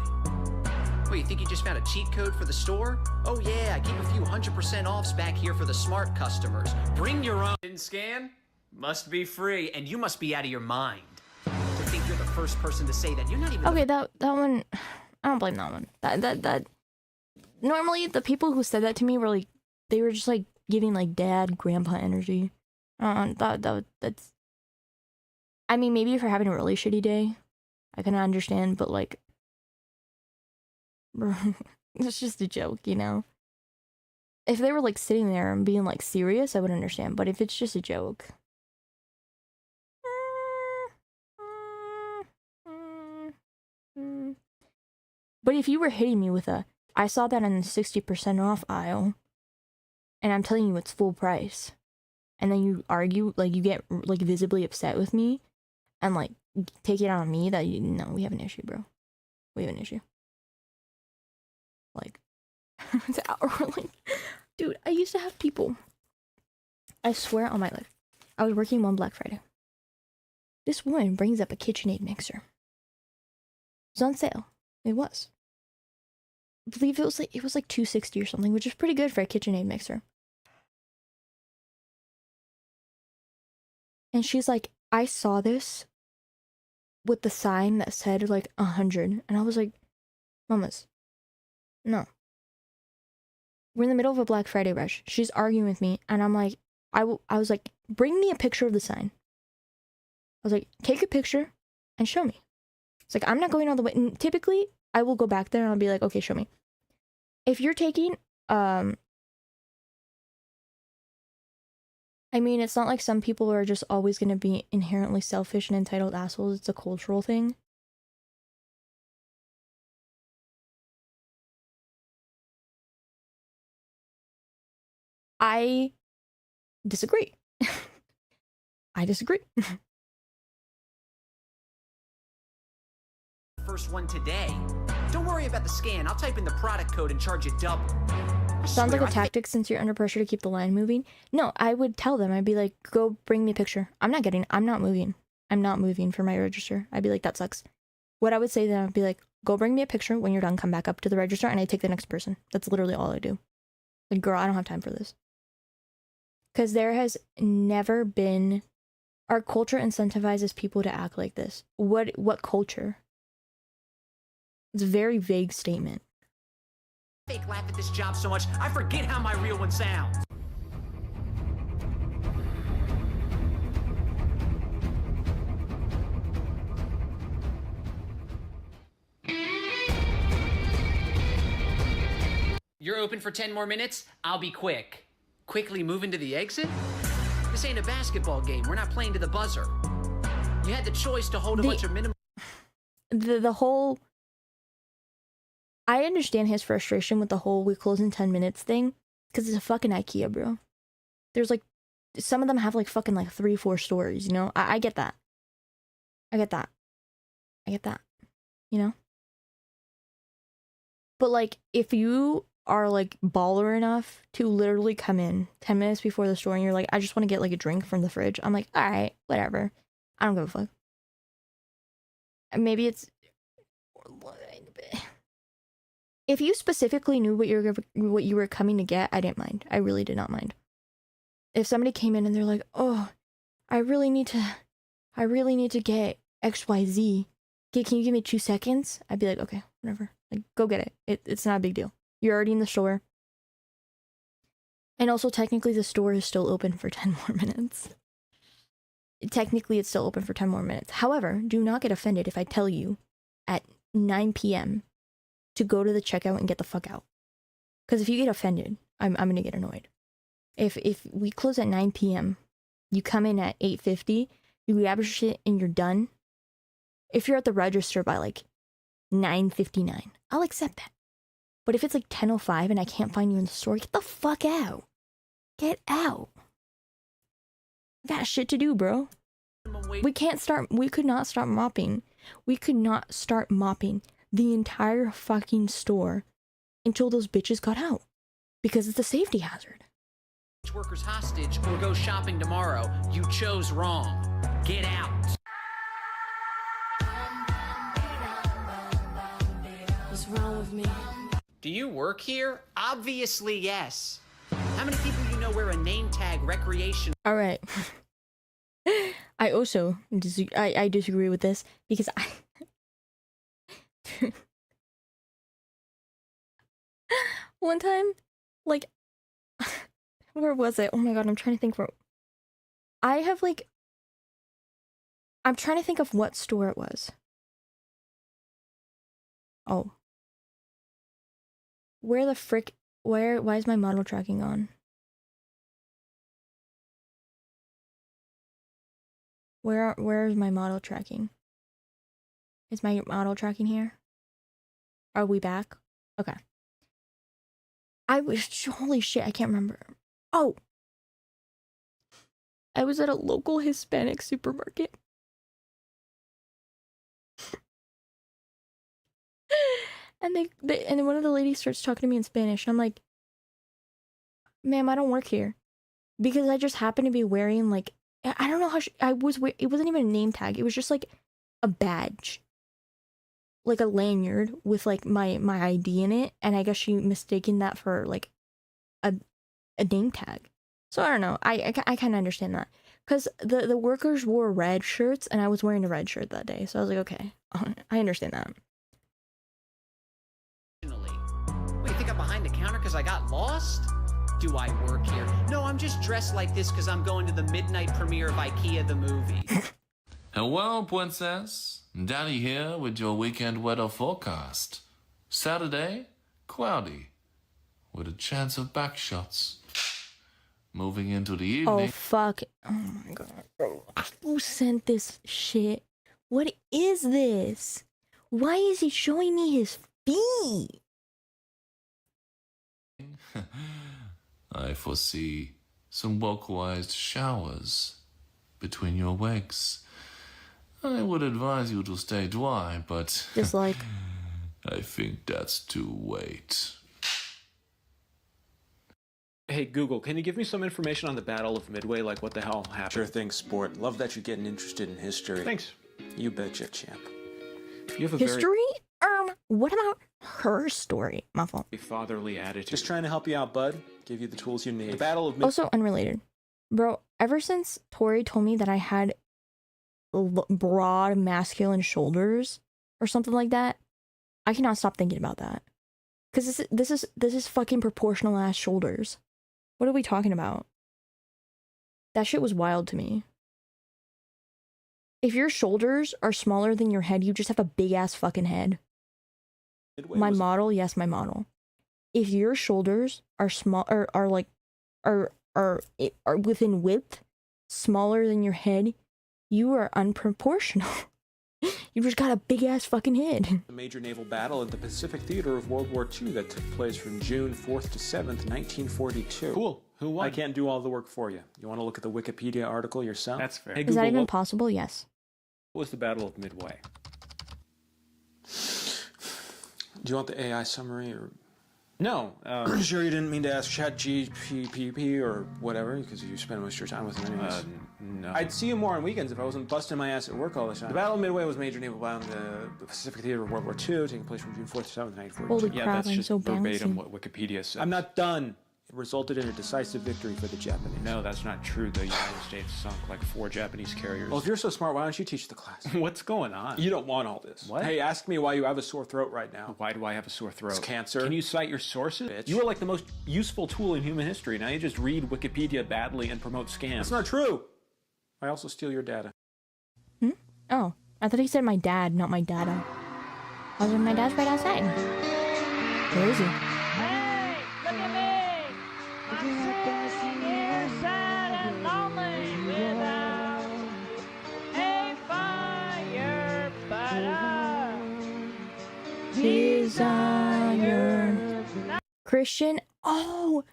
What, you think you just found a cheat code for the store? Oh yeah, I keep a few 100% offs back here for the smart customers. Bring your own. Didn't scan? Must be free, and you must be out of your mind. To think you're the first person to say that. You're not even
Okay, that one, I don't blame that one. That normally the people who said that to me were like, they were just like giving like dad, grandpa energy. That's. I mean, maybe if you're having a really shitty day, I can understand, but like, bro, it's just a joke, you know? If they were like sitting there and being like serious, I would understand, but if it's just a joke. But if you were hitting me with a, I saw that in the 60% off aisle, and I'm telling you it's full price, and then you argue, like you get like visibly upset with me, and like take it on me, no, we have an issue, bro. We have an issue. Like, like, dude, I used to have people. I swear on my life, I was working one Black Friday. This woman brings up a KitchenAid mixer. It was on sale. It was. I believe it was like $260 or something, which is pretty good for a KitchenAid mixer. And she's like, I saw this with the sign that said like 100, and I was like, mamas, no. We're in the middle of a Black Friday rush. She's arguing with me, and I'm like, I was like, bring me a picture of the sign. I was like, take a picture and show me. It's like, I'm not going all the way. And typically, I will go back there and I'll be like, okay, show me. If you're taking, I mean, it's not like some people are just always going to be inherently selfish and entitled assholes. It's a cultural thing. I disagree. I disagree.
First one today. Don't worry about the scan. I'll type in the product code and charge you double.
Sounds like a tactic since you're under pressure to keep the line moving. No, I would tell them. I'd be like, go bring me a picture. I'm not moving. I'm not moving for my register. I'd be like, that sucks. What I would say then, I'd be like, go bring me a picture. When you're done, come back up to the register, and I take the next person. That's literally all I do. Like, girl, I don't have time for this. Because there has never been... Our culture incentivizes people to act like this. What culture? It's a very vague statement.
Fake laugh at this job so much, I forget how my real one sounds. You're open for 10 more minutes? I'll be quick. Quickly move into the exit? This ain't a basketball game. We're not playing to the buzzer. You had the choice to hold a bunch of minimum...
The whole... I understand his frustration with the whole we close in 10 minutes thing. Because it's a fucking IKEA, bro. There's like... Some of them have like fucking like 3-4 stories, you know? I get that. I get that. I get that. You know? But like, if you are like baller enough to literally come in 10 minutes before the store and you're like, I just want to get like a drink from the fridge, I'm like, all right, whatever. I don't give a fuck. Maybe it's... If you specifically knew what you were coming to get, I didn't mind. I really did not mind. If somebody came in and they're like, oh, I really need to get XYZ. Can you give me 2 seconds? I'd be like, okay, whatever. Like, go get it. It's not a big deal. You're already in the store. And also, technically, the store is still open for 10 more minutes. Technically, it's still open for 10 more minutes. However, do not get offended if I tell you at 9 p.m. to go to the checkout and get the fuck out. Because if you get offended, I'm going to get annoyed. If we close at 9 p.m., you come in at 8:50, you grab your shit and you're done. If you're at the register by like 9:59, I'll accept that. But if it's like 10:05 and I can't find you in the store, get the fuck out. Get out. I got shit to do, bro. We could not start mopping. We could not start mopping the entire fucking store until those bitches got out. Because it's a safety hazard.
Workers hostage or go shopping tomorrow. You chose wrong. Get out.
What's wrong with me?
Do you work here? Obviously, yes. How many people you know wear a name tag recreation?
All right. I also I disagree with this because one time, like, where was it? Oh my god, I'm trying to think where. I'm trying to think of what store it was. Oh. Where the frick? Why is my model tracking on? Where is my model tracking? Is my model tracking here? Are we back? Okay. Holy shit, I can't remember. Oh! I was at a local Hispanic supermarket. And and one of the ladies starts talking to me in Spanish. And I'm like, ma'am, I don't work here. Because I just happened to be wearing, like, I don't know how it wasn't even a name tag. It was just like a badge. Like a lanyard with like my ID in it. And I guess she mistaken that for like a name tag. So I don't know. I kind of understand that. Because the workers wore red shirts and I was wearing a red shirt that day. So I was like, okay, I understand that.
Wait, you think I'm behind the counter because I got lost? Do I work here? No, I'm just dressed like this because I'm going to the midnight premiere of IKEA the movie.
Hello, princess. Daddy here with your weekend weather forecast. Saturday, cloudy, with a chance of backshots. Moving into the evening.
Oh, fuck. Oh my god, bro. Who sent this shit? What is this? Why is he showing me his feet?
I foresee some localized showers between your legs. I would advise you to stay dry, but
just like
I think that's too late.
Hey Google, can you give me some information on the Battle of Midway? Like what the hell happened?
Sure thing, sport. Love that you're getting interested in history.
Thanks.
You betcha, champ.
You have a
History? What about her story? My fault.
very fatherly attitude.
Just trying to help you out, bud. Give you the tools you need. The Battle of Midway.
Also unrelated. Bro, ever since Tori told me that I had broad masculine shoulders or something like that, I cannot stop thinking about that. Cause this is fucking proportional ass shoulders. What are we talking about? That shit was wild to me. If your shoulders are smaller than your head, you just have a big ass fucking head. My model, yes, my model. If your shoulders are small or are within width smaller than your head, you are unproportional. You just got a big ass fucking head.
A major naval battle at the Pacific Theater of World War II that took place from June 4th to 7th, 1942.
Cool. Who won?
I can't do all the work for you. You want to look at the Wikipedia article yourself?
That's fair.
Hey,
Is
Google,
that even
what
possible? Yes.
was the Battle of Midway?
Do you want the AI summary or?
No.
Sure you didn't mean to ask ChatGPT or whatever, because you spend most of your time with him anyways.
No.
I'd see you more on weekends if I wasn't busting my ass at work all the time. The Battle of Midway was a major naval battle in the Pacific Theater of World War II, taking place from June 4th to 7th, 1942.
Holy
Yeah,
crap,
that's
I'm
just
so
verbatim
bouncy.
what Wikipedia says.
I'm not done. It resulted in a decisive victory for the Japanese.
No, that's not true. The United States sunk like 4 Japanese carriers.
Well, if you're so smart, why don't you teach the class?
What's going on?
You don't want all this.
What?
Hey, ask me why you have a sore throat right now.
Why do I have a sore throat?
It's cancer.
Can you cite your sources?
Bitch.
You are like the most useful tool in human history. Now you just read Wikipedia badly and promote scams.
That's not true. I also steal your data.
Oh, I thought he said my dad, not my data. I was like, my dad's right outside. Where is he?
Hey, look at me! I'm sitting here sad and lonely without a fire, but a desire.
Christian? Oh!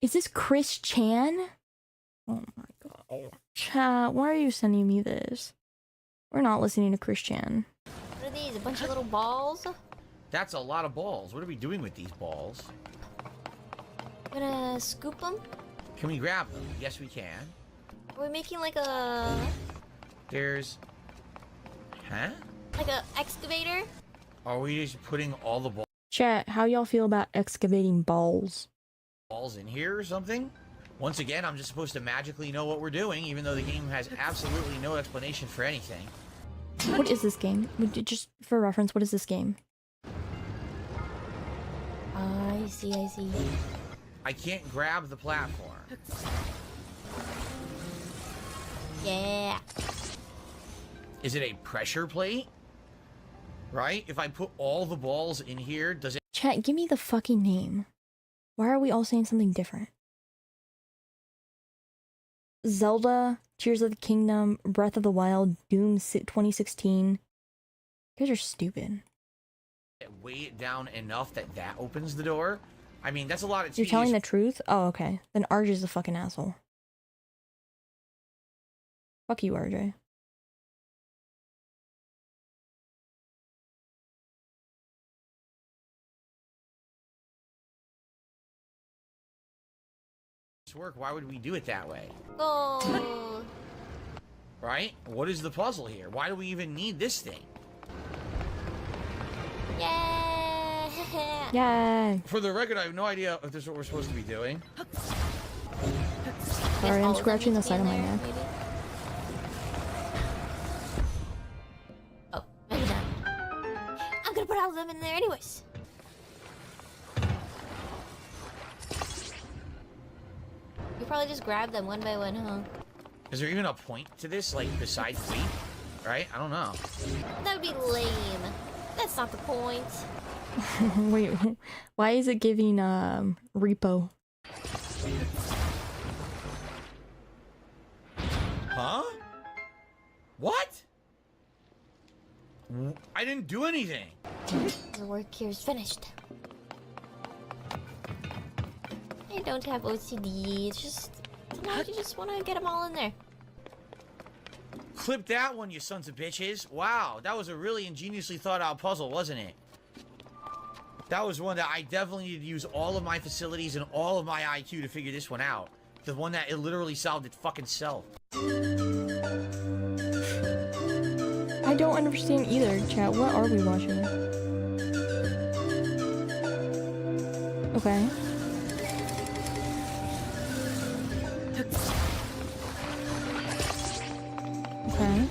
Is this Chris Chan? Oh my god. Chat, why are you sending me this? We're not listening to Chris Chan.
What are these? A bunch of little balls?
That's a lot of balls. What are we doing with these balls?
Gonna scoop them?
Can we grab them? Yes, we can.
Are we making like a
There's... Huh?
excavator?
Are we just putting all the
Chat, how y'all feel about excavating balls?
balls in here or something? Once again, I'm just supposed to magically know what we're doing, even though the game has absolutely no explanation for anything.
What is this game? Just for reference, what is this game?
I see.
I can't grab the platform.
Yeah.
Is it a pressure plate? Right? If I put all the balls in here, does it...
Chat, give me the fucking name. Why are we all saying something different? Zelda, Tears of the Kingdom, Breath of the Wild, Doom 2016. You guys are stupid.
weigh it down enough that that opens the door? I mean, that's a lot of
You're telling the truth? Oh, okay. Then RJ is a fucking asshole. Fuck you, RJ.
work. Why would we do it that way?
Oh.
Right? What is the puzzle here? Why do we even need this thing?
Yeah.
Yay.
For the record, I have no idea if this is what we're supposed to be doing.
Sorry, I'm scratching the side of my neck.
Maybe. Oh, maybe not. I'm gonna put all of them in there anyways. You probably just grab them one by one, huh?
Is there even a point to this, like, besides weight? Right? I don't know.
That would be lame. That's not the point.
Wait, why is it giving repo?
Huh? What? I didn't do anything.
The work here is finished. I don't have OCD. It's just sometimes you just want to get them all in there.
Clip that one, you sons of bitches. Wow, that was a really ingeniously thought out puzzle, wasn't it? That was one that I definitely need to use all of my facilities and all of my IQ to figure this one out. The one that it literally solved it fucking self.
I don't understand either, chat. What are we watching? Okay. Okay.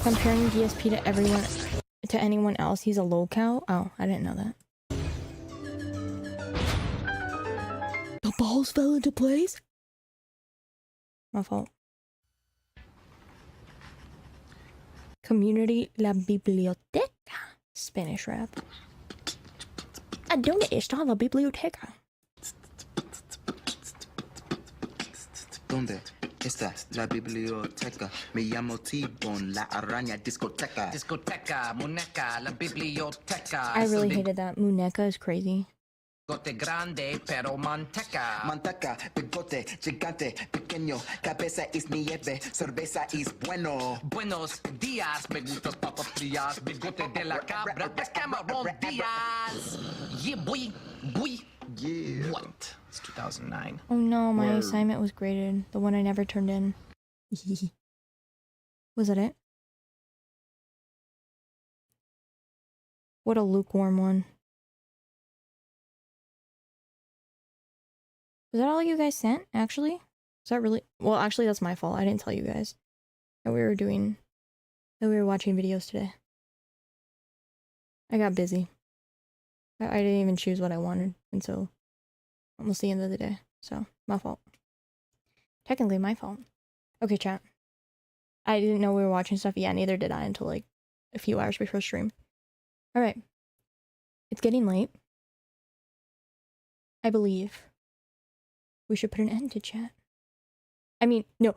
Comparing DSP to anyone else, he's a lolcow? Oh, I didn't know that. The balls fell into place? My fault. Community La Biblioteca. Spanish rap. ¿A dónde está la biblioteca?
¿Dónde está la biblioteca? Me llamo T-Bone, la araña discoteca. Discoteca, muñeca, la biblioteca.
I really hated that. Muñeca is crazy.
Bigote grande, pero manteca. Manteca, bigote, gigante, pequeño. Cabeza es nieve, cerveza es bueno. Buenos días, me gustas papas frías. Bigote de la cabra, es Cameron Díaz. Yeah, boy, boy. Yeah. What? It's 2009.
Oh no, my
Word.
assignment was graded. The one I never turned in. Was that it? What a lukewarm one. Was that all you guys sent, actually? Is that really? Well, actually, that's my fault. I didn't tell you guys that we were watching videos today. I got busy. I didn't even choose what I wanted until almost the end of the day. So, my fault. Technically, my fault. Okay, chat. I didn't know we were watching stuff. Yeah, neither did I until like a few hours before stream. Alright. It's getting late. I believe we should put an end to chat. I mean, no.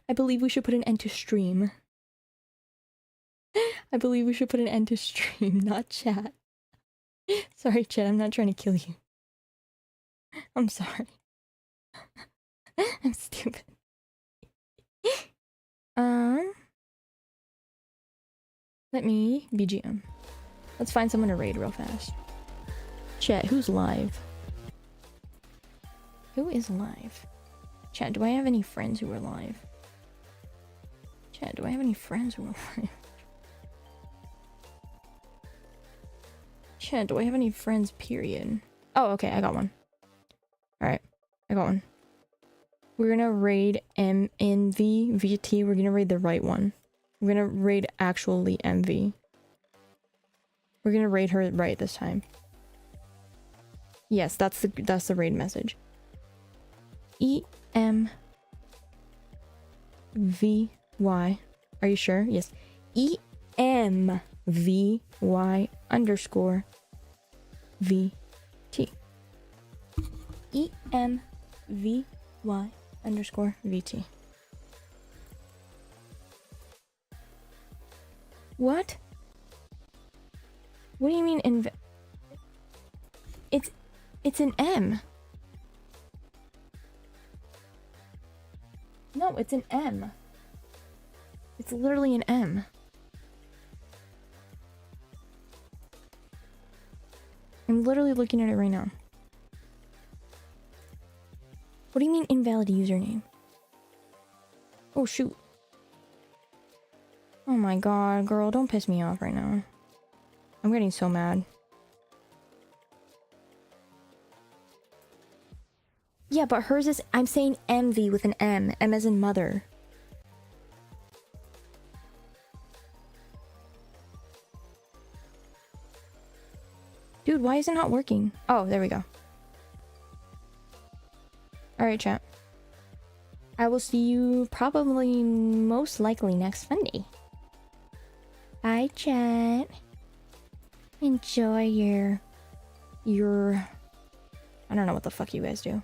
I believe we should put an end to stream. I believe we should put an end to stream, not chat. Sorry, chat, I'm not trying to kill you. I'm sorry. I'm stupid. Let me BGM. Let's find someone to raid real fast. Chat, who's live? Who is live? Chat, do I have any friends who are live? Chat, do I have any friends who are live? Chat, do I have any friends, period? Oh, okay, I got one. Alright, I got one. We're gonna raid MNV VT. We're gonna raid the right one. We're gonna raid actually MV. We're gonna raid her right this time. Yes, that's the raid message. EMVY. Are you sure? Yes. EMVY underscore VT. EMVY underscore VT. What? What do you mean it's an M. No, it's an M. It's literally an M. I'm literally looking at it right now. What do you mean invalid username? Oh shoot. Oh my god, girl, don't piss me off right now. I'm getting so mad. Yeah, but hers is, I'm saying MV with an M. M as in mother. Dude, why is it not working? Oh, there we go. Alright, chat. I will see you probably most likely next Sunday. Bye, chat. Enjoy your... I don't know what the fuck you guys do.